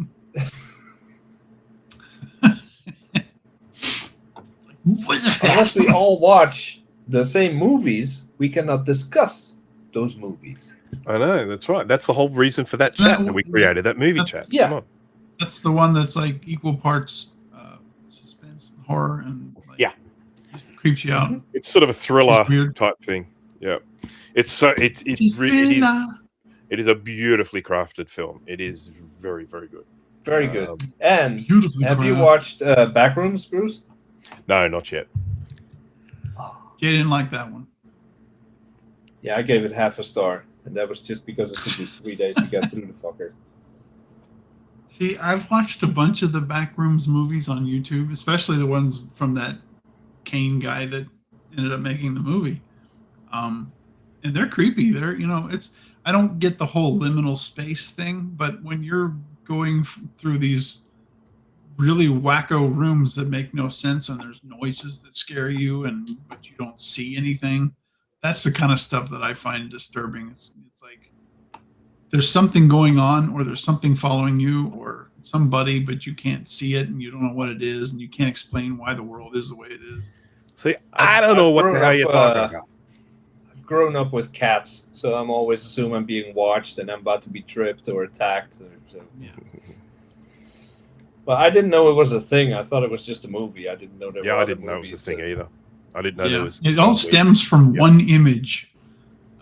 Unless we all watch the same movies, we cannot discuss those movies.
I know, that's right. That's the whole reason for that chat that we created, that movie chat.
Yeah.
Come on.
That's the one that's like equal parts suspense, horror, and like,
Yeah.
just creeps you out.
It's sort of a thriller
It's weird.
type thing. Yeah. It is a beautifully crafted film. It is very, very good.
Very good. And
Beautifully
have you
crafted.
watched Backrooms, Bruce?
No, not yet.
Jay didn't like that one.
Yeah, I gave it half a star, and that was just because it took me 3 days to get through the fucker.
See, I've watched a bunch of the Backrooms movies on YouTube, especially the ones from that Kane guy that ended up making the movie. And they're creepy. I don't get the whole liminal space thing, but when you're going through these really wacko rooms that make no sense and there's noises that scare you but you don't see anything, that's the kind of stuff that I find disturbing. It's like there's something going on, or there's something following you, or somebody, but you can't see it and you don't know what it is, and you can't explain why the world is the way it is.
See, I don't know what the hell you're talking about.
I've grown up with cats, so I'm always assuming I'm being watched and I'm about to be tripped or attacked.
Yeah.
But I didn't know it was a thing. I thought it was just a movie. I didn't know there were
Yeah, I
other
didn't know it was a
movies,
thing
so-
either. I didn't know there was.
It all stems from one image.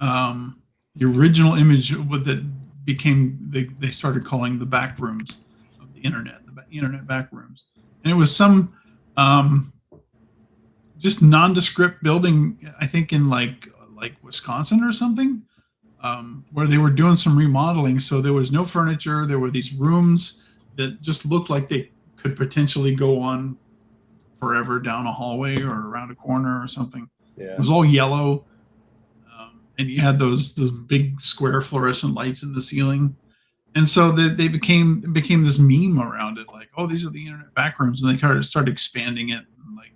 The original image that became they started calling the back rooms of the internet, the internet back rooms, and it was some just nondescript building, I think in like Wisconsin or something, where they were doing some remodeling. So there was no furniture. There were these rooms that just looked like they could potentially go on forever down a hallway or around a corner or something.
Yeah.
It was all yellow, and you had those big square fluorescent lights in the ceiling, and so they became this meme around it, like, oh, these are the internet backrooms, and they started expanding it. And like,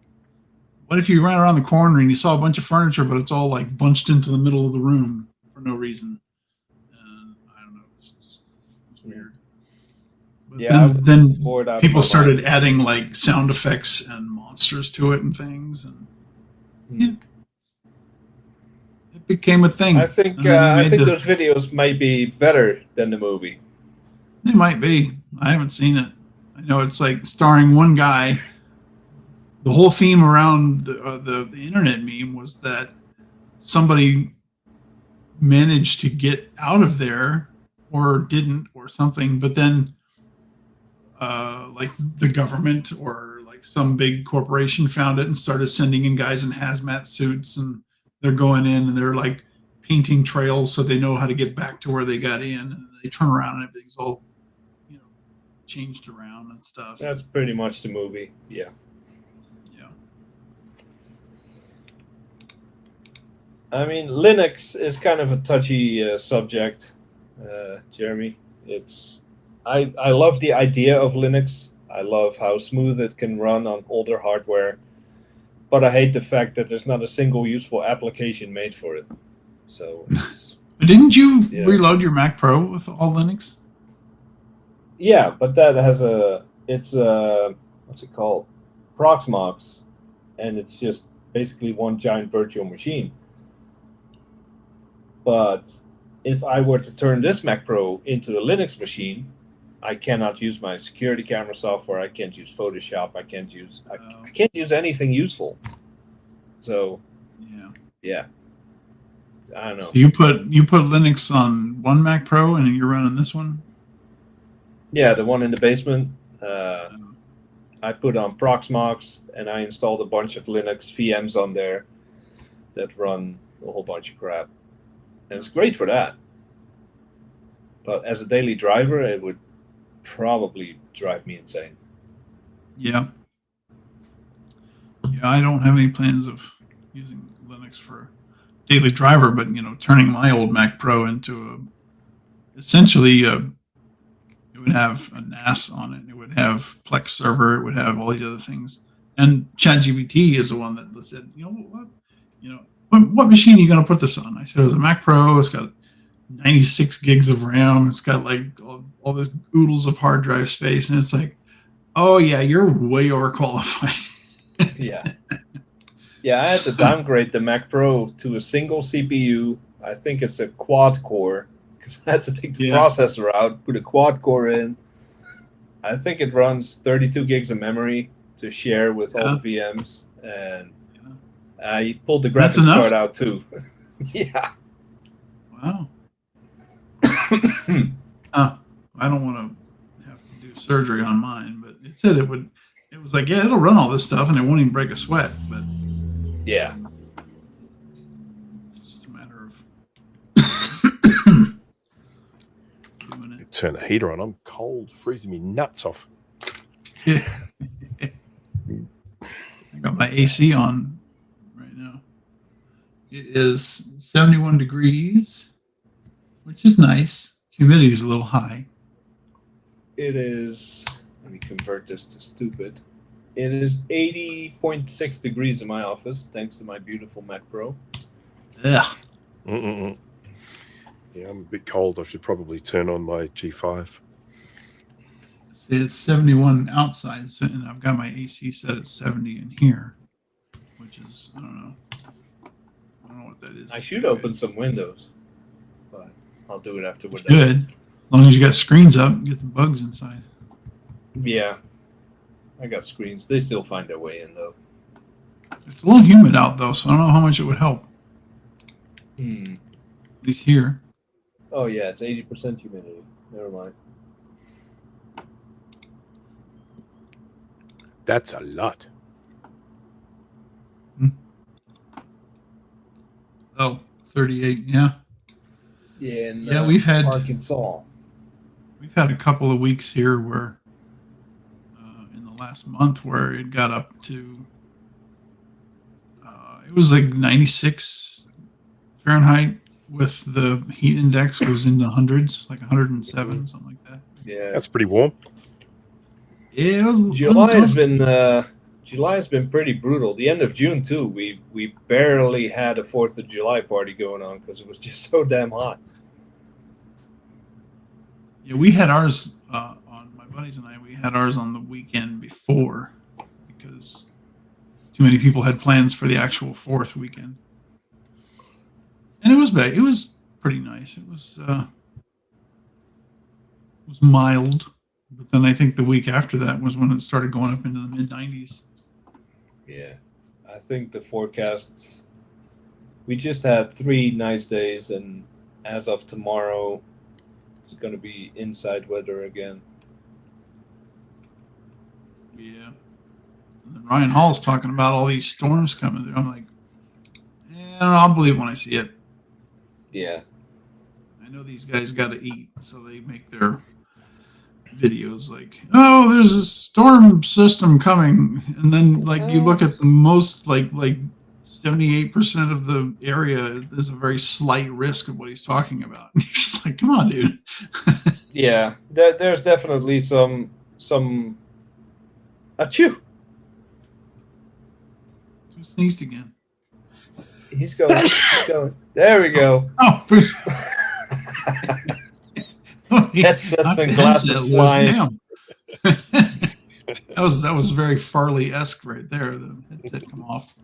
what if you ran around the corner and you saw a bunch of furniture, but it's all like bunched into the middle of the room for no reason? I don't know. It's weird. But
Yeah,
then
bored out of
people
my
started
mind.
adding like sound effects and monsters to it and things, and yeah, it became a thing.
I think
And then they
I
made
think
the-
those videos might be better than the movie.
They might be. I haven't seen it. I know it's like starring one guy. The whole theme around the internet meme was that somebody managed to get out of there or didn't or something, but then like the government or like some big corporation found it and started sending in guys in hazmat suits, and they're going in and they're like painting trails so they know how to get back to where they got in, and they turn around and everything's all changed around and stuff.
That's pretty much the movie. Yeah.
Yeah.
I mean, Linux is kind of a touchy subject, Jeremy. I love the idea of Linux. I love how smooth it can run on older hardware, but I hate the fact that there's not a single useful application made for it. So,
But didn't you
Yeah.
reload your Mac Pro with all Linux?
Yeah, but that has it's what's it called? Proxmox, and it's just basically one giant virtual machine. But if I were to turn this Mac Pro into a Linux machine, I cannot use my security camera software. I can't use Photoshop. I can't use anything useful. So yeah, I don't know.
So you put Linux on one Mac Pro and you're running this one?
Yeah, the one in the basement. I put on Proxmox and I installed a bunch of Linux VMs on there that run a whole bunch of crap. And it's great for that. But as a daily driver, it would probably drive me insane.
Yeah. Yeah, I don't have any plans of using Linux for daily driver, but turning my old Mac Pro into essentially it would have a NAS on it. It would have Plex server. It would have all these other things. And ChatGPT is the one that said, what machine are you going to put this on? I said, it's a Mac Pro. It's got 96 gigs of RAM. It's got like all this oodles of hard drive space. And it's like, oh yeah, you're way overqualified.
Yeah. Yeah, I had to downgrade the Mac Pro to a single CPU. I think it's a quad core because I had to take the processor out, put a quad core in. I think it runs 32 gigs of memory to share with all the VMs. And I pulled the graphics card out too. Yeah.
Wow. I don't want to have to do surgery on mine, but it said it would. It was like, it'll run all this stuff and it won't even break a sweat. But
yeah,
it's just a matter of doing it.
Turn the heater on. I'm cold, freezing me nuts off.
Yeah. I got my AC on right now. It is 71 degrees, which is nice. Humidity is a little high.
It is. Let me convert this to stupid. It is 80.6 degrees in my office, thanks to my beautiful Mac Pro.
Ugh.
Mm-mm-mm. Yeah, I'm a bit cold. I should probably turn on my G5.
It's 71 outside, and I've got my AC set at 70 in here, which is, I don't know what that is.
I should open some windows, but I'll do it after we're done.
Good. As long as you got screens up, get the bugs inside.
Yeah. I got screens. They still find their way in, though.
It's a little humid out, though, so I don't know how much it would help. At least here.
Oh, yeah, it's 80% humidity. Never mind.
That's a lot.
Oh, 38, yeah.
Yeah, in
we've had
Arkansas.
We've had a couple of weeks here where in the last month where it got up to it was like 96 Fahrenheit with the heat index was in the hundreds, like 107, something like that.
Yeah,
that's pretty warm.
Yeah, it was
July has been pretty brutal. The end of June too. We barely had a 4th of July party going on because it was just so damn hot.
Yeah, we had ours on my buddies and I. We had ours on the weekend before because too many people had plans for the actual 4th weekend, and it was bad. It was pretty nice. It was mild, but then I think the week after that was when it started going up into the mid-90s.
Yeah, I think the forecasts. We just had 3 nice days, and as of tomorrow, it's going to be inside weather again.
Yeah. And then Ryan Hall's talking about all these storms coming. I'm like, I'll believe when I see it.
Yeah.
I know these guys got to eat, so they make their videos like, oh, there's a storm system coming, and then like you look at the most like 78% of the area, there's a very slight risk of what he's talking about. You're just like, come on, dude.
Yeah, there's definitely some achoo.
Who sneezed again?
He's going. He's going. There we go.
Oh,
Headsets and
Not
glasses
headset, Liz,
flying.
damn. that was very Farley-esque right there. The headset come off.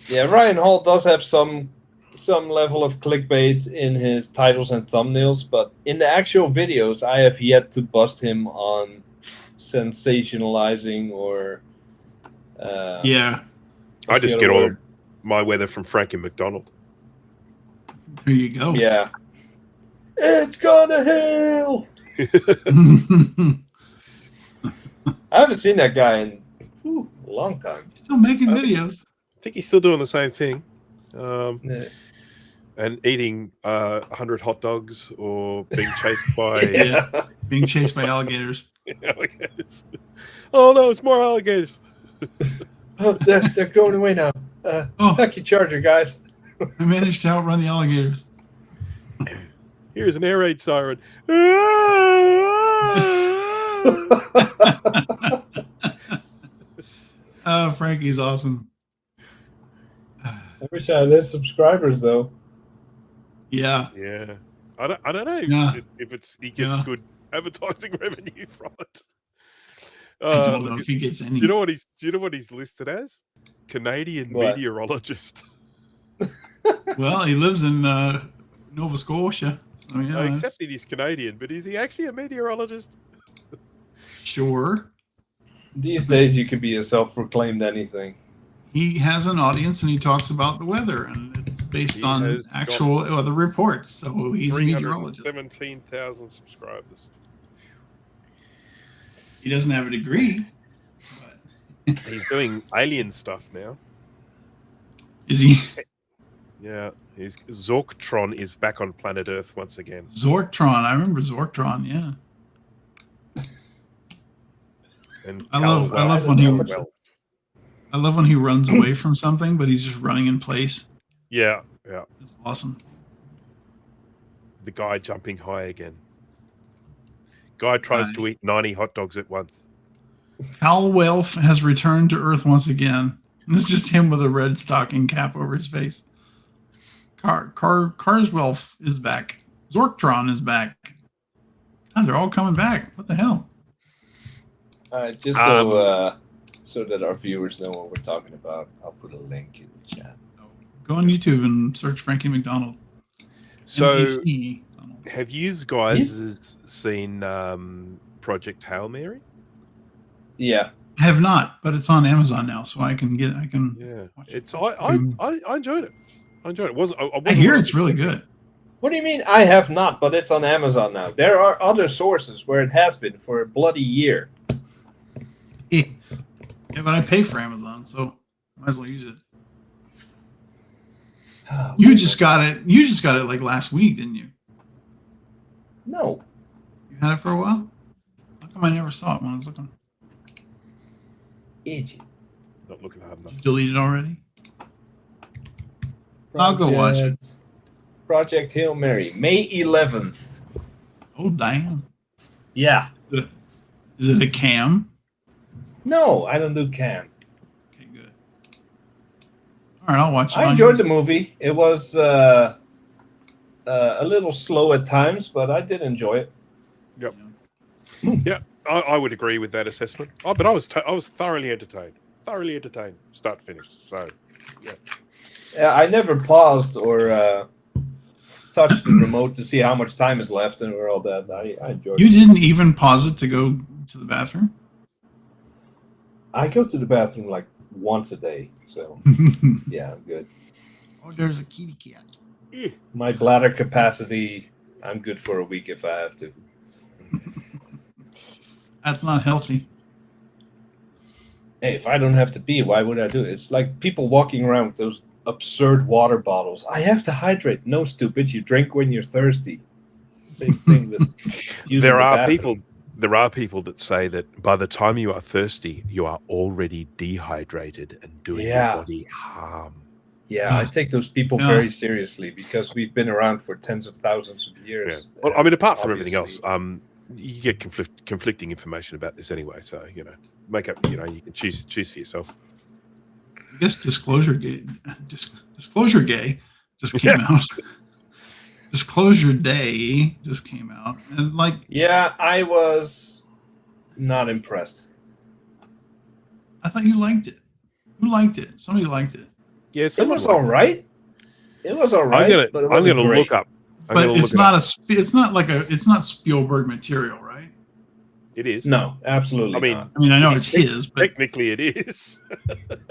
Yeah, Ryan Hall does have some level of clickbait in his titles and thumbnails, but in the actual videos, I have yet to bust him on sensationalizing or.
Yeah,
I just get all of my weather from Frankie McDonald.
there you go.
Yeah. It's gonna hail. I haven't seen that guy in a long time.
Still making videos.
I think he's still doing the same thing.
Yeah.
And eating 100 hot dogs or being chased by
Yeah. Being chased by alligators.
alligators. Oh no, it's more alligators.
Oh, they're going away now. Lucky Charger, guys.
I managed to outrun the alligators.
Here's an air raid siren.
Frankie's awesome.
I wish I had less subscribers though.
Yeah.
Yeah. I don't know
Yeah.
if he gets good advertising revenue from it.
I don't know if he gets any.
Do you know what he's listed as? Canadian meteorologist.
Well, he lives in Nova Scotia. So yeah.
I accept that he's Canadian, but is he actually a meteorologist?
Sure.
These days, you could be a self-proclaimed anything.
He has an audience and he talks about the weather, and it's based on actual other reports. So he's a meteorologist.
17,000 subscribers.
He doesn't have a degree. But...
He's doing alien stuff now.
Is he?
Yeah. Zorktron is back on planet Earth once again.
Zorktron. I remember Zorktron, yeah.
And
I love when he runs away from something, but he's just running in place.
Yeah.
It's awesome.
The guy jumping high again. Guy tries to eat 90 hot dogs at once.
Cal Welf has returned to Earth once again. And it's just him with a red stocking cap over his face. Carswelf is back. Zorktron is back. God, they're all coming back. What the hell?
Just so that our viewers know what we're talking about, I'll put a link in the chat.
Go on YouTube and search Frankie McDonald.
So,
M-A-C.
have you guys seen Project Hail Mary?
Yeah,
I have not, but it's on Amazon now, so I can
watch it. I enjoyed it.
I hear it's really good.
What do you mean I have not, but it's on Amazon now? There are other sources where it has been for a bloody year.
Yeah, but I pay for Amazon, so might as well use it.
Oh,
you just got it like last week, didn't you?
No.
You had it for a while? How come I never saw it when I was looking?
Idiot.
Not looking hard enough.
Delete it already? I'll go watch it.
Project Hail Mary, May 11th.
Oh, damn.
Yeah.
Is it a cam?
No, I don't do cam.
Okay, good. All right, I'll watch it.
I enjoyed the movie. It was a little slow at times, but I did enjoy it.
Yep. Yeah, I would agree with that assessment. Oh, but I was thoroughly entertained. Start to finish. So, yeah.
Yeah, I never paused or touched the remote to see how much time is left and all that. I enjoyed it.
You didn't even pause it to go to the bathroom?
I go to the bathroom like once a day, so yeah, I'm good.
Oh, there's a kitty cat.
My bladder capacity, I'm good for a week if I have to.
That's not healthy.
Hey, if I don't have to pee, why would I do it? It's like people walking around with those absurd water bottles. I have to hydrate. No, stupid. You drink when you're thirsty. Same thing with using
There
the
are
bathroom.
people that say that by the time you are thirsty, you are already dehydrated and doing your body harm.
Yeah, I take those people very seriously because we've been around for tens of thousands of years.
Yeah. Well, I mean, apart from everything else, you get conflicting information about this anyway. So make up. You can choose for yourself.
I guess Disclosure Gay just came out Disclosure Day just came out, and like,
Yeah, I was not impressed.
I thought you liked it. Who liked it? Somebody liked it.
Yeah,
It was all right. It was all right, but it
I'm
wasn't
gonna
great.
look up.
But it's not it's not Spielberg material, right?
It is.
No, absolutely
I mean,
not.
I mean, I know it's his, but
technically it is.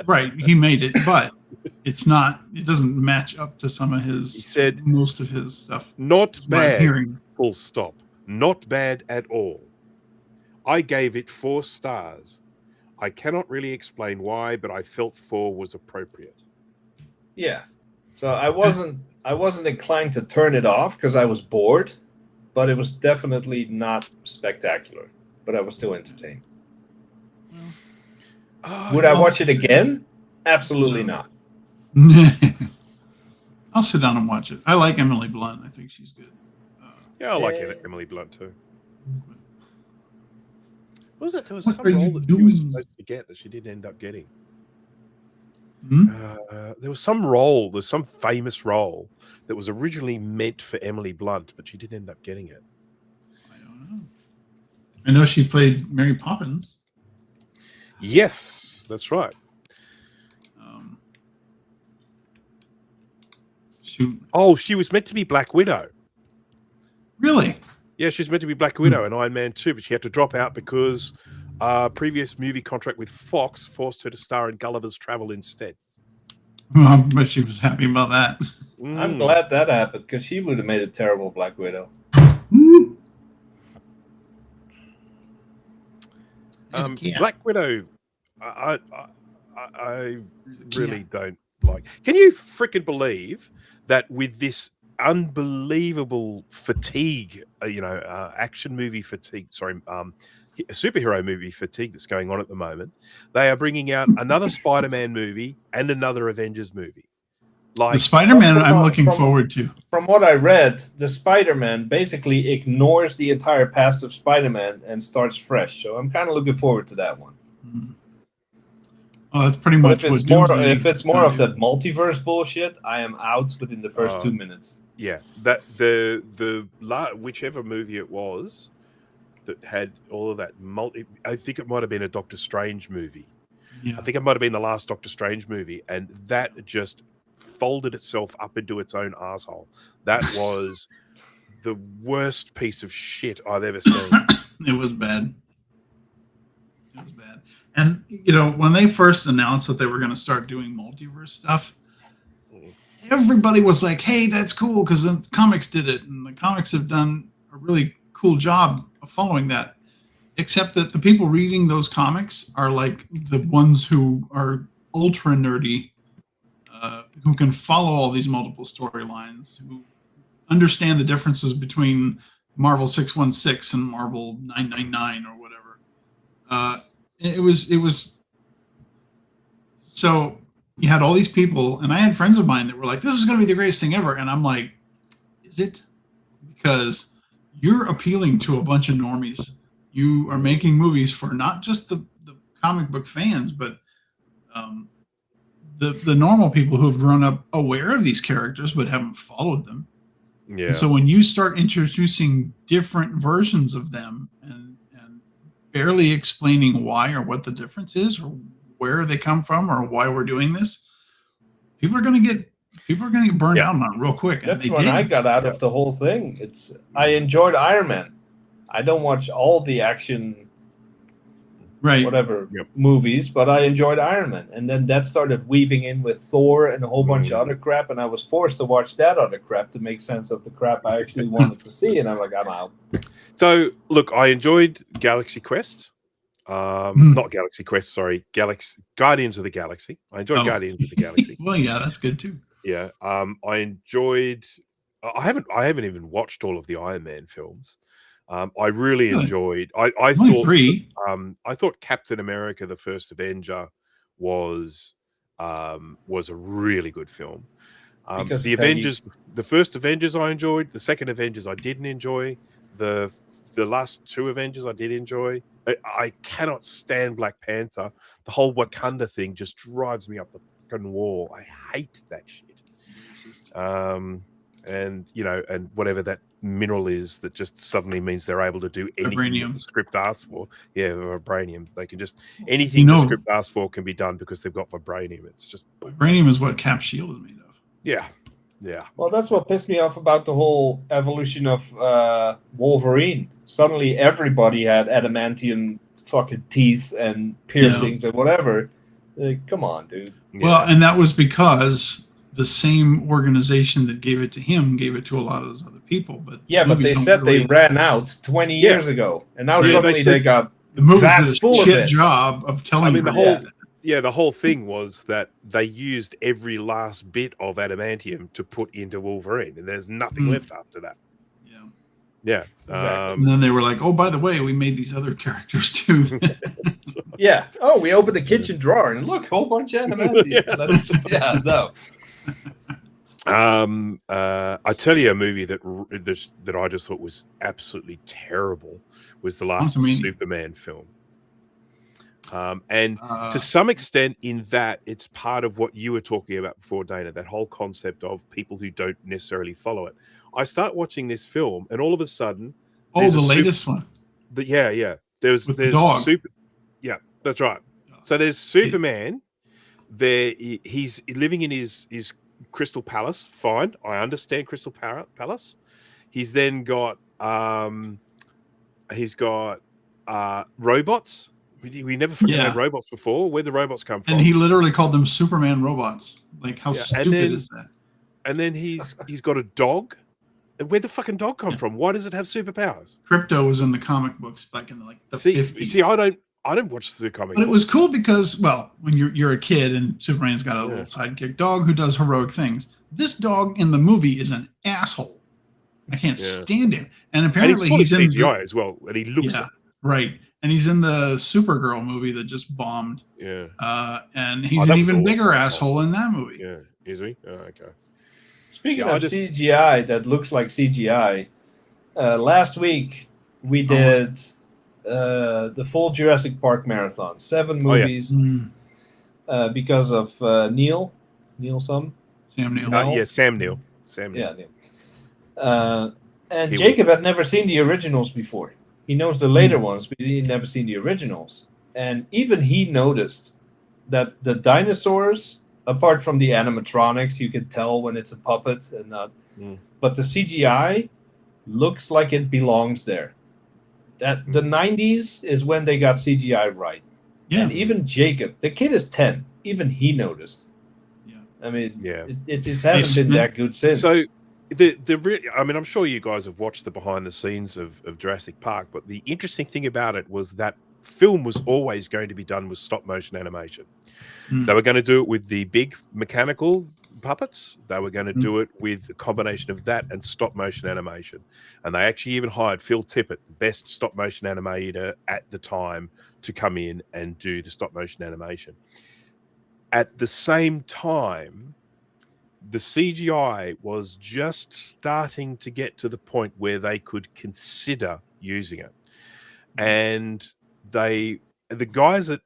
right, he made it, but it's not. It doesn't match up to some of his.
He said
most of his stuff.
Not bad.
Hearing.
Full stop. Not bad at all. I gave it 4 stars. I cannot really explain why, but I felt 4 was appropriate.
Yeah. So I wasn't inclined to turn it off because I was bored, but it was definitely not spectacular. But I was still entertained. Would I watch it again? Absolutely not.
I'll sit down and watch it. I like Emily Blunt. I think she's good.
Yeah, I like Emily Blunt too. What was it? There was some role that she was supposed to get that she didn't end up getting. There was some role, there's some famous role that was originally meant for Emily Blunt, but she didn't end up getting it.
I don't know. I know she played Mary Poppins.
Yes, that's right. Oh, she was meant to be Black Widow.
Really?
Yeah, she was meant to be Black Widow and Iron Man 2, but she had to drop out because previous movie contract with Fox forced her to star in Gulliver's Travel instead.
Well, I bet she was happy about that.
I'm glad that happened because she would have made a terrible Black Widow.
Black Widow, I really don't like. Can you freaking believe that with this unbelievable fatigue, action movie fatigue, superhero movie fatigue that's going on at the moment, they are bringing out another Spider-Man movie and another Avengers movie. Like
the Spider-Man, I'm looking forward to.
From what I read, the Spider-Man basically ignores the entire past of Spider-Man and starts fresh. So I'm kind of looking forward to that one.
Oh, that's pretty much
if it's more of that multiverse bullshit, I am out within the first 2 minutes.
Yeah, that the whichever movie it was that had all of that I think it might have been a Doctor Strange movie.
Yeah.
I think it might have been the last Doctor Strange movie, and that just folded itself up into its own asshole. That was the worst piece of shit I've ever seen.
It was bad. It was bad. And, when they first announced that they were going to start doing multiverse stuff, everybody was like, hey, that's cool because the comics did it. And the comics have done a really cool job of following that. Except that the people reading those comics are like the ones who are ultra nerdy, who can follow all these multiple storylines, who understand the differences between Marvel 616 and Marvel 999 or whatever. It was so you had all these people, and I had friends of mine that were like, this is going to be the greatest thing ever. And I'm like, is it? Because you're appealing to a bunch of normies. You are making movies for not just the comic book fans, but the normal people who have grown up aware of these characters but haven't followed them.
Yeah.
And so when you start introducing different versions of them and barely explaining why or what the difference is or where they come from or why we're doing this, people are going to get burned out on it real quick.
That's when I got out of the whole thing. I enjoyed Iron Man. I don't watch all the action, movies, but I enjoyed Iron Man. And then that started weaving in with Thor and a whole bunch of other crap, and I was forced to watch that other crap to make sense of the crap I actually wanted to see, and I'm like, I'm out.
So, look, I enjoyed Galaxy Quest. Not Galaxy Quest, sorry. Guardians of the Galaxy. I enjoyed Guardians of the Galaxy.
Well, yeah, that's good too.
Yeah. I enjoyed... I haven't even watched all of the Iron Man films. I really enjoyed... I thought
3.
I thought Captain America, the First Avenger was a really good film. The Avengers, the first Avengers I enjoyed. The second Avengers I didn't enjoy. The last 2 Avengers I did enjoy. I cannot stand Black Panther. The whole Wakanda thing just drives me up the fucking wall. I hate that shit. and and whatever that mineral is that just suddenly means they're able to do anything that
Vibranium.
the script asks for. Yeah, vibranium. They can just anything the script asks for can be done because they've got vibranium. It's just
vibranium is what Cap's shield is made of.
Yeah.
Well, that's what pissed me off about the whole evolution of Wolverine. Suddenly, everybody had adamantium fucking teeth and piercings and whatever. Like, come on, dude.
Yeah. Well, and that was because the same organization that gave it to him gave it to a lot of those other people. But
but they said they ran out 20 years ago, and now suddenly they got
the movies did a shit job of telling you
the whole thing was that they used every last bit of adamantium to put into Wolverine, and there's nothing left after that. Yeah.
Exactly. And then they were like, "Oh, by the way, we made these other characters too."
Yeah. Oh, we opened the kitchen drawer and look, a whole bunch of adamantium. No.
I tell you, a movie that I just thought was absolutely terrible was the last Superman film. And to some extent, in that, it's part of what you were talking about before, Dana. That whole concept of people who don't necessarily follow it. I start watching this film, and all of a sudden,
the latest one.
There's
dog.
Yeah, that's right. So there's Superman. There, he's living in his Crystal Palace. Fine, I understand Crystal Palace. He's then got robots. We never had robots before. Where'd the robots come from?
And he literally called them Superman robots. Like, how stupid is that?
And then he's got a dog. Where'd the fucking dog come from? Why does it have superpowers?
Crypto was in the comic books back in the 50s.
See, I don't watch the comic books.
It was cool because, well, when you're a kid and Superman's got a little sidekick dog who does heroic things. This dog in the movie is an asshole. I can't stand him. And apparently he's in
CGI as well, and he looks
right. And he's in the Supergirl movie that just bombed.
Yeah.
And he's an even bigger asshole in that movie.
Yeah. Is he? Oh, okay.
Speaking of CGI that looks like CGI, last week we did the full Jurassic Park marathon, 7 movies, because of Sam Neill.
Sam Neill.
Yeah, Neill. And Jacob had never seen the originals before. He knows the later ones, but he'd never seen the originals. And even he noticed that the dinosaurs, apart from the animatronics, you can tell when it's a puppet and not. But the CGI looks like it belongs there. That the 90s is when they got CGI right. Yeah. And even Jacob, the kid is 10, even he noticed. Yeah. I mean, it just hasn't been that good since.
So I'm sure you guys have watched the behind the scenes of Jurassic Park, but the interesting thing about it was that film was always going to be done with stop motion animation. They were going to do it with the big mechanical puppets. They were going to do it with a combination of that and stop motion animation. And they actually even hired Phil Tippett, the best stop motion animator at the time, to come in and do the stop motion animation. At the same time, the CGI was just starting to get to the point where they could consider using it. And the guys at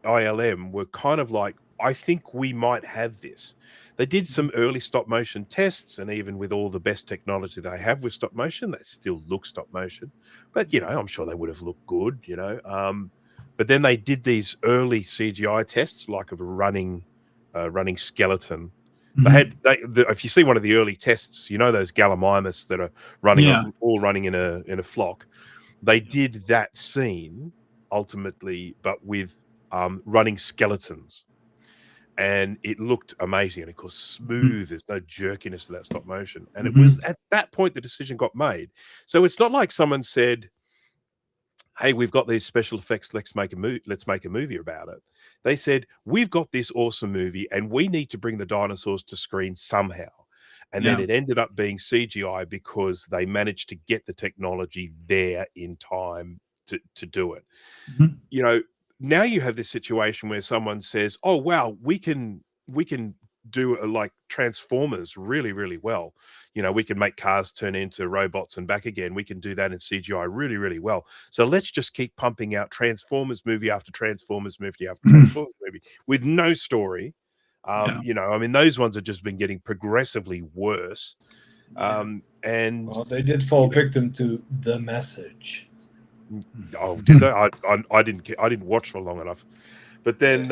ILM were kind of like, I think we might have this. They did some early stop motion tests, and even with all the best technology they have with stop motion, they still look stop motion. But, I'm sure they would have looked good, But then they did these early CGI tests, like of a running skeleton. If you see one of the early tests, those Gallimimus that are running, all running in a flock. They did that scene ultimately, but with running skeletons, and it looked amazing. And of course, smooth. There's no jerkiness to that stop motion. And it was at that point the decision got made. So it's not like someone said, "Hey, we've got these special effects. Let's make a movie about it." They said, "We've got this awesome movie, and we need to bring the dinosaurs to screen somehow." And then it ended up being CGI because they managed to get the technology there in time to do it. Now you have this situation where someone says, "Oh, wow, we can do like Transformers really, really well. We can make cars turn into robots and back again. We can do that in CGI really, really well. So let's just keep pumping out Transformers movie after Transformers movie after Transformers movie with no story, You know, I mean, those ones have just been getting progressively worse. And
well, they did fall victim to The Message.
Oh, did they? I didn't watch for long enough. But then,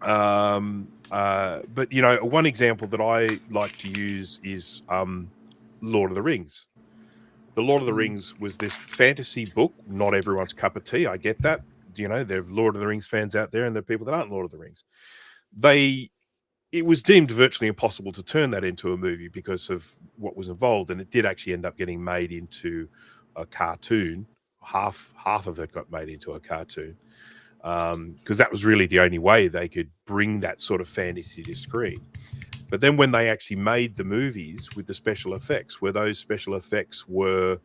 but you know, one example that I like to use is Lord of the Rings. The Lord of the Rings was this fantasy book. Not everyone's cup of tea. I get that. You know, there are Lord of the Rings fans out there, and there are people that aren't Lord of the Rings. It was deemed virtually impossible to turn that into a movie because of what was involved, and it did actually end up getting made into a cartoon. Half of it got made into a cartoon because that was really the only way they could bring that sort of fantasy to screen. But then when they actually made the movies with the special effects, where those special effects were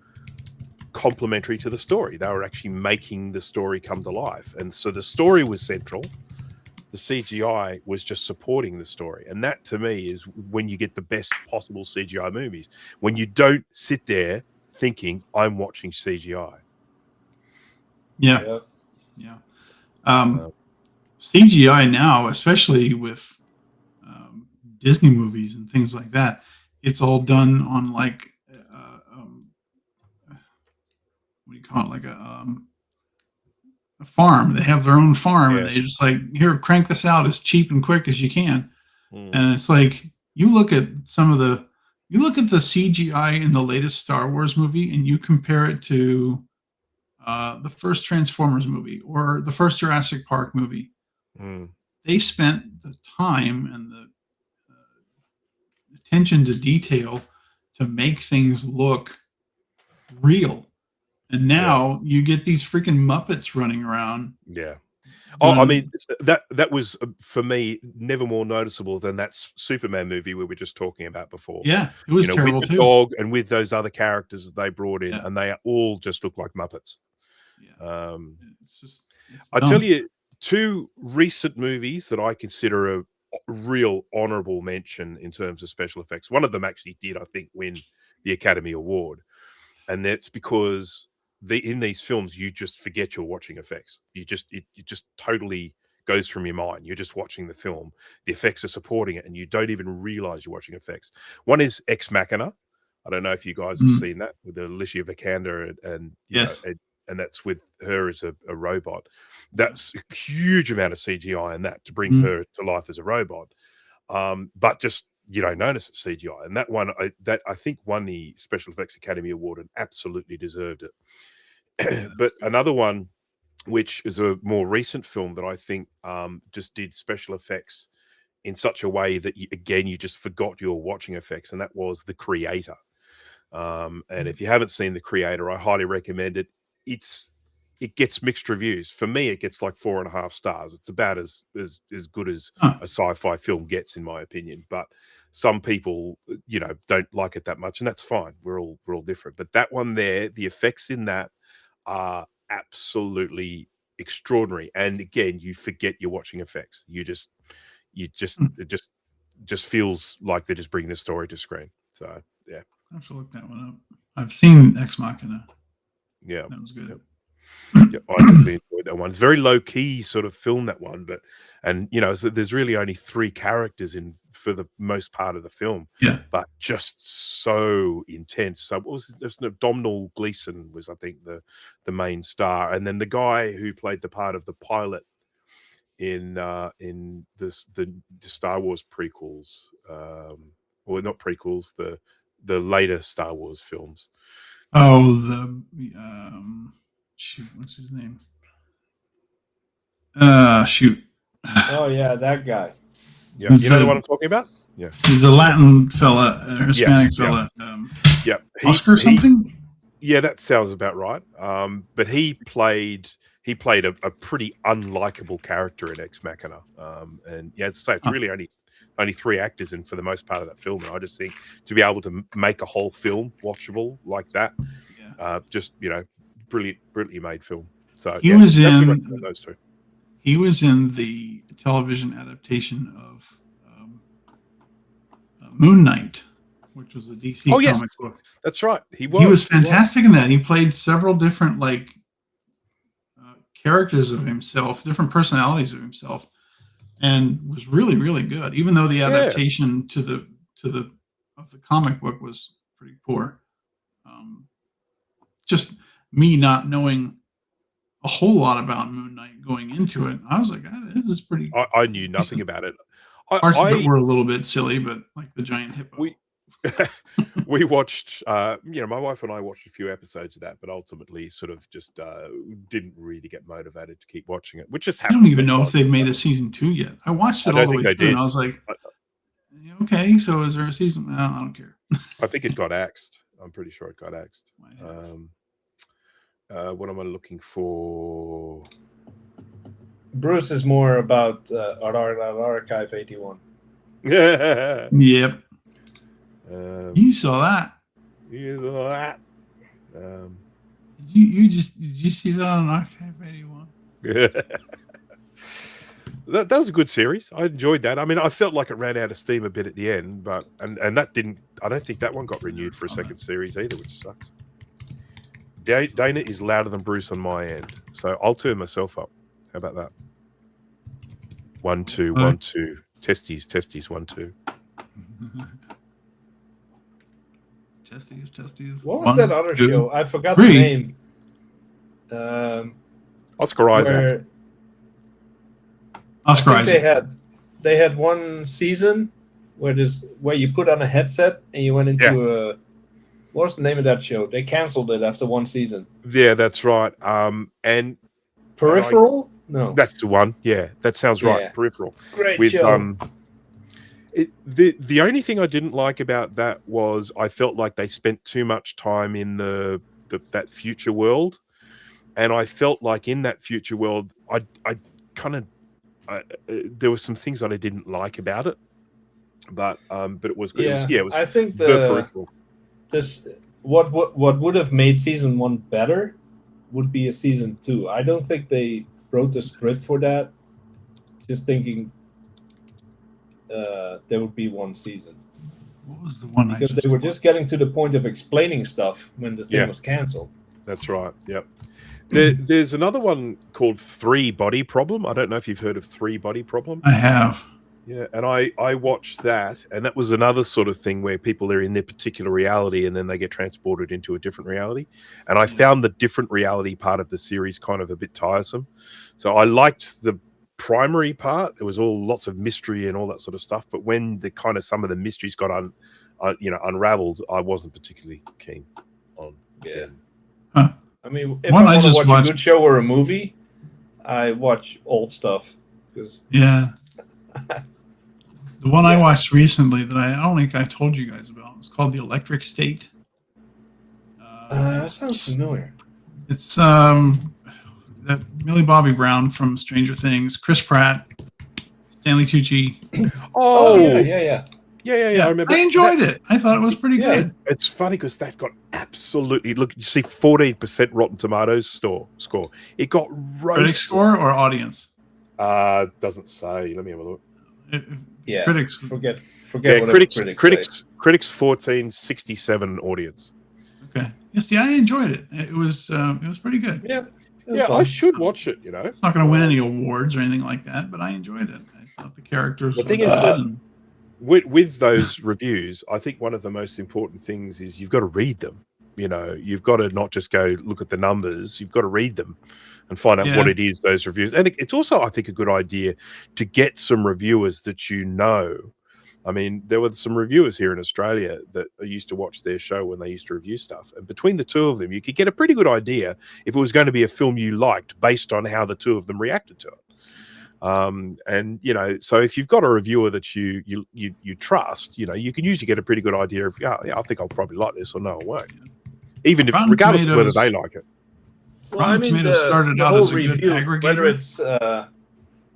complementary to the story, they were actually making the story come to life, and so the story was central. The CGI was just supporting the story, and that to me is when you get the best possible CGI movies, when you don't sit there thinking I'm watching CGI.
Yeah. CGI now, especially with Disney movies and things like that, it's all done on like what do you call it, like a farm. They have their own farm, and they just like, here, crank this out as cheap and quick as you can. And it's like, you look at the CGI in the latest Star Wars movie, and you compare it to the first Transformers movie or the first Jurassic Park movie. They spent the time and the attention to detail to make things look real. And now you get these freaking Muppets running around.
Yeah. Oh, I mean, that was for me never more noticeable than that Superman movie we were just talking about before.
Yeah, it was terrible
with the
too.
dog and with those other characters that they brought in, and they all just look like Muppets.
Yeah.
I tell you, two recent movies that I consider a real honorable mention in terms of special effects. One of them actually did, I think, win the Academy Award, and that's because in these films you just forget you're watching effects. It just totally goes from your mind. You're just watching the film. The effects are supporting it, and you don't even realize you're watching effects. One is Ex Machina. I don't know if you guys have seen that with Alicia Vikander and
yes.
and that's with her as a robot. That's a huge amount of CGI in that to bring her to life as a robot. But just you don't notice it's CGI. And that one, I think won the Special Effects Academy Award and absolutely deserved it. But another one, which is a more recent film that I think just did special effects in such a way that, you just forgot you were watching effects, and that was The Creator. And if you haven't seen The Creator, I highly recommend it. It gets mixed reviews. For me, it gets like 4.5 stars. It's about as good as a sci-fi film gets, in my opinion. But some people, don't like it that much, and that's fine. We're all different. But that one there, the effects in that are absolutely extraordinary. And again, you forget you're watching effects. It just feels like they're just bringing the story to screen. So yeah,
I have to look that one up. I've seen Ex Machina.
Yeah,
that was good.
Yeah, I definitely enjoyed that one. It's very low key sort of film, that one, so there's really only 3 characters in for the most part of the film.
Yeah,
but just so intense. So what was there's Domhnall Gleeson was, I think, the main star, and then the guy who played the part of the pilot in the Star Wars prequels, or not prequels, the later Star Wars films.
Oh, shoot, what's his name? Shoot.
Oh yeah, that guy.
Yeah, you know the one I'm talking about? Yeah.
The Latin fella, Hispanic fella.
Yeah.
Oscar something?
Yeah, that sounds about right. But he played a pretty unlikable character in Ex Machina. And yeah, as I say, it's really only 3 actors in for the most part of that film. And I just think to be able to make a whole film watchable like that, just brilliantly made film. So
he was in
those 2.
He was in the television adaptation of Moon Knight, which was a DC comic book.
That's right. He
was fantastic in that. He played several different characters of himself, different personalities of himself. and was really, really good. Even though the adaptation of the comic book was pretty poor. Just me not knowing a whole lot about Moon Knight going into it, I was like, this is pretty.
I knew nothing about it.
Parts of it were a little bit silly, but like the giant hippo.
We watched, my wife and I watched a few episodes of that, but ultimately sort of just didn't really get motivated to keep watching it, which just happened.
I don't even know if they've made a season 2 yet. I watched it all the way through, and I was like, okay, so is there a season? No, I don't care.
I think it got axed. I'm pretty sure it got axed. What am I looking for?
Bruce is more about Archive 81.
Yeah.
Yep. You saw that.
You saw that.
Did you see that on Archive 81?
That was a good series. I enjoyed that. I mean, I felt like it ran out of steam a bit at the end, but and that didn't. I don't think that one got renewed for a second series either, which sucks. Dana is louder than Bruce on my end, so I'll turn myself up. How about that? 1 2 1 2. Testes 1 2.
Testes.
What was that other show? I forgot the name.
Oscar Isaac.
Oscar Isaac.
They had one season where you put on a headset and you went into a. What's the name of that show? They canceled it after one season.
Yeah, that's right. And
Peripheral? No,
that's the one. Yeah, that sounds right. Yeah. Peripheral.
Great show.
The only thing I didn't like about that was I felt like they spent too much time in that future world, and I felt like in that future world, I kind of there were some things that I didn't like about it, but it was good.
Yeah, it was I think the Peripheral. What would have made season 1 better would be a season 2. I don't think they wrote the script for that. Just thinking there would be one season.
What was the one?
Because they were just getting to the point of explaining stuff when the thing was canceled.
That's right. Yep. There's another one called 3 Body Problem. I don't know if you've heard of 3 Body Problem.
I have.
Yeah, and I watched that, and that was another sort of thing where people are in their particular reality and then they get transported into a different reality. And I found the different reality part of the series kind of a bit tiresome. So I liked the primary part. It was all lots of mystery and all that sort of stuff. But when the kind of some of the mysteries got unraveled, I wasn't particularly keen on them.
Huh. I mean, if I want to watch a good show or a movie, I watch old stuff.
Yeah. The one I watched recently that I don't think I told you guys about was called The Electric State.
That sounds familiar.
It's that Millie Bobby Brown from Stranger Things, Chris Pratt, Stanley Tucci.
Oh
yeah.
I remember.
I enjoyed it. I thought it was pretty good.
It's funny because that got absolutely you see 14% Rotten Tomatoes score. It got roasted.
Critic score or audience?
Doesn't say. Let me have a look.
Critics forget.
Critics 14, 67 audience.
Okay. Yes, I enjoyed it. It was pretty good.
Yeah.
I should watch it.
It's not going to win any awards or anything like that, but I enjoyed it. I thought the characters.
The thing is that with those reviews, I think one of the most important things is you've got to read them. You've got to not just go look at the numbers. You've got to read them and find out what it is, those reviews. And it's also, I think, a good idea to get some reviewers that I mean, there were some reviewers here in Australia that I used to watch their show when they used to review stuff. And between the two of them, you could get a pretty good idea if it was going to be a film you liked based on how the two of them reacted to it. So if you've got a reviewer that you trust, you can usually get a pretty good idea of, I think I'll probably like this or no, I won't. Even if, regardless of whether they like it.
Well, I mean, started out as a review,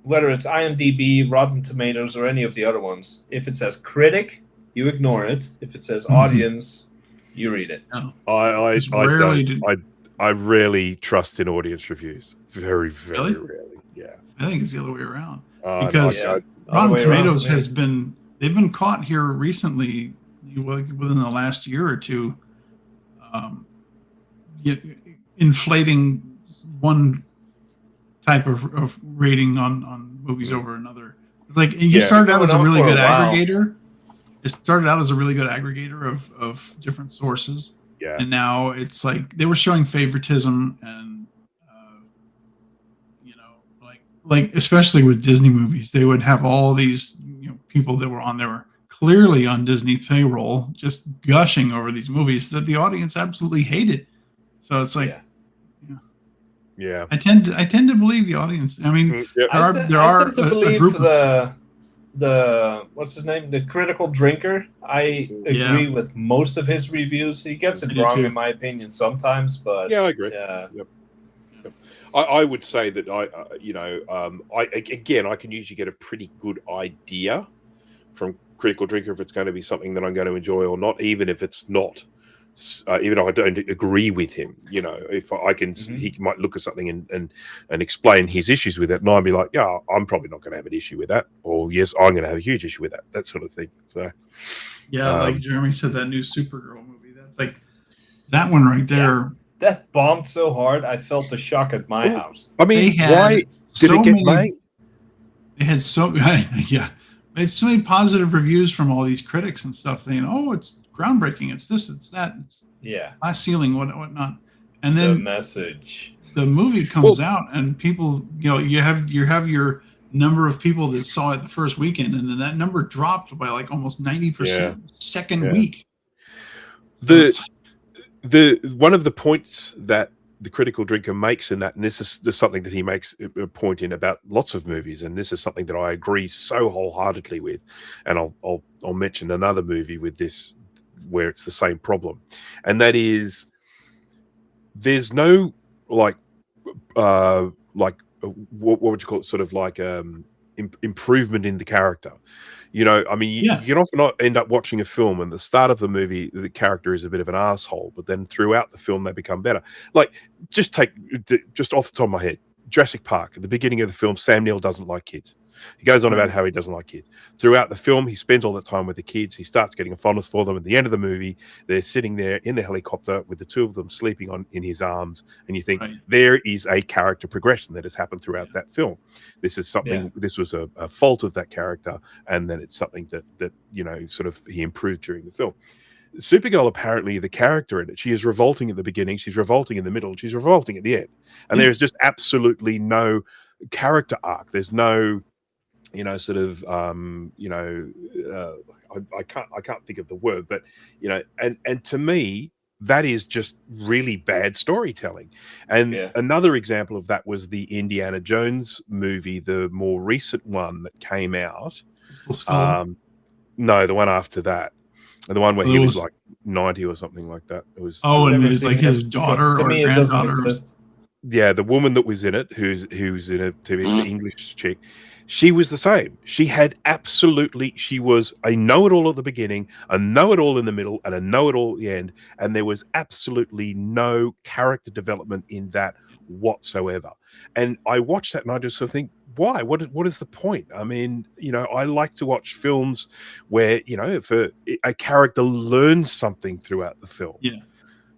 whether it's IMDb, Rotten Tomatoes, or any of the other ones, if it says critic, you ignore it. If it says audience, you read it.
No.
I rarely trust in audience reviews. Very, very rarely. Yeah.
I think it's the other way around. Because Rotten Tomatoes they've been caught here recently, within the last year or two, inflating one type of rating on movies over another. Like you
Yeah.
started out as a
Going on
really
for a
good
while.
aggregator. It started out as a really good aggregator of different sources,
Yeah.
and now it's like they were showing favoritism, and you know, like especially with Disney movies, they would have all these people that were on there clearly on Disney payroll just gushing over these movies that the audience absolutely hated. So it's like,
Yeah.
I tend to believe the audience. I mean,
Yep.
there
I
are
tend to
a
believe
group of
the what's his name, the critical drinker. I agree with most of his reviews. He gets it
I do
wrong
too.
in my opinion sometimes, but
Yeah, I agree.
yeah,
Yep. I would say that I can usually get a pretty good idea from critical drinker if it's going to be something that I'm going to enjoy or not, even if it's not. Even if I don't agree with him, if I can, he might look at something and explain his issues with it, and I'd be like, yeah, I'm probably not going to have an issue with that, or yes, I'm going to have a huge issue with that sort of thing. So,
like Jeremy said, that new Supergirl movie. That's like that one right there.
that bombed so hard I felt the shock at my house.
I mean, why did it get made?
They had so they had so many positive reviews from all these critics and stuff. Saying, "Oh, it's groundbreaking. It's this. It's that. It's glass ceiling. Whatnot." And then
the message.
The movie comes out, and people, you have your number of people that saw it the first weekend, and then that number dropped by like almost 90% the second week. So
the one of the points that the critical drinker makes in that, and this is something that he makes a point in about lots of movies, and this is something that I agree so wholeheartedly with, and I'll mention another movie with this where it's the same problem, and that is there's no what would you call it, sort of like improvement in the character. I mean, you can often not end up watching a film, and the start of the movie, the character is a bit of an asshole, but then throughout the film, they become better. Like, just off the top of my head, Jurassic Park, at the beginning of the film, Sam Neill doesn't like kids. He goes on about how he doesn't like kids. Throughout the film, he spends all the time with the kids. He starts getting a fondness for them. At the end of the movie, they're sitting there in the helicopter with the two of them sleeping in his arms. And you think, there is a character progression that has happened throughout that film. This is something, this was a fault of that character. And then it's something that sort of he improved during the film. Supergirl, apparently the character in it, she is revolting at the beginning, she's revolting in the middle, she's revolting at the end. And there's just absolutely no character arc. There's no I can't think of the word, but and to me, that is just really bad storytelling. And another example of that was the Indiana Jones movie, the more recent one that came out. No, the one after that, the one where he was like 90 or something like that. It was
and it's like his daughter or granddaughter.
The woman that was in it, who's in it, the English chick. She was the same. She was a know-it-all at the beginning, a know-it-all in the middle, and a know-it-all at the end. And there was absolutely no character development in that whatsoever. And I watched that and I just sort of think, why? What is the point? I mean, I like to watch films where, if a character learns something throughout the film. Yeah.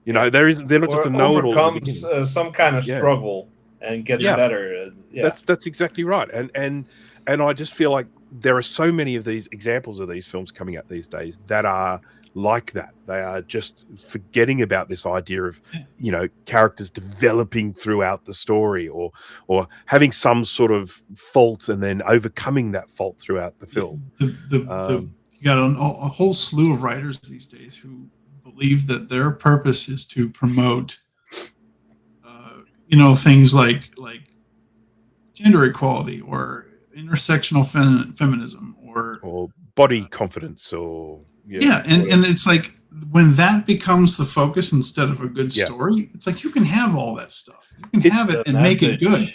they're not just a know-it-all.
Overcomes some kind of struggle and gets better.
That's exactly right. And I just feel like there are so many of these examples of these films coming out these days that are like that. They are just forgetting about this idea of characters developing throughout the story, or having some sort of fault and then overcoming that fault throughout the film.
You got a whole slew of writers these days who believe that their purpose is to promote things like gender equality or intersectional feminism or
body confidence or
and it's like when that becomes the focus instead of a good story, it's like you can have all that stuff, you can have it and make it good,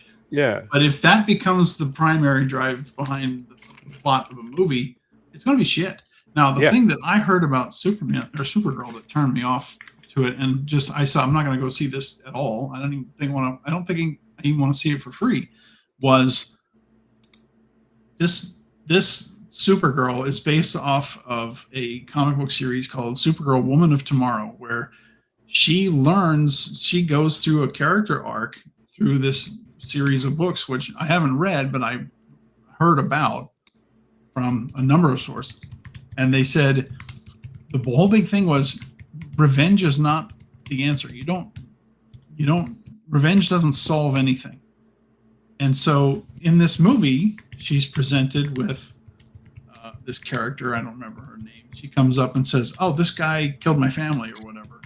but if that becomes the primary drive behind the plot of a movie, it's going to be shit. Now the thing that I heard about Superman or Supergirl that turned me off to it, and just I'm not going to go see this at all. I don't think I even want to see it for free. Was this Supergirl is based off of a comic book series called Supergirl Woman of Tomorrow, where she goes through a character arc through this series of books, which I haven't read, but I heard about. from a number of sources, and they said the whole big thing was revenge is not the answer. You don't revenge doesn't solve anything. And so in this movie, she's presented with this character. I don't remember her name. She comes up and says, "Oh, this guy killed my family or whatever.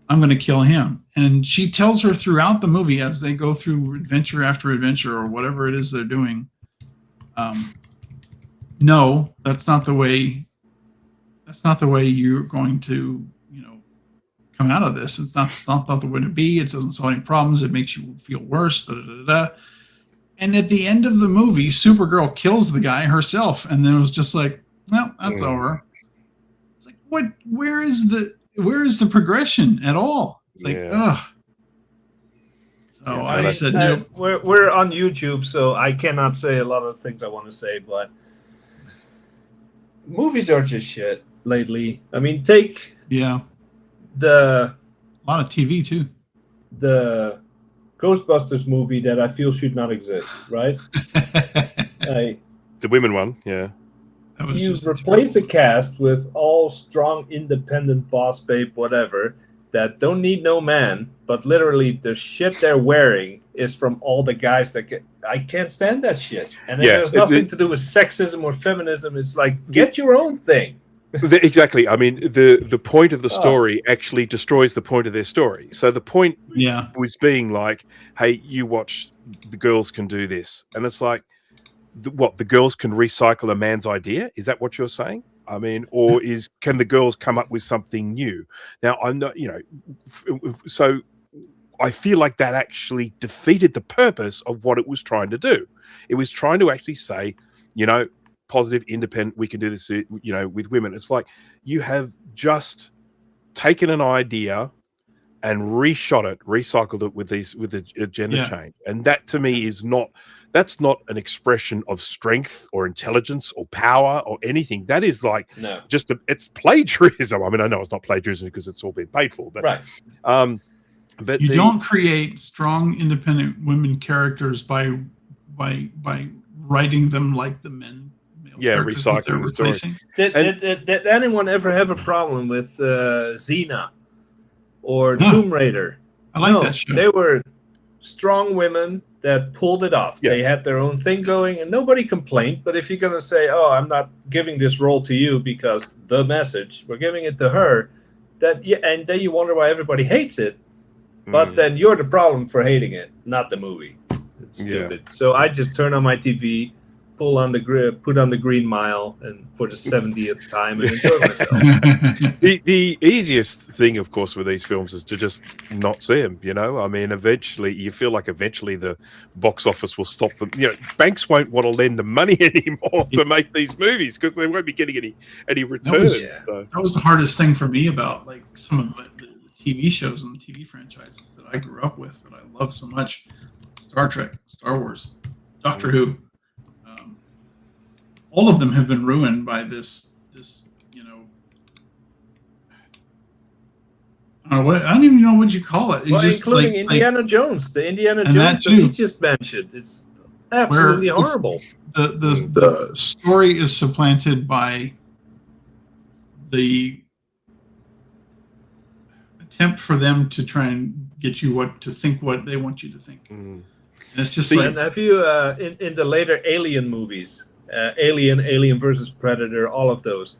I'm going to kill him." And she tells her throughout the movie as they go through adventure after adventure or whatever it is they're doing, no, that's not the way. That's not the way you're going to, come out of this. It's not the way to be. It doesn't solve any problems. It makes you feel worse. Da, da, da, da. And at the end of the movie, Supergirl kills the guy herself, and then it was just like, "No, that's over." It's like, what? Where is the progression at all? It's like, ugh. So I said, no.
We're on YouTube, so I cannot say a lot of things I want to say, but movies are just shit lately. I mean, take
a lot of TV too.
The Ghostbusters movie that I feel should not exist, right?
The women one, yeah.
You replace a cast with all strong, independent boss babe, whatever, that don't need no man, but literally the shit they're wearing is from all the guys that I can't stand that shit. And it has nothing to do with sexism or feminism. It's like, get your own thing.
Exactly. I mean, the point of the story actually destroys the point of their story. So the point was being like, hey, you watch, the girls can do this. And it's like, the girls can recycle a man's idea? Is that what you're saying? I mean, or can the girls come up with something new? Now, I'm not, so I feel like that actually defeated the purpose of what it was trying to do. It was trying to actually say, positive, independent, we can do this, with women. It's like you have just taken an idea and recycled it with the gender change. And that to me that's not an expression of strength or intelligence or power or anything. That is like it's plagiarism. I mean, I know it's not plagiarism because it's all been paid for, but
right.
But
you don't create strong, independent women characters by writing them like the men.
Recycling the story.
Did anyone ever have a problem with Xena or Tomb Raider?
I like that show.
They were strong women that pulled it off. Yeah. They had their own thing going, and nobody complained. But if you're gonna say, "Oh, I'm not giving this role to you because the message, we're giving it to her," and then you wonder why everybody hates it. But then you're the problem for hating it, not the movie. It's stupid. So I just turn on my TV, put on the Green Mile, and for the 70th time, and enjoy myself.
The easiest thing, of course, with these films is to just not see them. I mean, eventually, you feel like the box office will stop them. Banks won't want to lend them money anymore to make these movies because they won't be getting any returns.
That was the hardest thing for me about like some of the TV shows and the TV franchises that I grew up with that I love so much: Star Trek, Star Wars, Doctor Who. All of them have been ruined by this. I don't even know what you call it.
Including Indiana Jones, the Indiana Jones that you just mentioned. It's absolutely horrible.
The story is supplanted by the attempt for them to try and get you to think what they want you to think. And it's just
and have you in the later Alien movies? Alien versus Predator, all of those.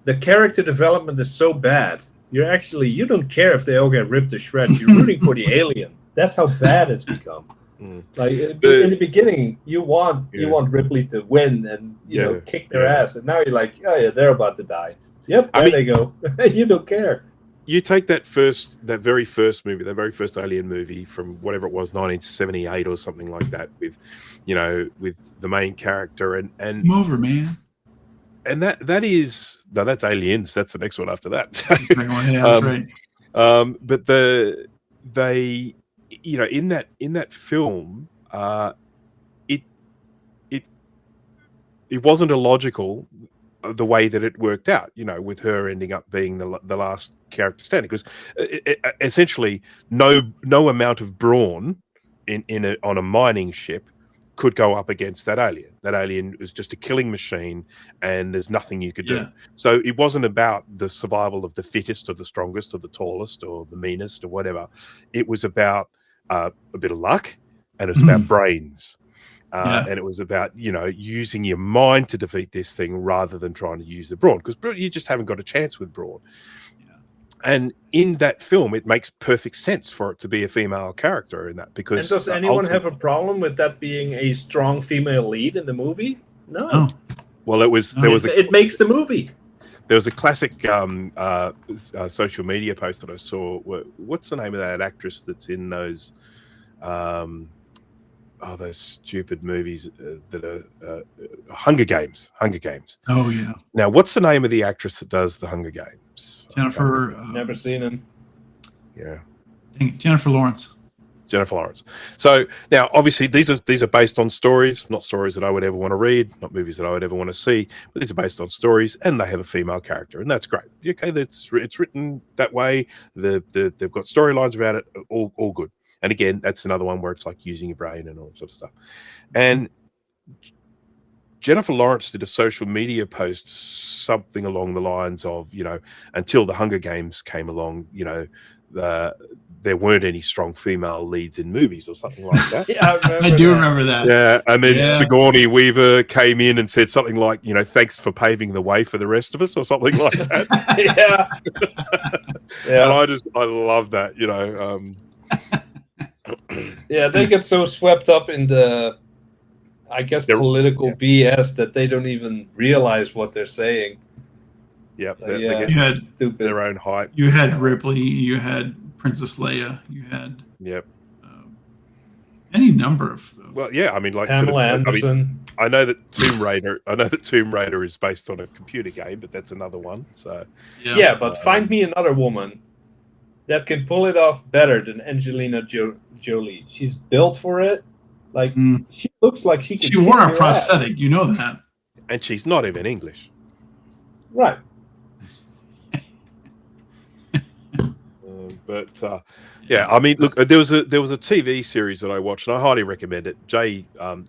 The character development is so bad. You don't care if they all get ripped to shreds. You're rooting for the alien. That's how bad it's become. Like in the beginning, you want Ripley to win and kick their ass, and now you're like, oh yeah, they're about to die. Yep, they go. You don't care.
You take that very first movie, that very first Alien movie from whatever it was, 1978 or something like that, with the main character and
Come over, man.
And that's Aliens. That's the next one after that.
That's the second one. Yeah, that's right.
But they in that film, it wasn't illogical the way that it worked out, with her ending up being the last character standing, because essentially no amount of brawn on a mining ship could go up against that alien. That alien was just a killing machine, and there's nothing you could do.
Yeah.
So it wasn't about the survival of the fittest or the strongest or the tallest or the meanest or whatever. It was about a bit of luck, and it was about brains. And it was about, using your mind to defeat this thing rather than trying to use the brawn, because you just haven't got a chance with brawn. And in that film, it makes perfect sense for it to be a female character in that, because.
And does anyone have a problem with that being a strong female lead in the movie? No.
Oh.
Well,
it makes the movie.
There was a classic social media post that I saw. What's the name of that actress that's in those? Those stupid movies that are Hunger Games. Hunger Games.
Oh yeah.
Now, what's the name of the actress that does the Hunger Games?
Jennifer.
Never seen him.
Yeah.
Jennifer Lawrence.
Jennifer Lawrence. So now, obviously, these are based on stories, not stories that I would ever want to read, not movies that I would ever want to see, but these are based on stories, and they have a female character, and that's great. Okay, it's written that way. They've got storylines about it, all good. And again, that's another one where it's like using your brain and all sort of stuff. And Jennifer Lawrence did a social media post, something along the lines of, until the Hunger Games came along, there weren't any strong female leads in movies or something like that.
Yeah,
I do remember that.
Yeah, and then Sigourney Weaver came in and said something like, thanks for paving the way for the rest of us, or something like that.
Yeah.
And I love that,
Yeah, they get so swept up in the, I guess, political BS that they don't even realize what they're saying.
Yep,
They
get
had
stupid.
their own hype.
You had Ripley. You had Princess Leia. You had any number of.
Well, yeah, I mean, like
Pamela Anderson.
I know that Tomb Raider is based on a computer game, but that's another one. So
yeah, but find me another woman that can pull it off better than Angelina Jolie. She's built for it. Like she looks like she could.
She wore a
ass.
prosthetic. You know that.
And she's not even English.
Right.
Yeah, I mean, look, there was a TV series that I watched, and I highly recommend it. Jay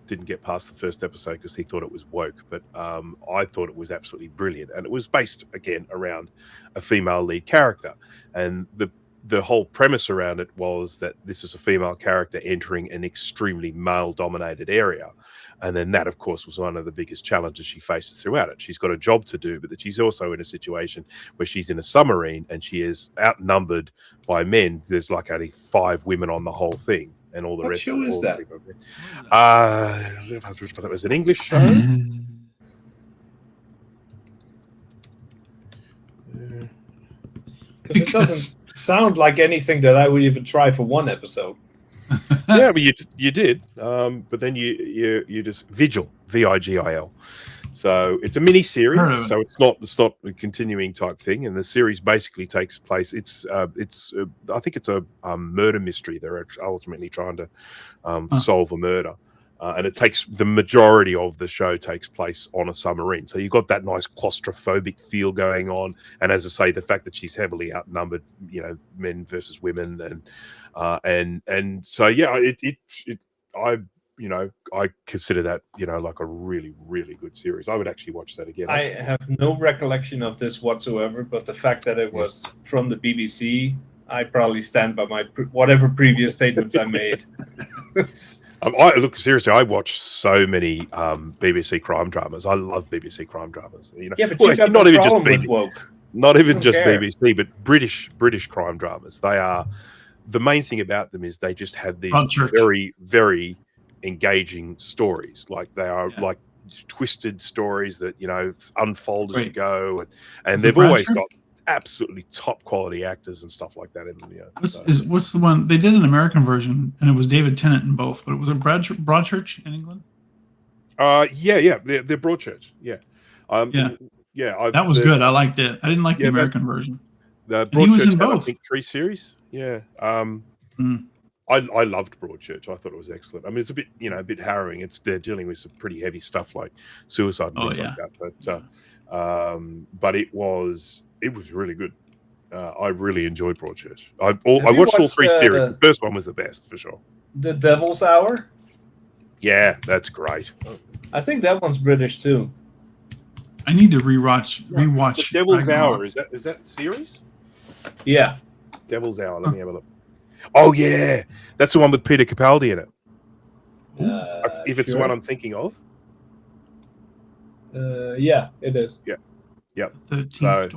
didn't get past the first episode because he thought it was woke, but I thought it was absolutely brilliant, and it was based again around a female lead character, and the whole premise around it was that this is a female character entering an extremely male-dominated area. And then that, of course, was one of the biggest challenges she faces throughout it. She's got a job to do, but that she's also in a situation where she's in a submarine and she is outnumbered by men. There's like only 5 women on the whole thing, and all the rest.
What show is that?
It was an English show.
Because it doesn't sound like anything that I would even try for one episode.
Yeah, but you did. But then you just Vigil, Vigil. So it's a mini series. So it's not a continuing type thing. And the series basically takes place. I think it's a murder mystery. They're ultimately trying to solve a murder. And it takes the majority of the show takes place on a submarine. So you've got that nice claustrophobic feel going on. And as I say, the fact that she's heavily outnumbered, men versus women, and so yeah, I consider that like a really, really good series. I would actually watch that again.
I have no recollection of this whatsoever, but the fact that it was from the BBC, I probably stand by my whatever previous statements I made.
Look, seriously, I watch so many BBC crime dramas. I love BBC crime dramas.
Yeah, but you've got not even just with woke.
Not even just BBC, but British crime dramas. They are, the main thing about them is they just have these very, very engaging stories. Like they are like twisted stories that unfold as you go, and they've always got absolutely top quality actors and stuff like that in them.
What's the one they did an American version, and it was David Tennant in both, but it was a Broadchurch in England.
They're Broadchurch.
That was good. I liked it. I didn't like the American version.
The
Broadchurch, he was in both.
I think 3 series. I loved Broadchurch. I thought it was excellent. I mean, it's a bit harrowing. They're dealing with some pretty heavy stuff like suicide and things like that. But it was really good. I really enjoyed Broadchurch. I watched all 3 series. The first one was the best for sure.
The Devil's Hour.
Yeah, that's great.
I think that one's British too.
I need to rewatch.
The Devil's
Ragnarok.
Hour, is that series?
Yeah.
Devil's Hour. Let me have a look. Oh yeah, that's the one with Peter Capaldi in it. If it's the one I'm thinking of.
Yeah, it is.
Yeah. Yep.
So,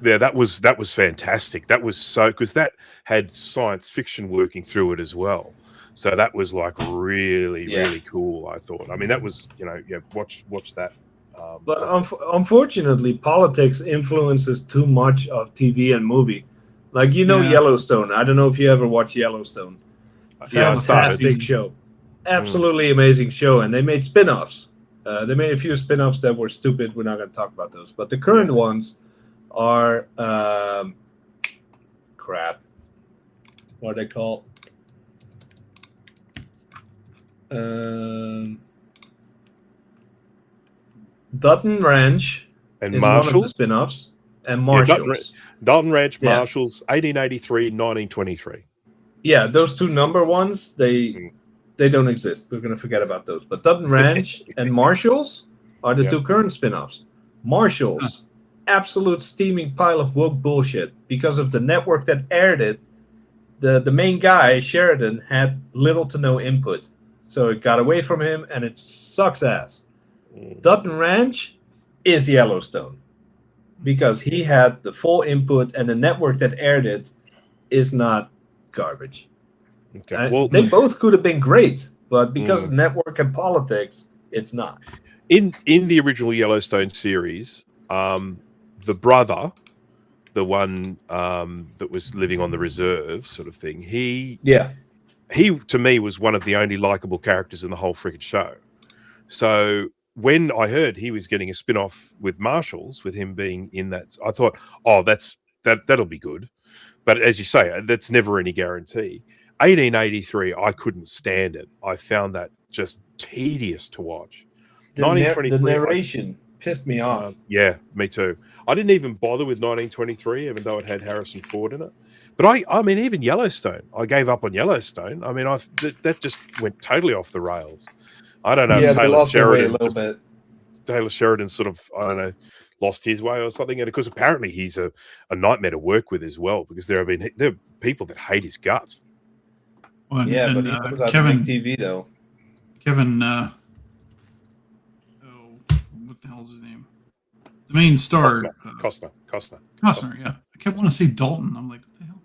yeah, that was fantastic. That was so because that had science fiction working through it as well. So that was like really cool. I thought. I mean, that was watch that.
But unfortunately, politics influences too much of TV and movie. Like Yellowstone. I don't know if you ever watched Yellowstone. Fantastic show, absolutely amazing show, and they made spin-offs. They made a few spin-offs that were stupid. We're not going to talk about those. But the current ones are crap. What are they called? Dutton Ranch
and
is
Marshalls.
one of the spin-offs. And Marshalls.
Dalton Ranch, Marshalls, 1883, 1923.
Yeah, those two number ones, they don't exist. We're going to forget about those. But Dutton Ranch and Marshalls are the two current spin-offs. Marshalls, absolute steaming pile of woke bullshit. Because of the network that aired it, the main guy, Sheridan, had little to no input. So it got away from him, and it sucks ass. Dutton Ranch is Yellowstone. Because he had the full input, and the network that aired it is not garbage.
Okay. Well,
they both could have been great, but because of network and politics, it's not.
In the original Yellowstone series, the brother, the one that was living on the reserve, sort of thing, he to me was one of the only likable characters in the whole freaking show. So when I heard he was getting a spin-off with Marshalls, with him being in that, I thought, oh, that'll be good. But as you say, that's never any guarantee. 1883, I couldn't stand it. I found that just tedious to watch.
The narration pissed me off.
Yeah, me too. I didn't even bother with 1923, even though it had Harrison Ford in it. But I mean, even Yellowstone, I gave up on Yellowstone. I mean, that just went totally off the rails. I don't know if Taylor Sheridan sort of, I don't know, lost his way or something. And because apparently he's a nightmare to work with as well, because there are people that hate his guts.
Well,
but he comes out Kevin TV though.
Kevin, what the hell is his name? The main star,
Costner.
Yeah, I kept wanting to say Dalton. I'm like, what the hell?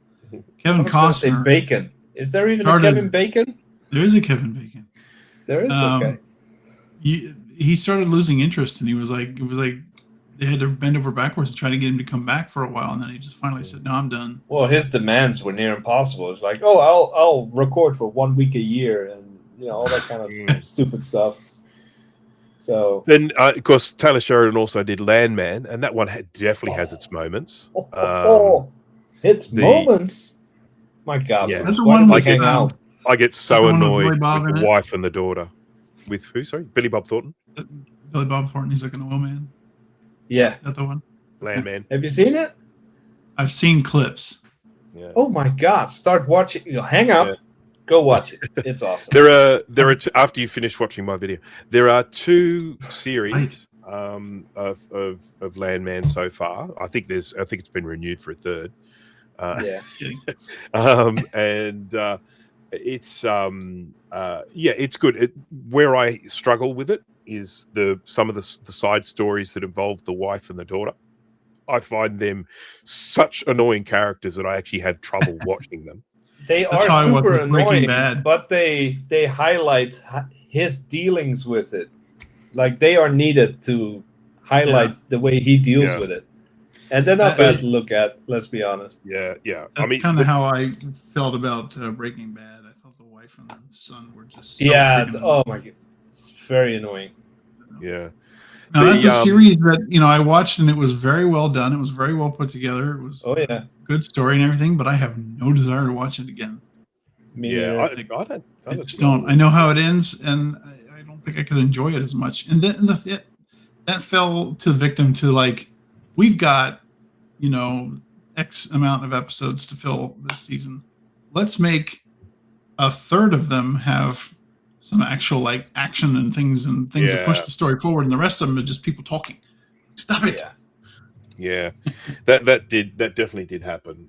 Kevin Costner.
Say Bacon. Is there even a Kevin Bacon?
There is a Kevin Bacon.
There is. Okay.
He started losing interest, and it was like they had to bend over backwards to try to get him to come back for a while, and then he just finally said, "No, I'm done."
Well, his demands were near impossible. It's like, oh, I'll record for 1 week a year, and all that kind of stupid stuff. So
then, of course, Taylor Sheridan also did Landman, and that one definitely has its moments.
Moments. My God,
yeah, that's the one with
I get so annoyed with the wife and the daughter. With who? Sorry, Billy Bob Thornton.
Billy Bob Thornton. He's like an oil man.
Yeah,
is that the one?
Landman.
Have you seen it?
I've seen clips.
Yeah.
Oh my God! Start watching. Hang up. Go watch it. It's awesome.
There are two, after you finish watching my video, there are 2 series of Landman so far. I think it's been renewed for a third. It's good. Where I struggle with it is some of the side stories that involve the wife and the daughter. I find them such annoying characters that I actually have trouble watching them.
They are super annoying, but they highlight his dealings with it. Like they are needed to highlight the way he deals with it. And they're not bad to look at, let's be honest.
Yeah.
That's kind of how I felt about Breaking Bad. I thought the wife and the son were just
oh my God. It's very annoying.
Yeah.
No, that's a series that, I watched, and it was very well done. It was very well put together. It was good story and everything, but I have no desire to watch it again.
I
just don't. I know how it ends, and I don't think I could enjoy it as much. And then that fell to the victim to like, we've got, X amount of episodes to fill this season. Let's make a third of them have some actual like action and things that push the story forward, and the rest of them are just people talking. Stop it.
Yeah, that definitely did happen.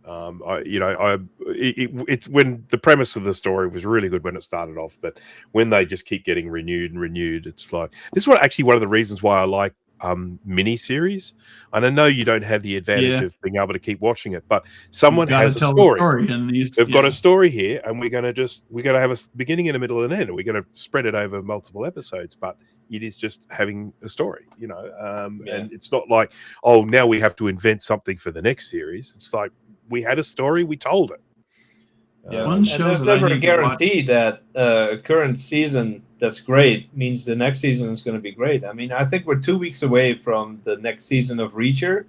It's when the premise of the story was really good when it started off, but when they just keep getting renewed, it's like this is actually one of the reasons why I like mini series. And I know you don't have the advantage of being able to keep watching it, but someone has a story.
And
We've got a story here, and we're going to have a beginning and a middle and an end, and we're going to spread it over multiple episodes, but it is just having a story, and it's not like, oh, now we have to invent something for the next series. It's like we had a story, we told it.
And there's never a guarantee that current season that's great means the next season is going to be great. I mean, I think we're 2 weeks away from the next season of Reacher.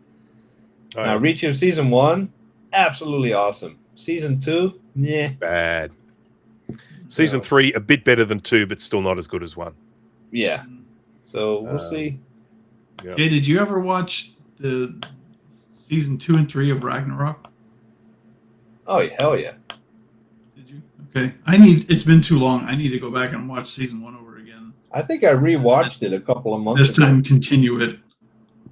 Now, Reacher season 1, absolutely awesome. Season 2,
bad. Season 3, a bit better than 2, but still not as good as 1.
Yeah. So we'll see.
Yeah. Hey, did you ever watch the season 2 and 3 of Ragnarok?
Oh, hell yeah.
Did you? Okay. It's been too long. I need to go back and watch season 1 over again.
I think I rewatched it a couple of months ago.
This time, continue it.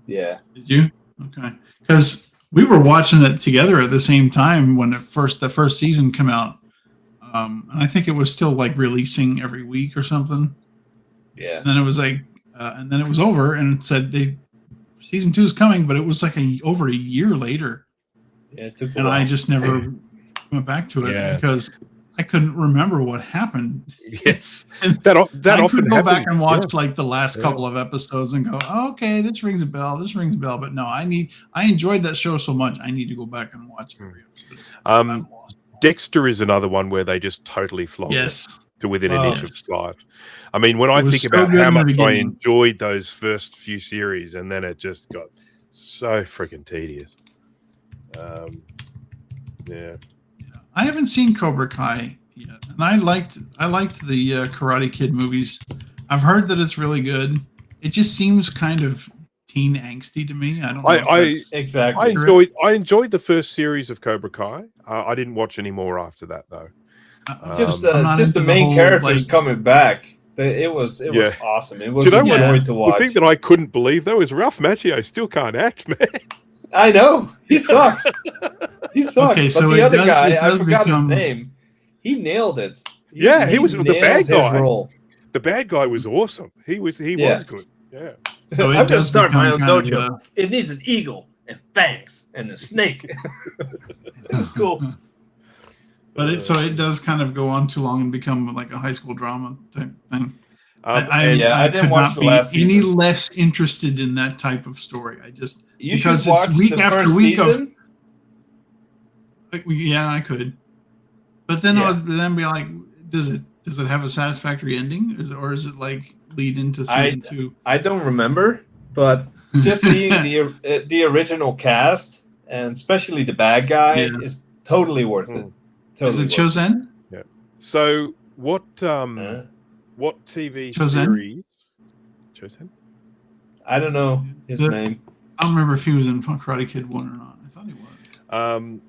Yeah.
Did you? Okay. Because we were watching it together at the same time when the first season came out. And I think it was still like releasing every week or something.
Yeah.
And then it was like, and then it was over, and it said season 2 is coming, but it was like over a year later.
Yeah, it took a
and
while.
I just never went back to it because I couldn't remember what happened.
Yes,
that
I
often
could
go back and watch like the last couple of episodes and go, oh, okay, this rings a bell. But no, I enjoyed that show so much. I need to go back and watch every episode.
Dexter is another one where they just totally flogged it to within an inch of its life. I mean, when I think about how much I enjoyed those first few series, and then it just got so freaking tedious.
I haven't seen Cobra Kai yet, and I liked the Karate Kid movies. I've heard that it's really good. It just seems kind of teen angsty to me. I don't know.
Exactly.
I enjoyed the first series of Cobra Kai. I didn't watch any more after that though.
Just the main characters coming back. It was awesome. It was a joy to watch.
The thing that I couldn't believe though is Ralph Macchio still can't act, man.
I know. He sucks. He sucks. Okay, so the other guy, I forgot his name. He nailed it.
He was the bad guy. Role. The bad guy was awesome. He was good. Yeah.
So I'm going to start my own dojo. It needs an eagle and fangs and a snake. It was cool.
But it does kind of go on too long and become like a high school drama type thing. I
didn't watch the last season.
Any less interested in that type of story. Because
it's
week after week of. Yeah, I could. But then I would then be like, does it have a satisfactory ending, or is it like lead into season 2?
I don't remember, but just seeing the original cast and especially the bad guy is totally worth it. Totally
is it Chosen?
Yeah. So what TV series? Chosen?
I don't know his name.
I don't remember if he was in Karate Kid 1 or not. I thought he was.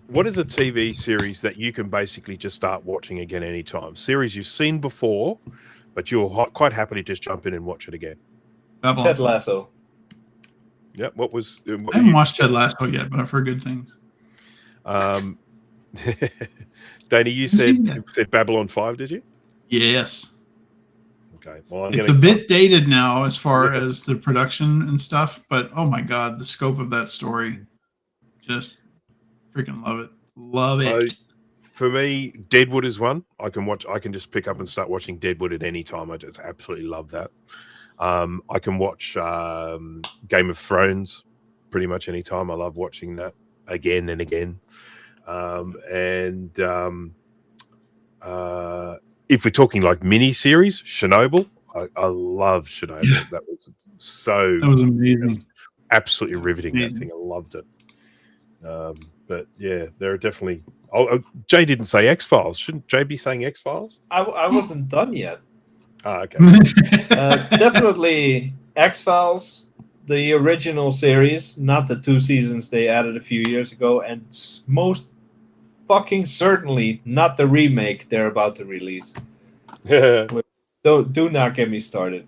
What is a TV series that you can basically just start watching again anytime? Series you've seen before, but you're quite happy to just jump in and watch it again.
Babylon.
Ted Lasso.
Yeah, I
haven't watched Ted Lasso yet, but I've heard good things.
Danny, you said Babylon 5, did you?
Yes.
Okay. Well,
it's a bit dated now as far as the production and stuff, but oh my god, the scope of that story, just freaking love it.
For me, Deadwood is one I can just pick up and start watching Deadwood at any time. I just absolutely love that. I can watch Game of Thrones pretty much any time. I love watching that again and again. If we're talking like mini series, Chernobyl, I love Chernobyl.
Yeah.
That was
amazing,
absolutely riveting. That thing, I loved it. But yeah, there are definitely. Jay didn't say X-Files. Shouldn't Jay be saying X-Files?
I wasn't done yet.
Okay.
Definitely X-Files, the original series, not the 2 seasons they added a few years ago, and most fucking certainly not the remake they're about to release. do not get me started.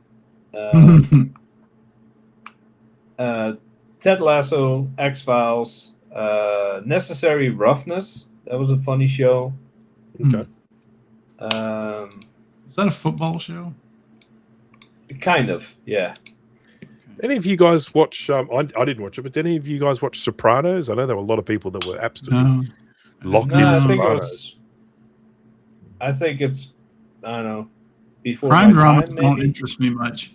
Ted Lasso, X-Files, Necessary Roughness. That was a funny show.
Okay.
Is that a football show?
Kind of, yeah.
Any of you guys watch? I didn't watch it, but did any of you guys watch Sopranos? I know there were a lot of people that were absolutely locked
No,
into
I think
Sopranos.
I think it's, I don't know, before
Crime
my
dramas
time,
don't
maybe?
interest me much.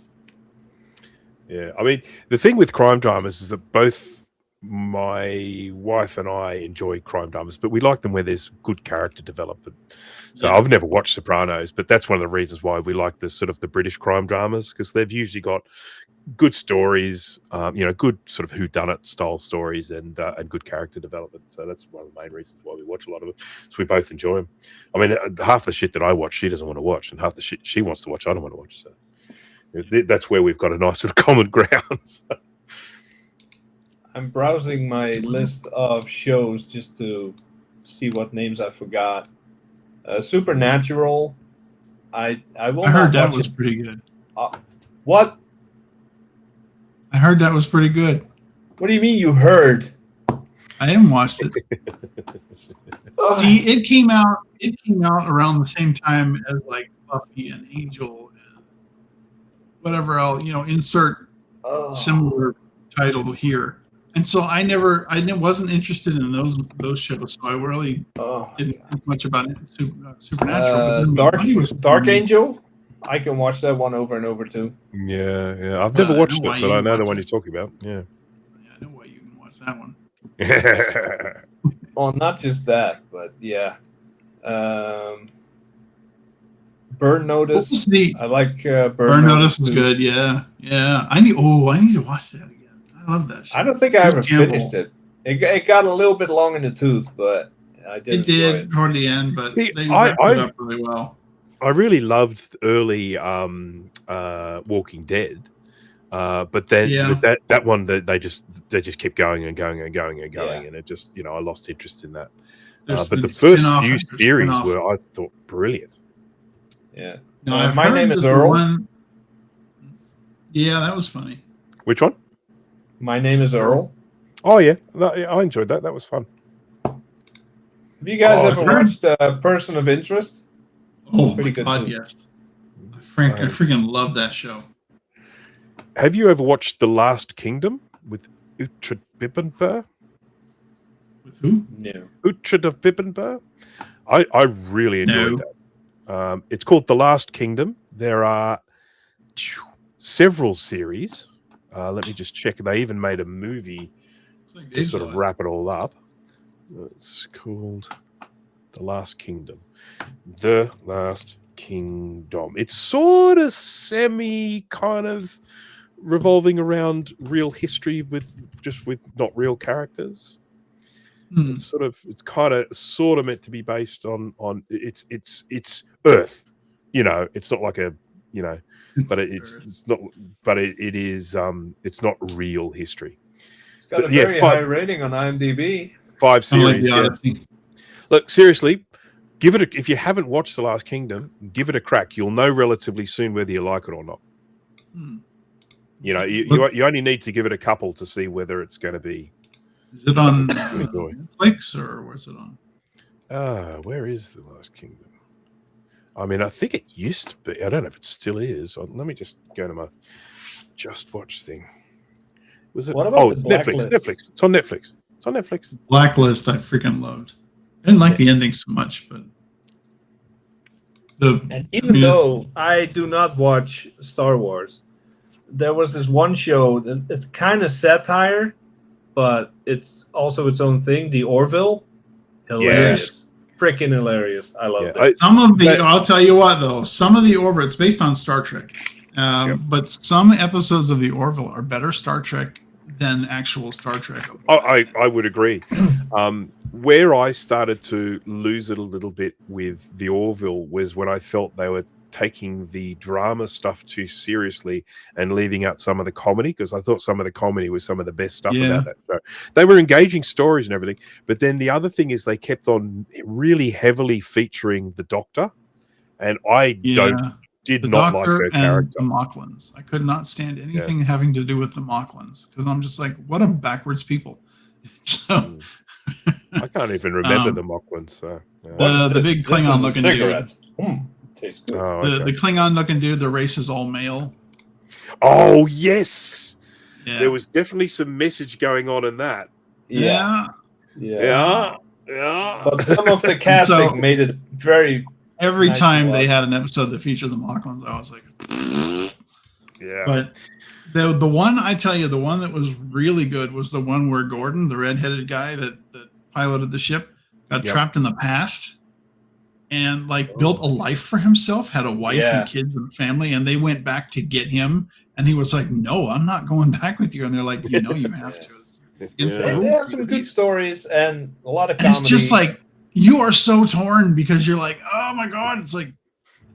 Yeah, I mean, the thing with crime dramas is that both my wife and I enjoy crime dramas, but we like them where there's good character development. So
Yeah.
I've never watched Sopranos, but that's one of the reasons why we like the sort of the British crime dramas, because they've usually got good stories, good sort of whodunit style stories and good character development. So that's one of the main reasons why we watch a lot of them. So we both enjoy them. I mean, half the shit that I watch, she doesn't want to watch, and half the shit she wants to watch, I don't want to watch. So that's where we've got a nice sort of common ground. So.
I'm browsing my list of shows just to see what names I forgot. Supernatural. I will.
I heard
not
that
watch
was
it.
pretty good.
What?
I heard that was pretty good.
What do you mean you heard?
I haven't watched it. See, it came out. It came out around the same time as like Buffy and Angel and whatever else. Insert similar title here. And so I wasn't interested in those shows. So I really didn't think much about it. Supernatural. But then
Dark Angel. I can watch that one over and over too.
Yeah. I've never watched it,
why
but
you
I know the
watch
one
it.
you're talking about. Yeah.
I know why you can watch that one.
Well, not just that, but yeah. Burn Notice.
What was the
I like
Burn Notice is
too.
good. Yeah. I need to watch that again. I love that show.
I don't think I ever
Campbell.
finished it. It got a little bit long in the tooth, but I did.
It did toward the end, but
See,
they wrapped it up really well.
I really loved early Walking Dead, but then but that one they just kept going and going and going and going, and it just I lost interest in that. But the first few series were, I thought, brilliant.
Yeah.
No, I've
My
heard
Name is
the
Earl.
one- Yeah, that was funny.
Which one?
My Name is Earl.
Oh yeah, I enjoyed that. That was fun.
Have you guys ever
I've heard-
watched Person of Interest?
Oh
Pretty
my
good
God,
too.
yes. I freaking love that show.
Have you ever watched The Last Kingdom with Uhtred Bibbenbur?
With who?
No.
Uhtred of Bibbenbur? I really enjoyed that. It's called The Last Kingdom. There are several series. Let me just check. They even made a movie to sort of wrap it all up. It's called The Last Kingdom. The Last Kingdom. It's sort of semi kind of revolving around real history with not real characters. It's kind of sort of meant to be based on it's Earth. It's not like a but it's not. But it is. It's not real history.
It's got a very high rating on IMDb.
5 series.
Like
Look, seriously, give it. If you haven't watched The Last Kingdom, give it a crack. You'll know relatively soon whether you like it or not. You only need to give it a couple to see whether it's going to be.
Is it on Netflix or where's it on?
Where is The Last Kingdom? I mean, I think it used to be. I don't know if it still is. Let me just go to my Just Watch thing. Was it?
What about
it's Netflix. Netflix. It's on Netflix. It's on Netflix.
Blacklist, I freaking loved. I didn't like the ending so much, but
and even though I do not watch Star Wars, there was this one show that it's kind of satire, but it's also its own thing. The Orville, hilarious, freaking hilarious. I love it.
I'll tell you what though, some of the Orville, it's based on Star Trek, but some episodes of the Orville are better Star Trek than actual Star Trek.
I would agree. Where I started to lose it a little bit with the Orville was when I felt they were taking the drama stuff too seriously and leaving out some of the comedy, because I thought some of the comedy was some of the best stuff about that show. They were engaging stories and everything, but then the other thing is they kept on really heavily featuring the Doctor, and I did
the
not like
Doctor
her
and
character.
the Mocklins. I could not stand anything having to do with the Mocklins because I'm just like, what a backwards people. So
I can't even remember the Mocklins. So,
the big Klingon looking
cigarette.
dude.
Tastes good.
oh,
The
okay.
Klingon looking dude, the race is all male.
Oh, yes.
Yeah.
There was definitely some message going on in that.
Yeah.
Yeah.
But some of the casting made it very.
Every
nice
time
to
they
watch.
had an episode that featured the Mocklins, I was like,
Yeah.
but the one I tell you, the one that was really good was the one where Gordon, the redheaded guy that piloted the ship, got trapped in the past and built a life for himself, had a wife and kids and family, and they went back to get him, and he was like, "No, I'm not going back with you." And they're like, "You know, you have to."
They have some good stories and a lot of comedy.
It's just like you are so torn because you're like, "Oh my god!" It's like.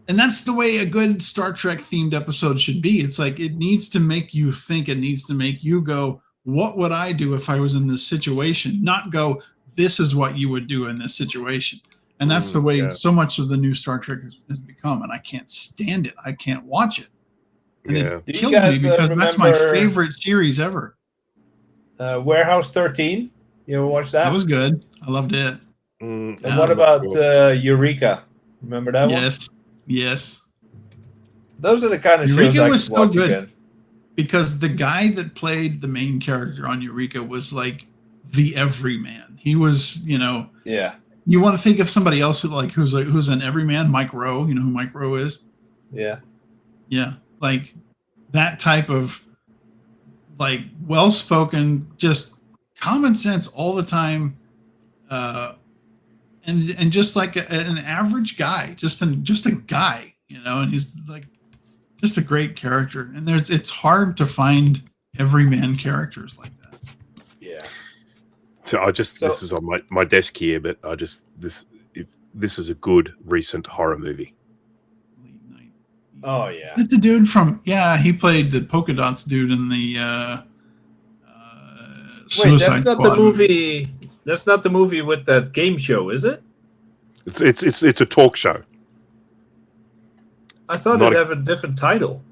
And that's the way a good Star Trek themed episode should be. It's like it needs to make you think. It needs to make you go, what would I do if I was in this situation? Not go, this is what you would do in this situation. And that's the way so much of the new Star Trek has become. And I can't stand it. I can't watch it. And it killed me because that's my favorite series ever.
Warehouse 13? You ever watch that?
That was good. I loved it.
And what about Eureka? Remember that one?
Yes.
Those are the kind of
Eureka
shows I
was
could
so
watch
good
again.
because the guy that played the main character on Eureka was like the everyman. He was, you want to think of somebody else who's an everyman, Mike Rowe. You know who Mike Rowe is?
Yeah.
Yeah, like that type of well-spoken, just common sense all the time. And just like an average guy, just a guy, and he's like just a great character. And it's hard to find everyman characters like that.
Yeah.
So this is on my desk here, but this is a good recent horror movie.
Late Night.
Oh yeah.
Is it the dude from? Yeah, he played the polka dots dude in the Suicide
that's not
Squad
the movie. That's not the movie with that game show, is it?
It's a talk show.
I thought it'd have a different title.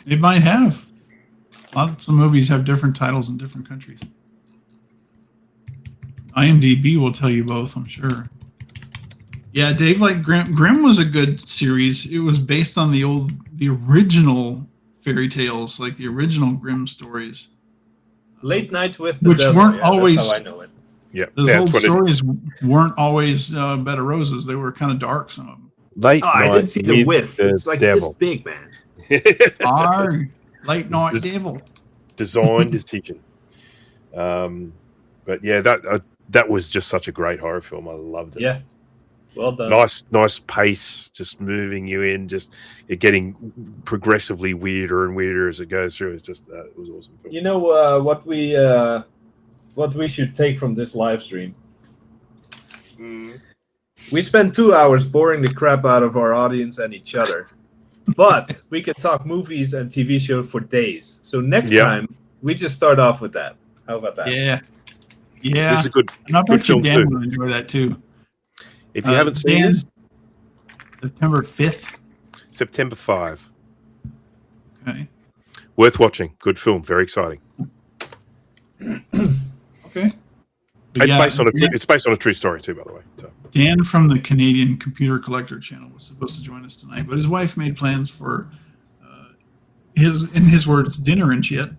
It might have. Lots of movies have different titles in different countries. IMDb will tell you both, I'm sure. Yeah, Dave, like Grimm was a good series. It was based on the original fairy tales, like the original Grimm stories.
Late Night with the
Which
Devil.
weren't always.
That's how I know it.
Yeah,
those old stories weren't always bed of roses. They were kind of dark. Some of them.
Late Night
I didn't see the width. It's like
Devil.
this big, man.
Late Night Devil.
Designed is teaching. But yeah, that was just such a great horror film. I loved it.
Yeah. Well done.
Nice pace, just moving you in, just it getting progressively weirder and weirder as it goes through. It's just it was awesome. Film.
You know what we should take from this live stream? We spent 2 hours boring the crap out of our audience and each other, but we could talk movies and TV shows for days. So next time we just start off with that. How about that?
Yeah.
This is a good.
And I bet you
film
Dan
too.
will enjoy that too.
If you haven't seen this,
September 5th.
September 5.
Okay.
Worth watching. Good film. Very exciting.
Okay.
It's based on a true story too, by the way. So.
Dan from the Canadian Computer Collector channel was supposed to join us tonight, but his wife made plans for in his words, dinner and shit.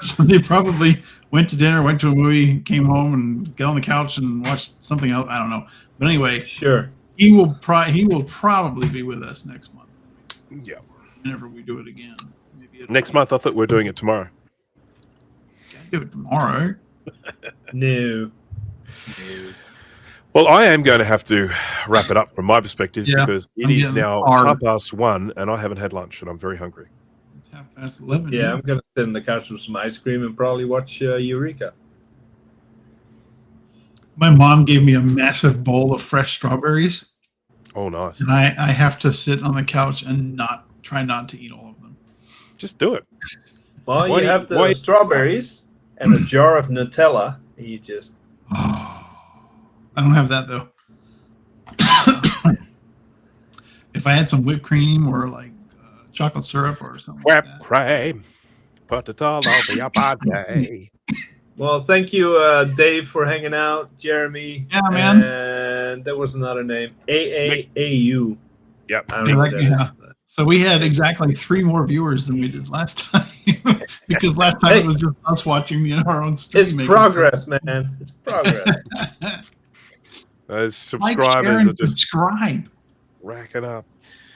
So they probably went to dinner, went to a movie, came home, and get on the couch and watched something else. I don't know, but anyway,
sure.
He will probably be with us next month.
Yeah.
Whenever we do it again. Maybe
next month, I thought we were doing it tomorrow.
Can't do it tomorrow.
No.
Well, I am going to have to wrap it up from my perspective because it is now 1:30 and I haven't had lunch and I'm very hungry.
It's 11.
Yeah, I'm going to sit in the couch with some ice cream and probably watch Eureka.
My mom gave me a massive bowl of fresh strawberries.
Oh, nice.
And I have to sit on the couch and try not to eat all of them.
Just do it.
Well, you have the strawberries and a jar of Nutella. And you just...
Oh, I don't have that, though. if I had some whipped cream or like chocolate syrup or something
Whipped
like that.
cream. Put it all over your body.
Well, thank you, Dave, for hanging out. Jeremy.
Yeah, man.
And there was another name. AAAU.
Yep.
I don't know what that is.
So we had exactly 3 more viewers than we did last time because last time it was just us watching our own stream.
It's progress, man. It's progress.
Those
Like,
subscribers
share, and
are just
subscribe.
racking up.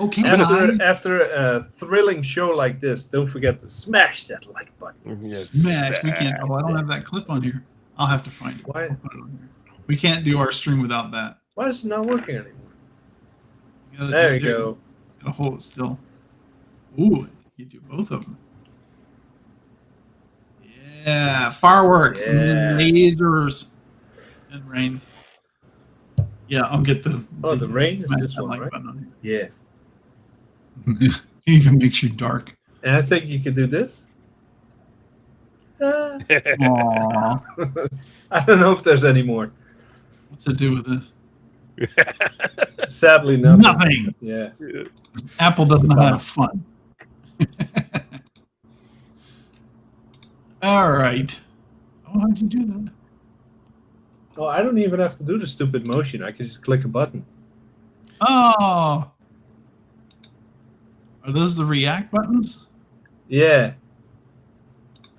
Okay, guys.
After a thrilling show like this, don't forget to smash that like button.
Yes.
Smash. We can't. Oh, I don't have that clip on here. I'll have to find it.
Why?
I'll put it on here. We can't do our stream without that.
Why is it not working anymore?
You
There you go.
Gotta hold it still. Ooh, you do both of them. Yeah, fireworks and then lasers and rain. Yeah, I'll get the.
Oh, the rain is this one,
like
right?
button on
Yeah.
here. It even makes you dark.
And I think you could do this.
Aww.
I don't know if there's any more.
What's it do with this?
Sadly, nothing.
Nothing.
Yeah.
Apple doesn't have fun. All right. Oh, how'd you do that?
Well, I don't even have to do the stupid motion. I can just click a button.
Oh. Are those the react buttons?
Yeah.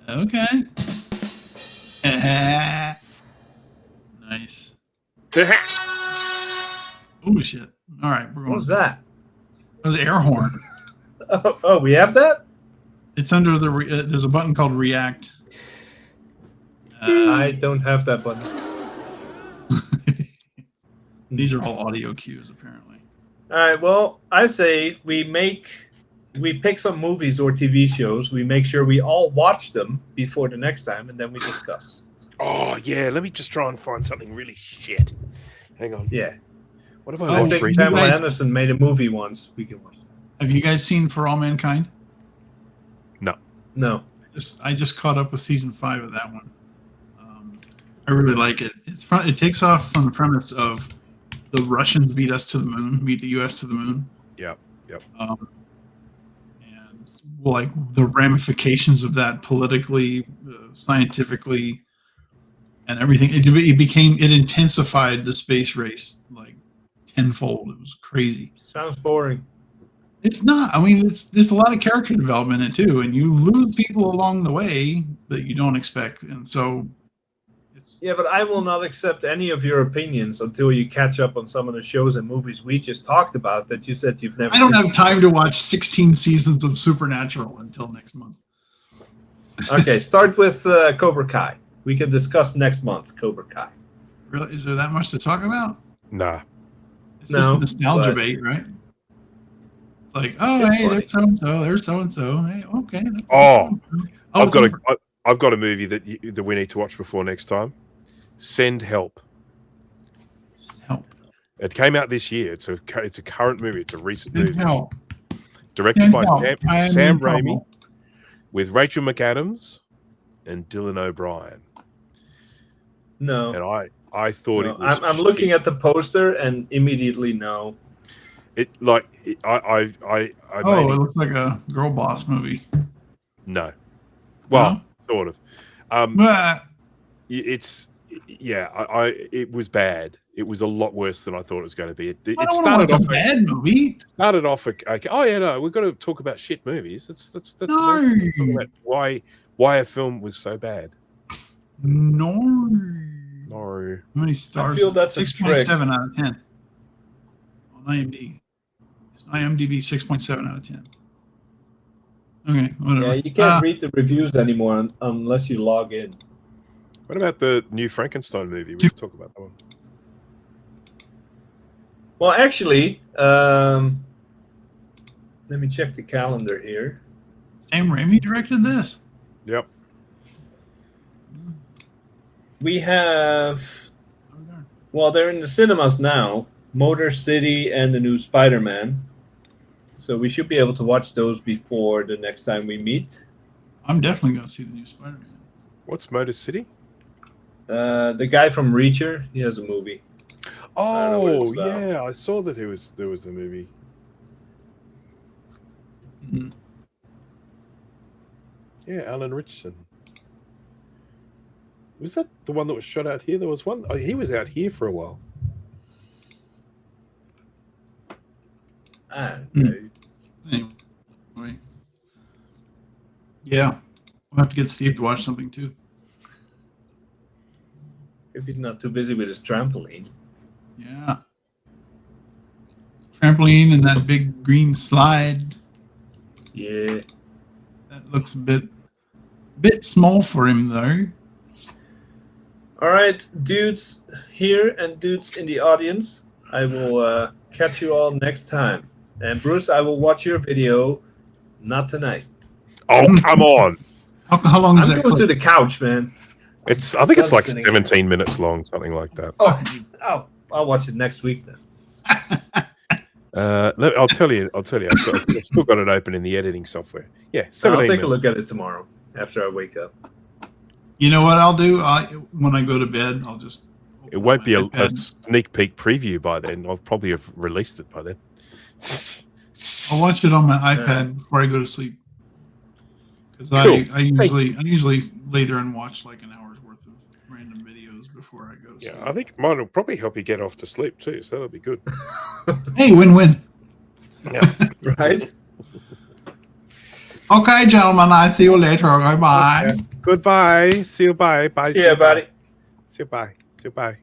Okay. Nice. Oh, shit. All right. We're going.
What was that?
It was air horn.
Oh, we have that?
It's under the. There's a button called react.
I don't have that button.
These are all audio cues, apparently.
All right. Well, I say we pick some movies or TV shows. We make sure we all watch them before the next time, and then we discuss.
Oh, yeah. Let me just try and find something really shit. Hang on.
Yeah.
What have I
I
watched
think
recently?
Pamela Anderson made a movie once. We can watch that.
Have you guys seen For All Mankind?
No.
I just caught up with season 5 of that one. I really like it. It takes off from the premise of the Russians beat the U.S. to the moon.
Yep.
And like the ramifications of that politically, scientifically, and everything. It intensified the space race like tenfold. It was crazy.
Sounds boring.
It's not. I mean, there's a lot of character development in it too, and you lose people along the way that you don't expect, and so it's.
Yeah, but I will not accept any of your opinions until you catch up on some of the shows and movies we just talked about that you said you've never
I don't
seen.
have time to watch 16 seasons of Supernatural until next month.
Okay, start with Cobra Kai. We can discuss next month, Cobra Kai.
Really, is there that much to talk about?
Nah.
It's
No,
just nostalgia
but-
bait, right? It's like, oh,
It's
hey,
funny.
there's so and so, there's so and so. Hey, okay. That's
Oh,
oh,
I've got a movie that we need to watch before next time. Send Help.
help.
It came out this year. It's a current movie. It's a recent movie.
Help.
Directed by
Help. I am
Sam
in trouble.
Raimi, with Rachel McAdams and Dylan O'Brien.
No.
And I thought
No,
it was.
I'm looking at the poster and immediately no.
it. Like I
Oh,
made
it looks like a girl boss movie.
no. Well,
No?
sort of.
Ah,
It's it was bad. It was a lot worse than I thought it was going to be. It
I don't
started
want
off
a bad movie.
started off okay. Oh yeah, no, we've got to talk about shit movies. That's
No.
talk about why a film was so bad.
No.
No.
How many stars?
feel that's a
6.7 out of 10 on IMDb. IMDb 6.7 out of 10. Okay, whatever.
Yeah, you can't read the reviews anymore unless you log in.
What about the new Frankenstein movie? We should talk about that one.
Well, actually, let me check the calendar here.
Sam Raimi directed this.
Yep.
We have, well, they're in the cinemas now, Motor City and the new Spider-Man. So we should be able to watch those before the next time we meet.
I'm definitely going to see the new Spider-Man.
What's Motor City?
The guy from Reacher, he has a movie. don't know what it's
Oh
about.
yeah, I saw that there was a movie.
Mm.
Yeah, Alan Richardson. Was that the one that was shot out here? There was one. Oh, he was out here for a while.
Anyway. Yeah. We'll have to get Steve to watch something too.
If he's not too busy with his trampoline.
Yeah. Trampoline and that big green slide.
Yeah.
That looks a bit small for him though.
All right, dudes here and dudes in the audience. I will catch you all next time. And Bruce, I will watch your video. Not tonight.
Oh, come on!
How long is
I'm
that
going to
clip?
the couch, man.
I think it's like
Sitting-
17 minutes long, something like that.
Oh, I'll watch it next week then.
I'll tell you. I've still got it open in the editing software. Yeah, 17
I'll take
minutes.
a look at it tomorrow after I wake up.
You know what I'll do? When I go to bed, I'll just.
It won't be a
iPad.
sneak peek preview by then. I'll probably have released it by then.
I'll watch it on my iPad before I go to sleep. Because
Cool.
I usually lay there and watch like an hour's worth of random videos before I go to sleep.
Yeah, I think mine will probably help you get off to sleep too, so that'll be good.
Hey, win-win.
Yeah.
Right?
Okay, gentlemen. I see you later. Bye bye.
Goodbye. See you. Bye. Bye.
See ya, buddy.
See you. Bye. See you. Bye.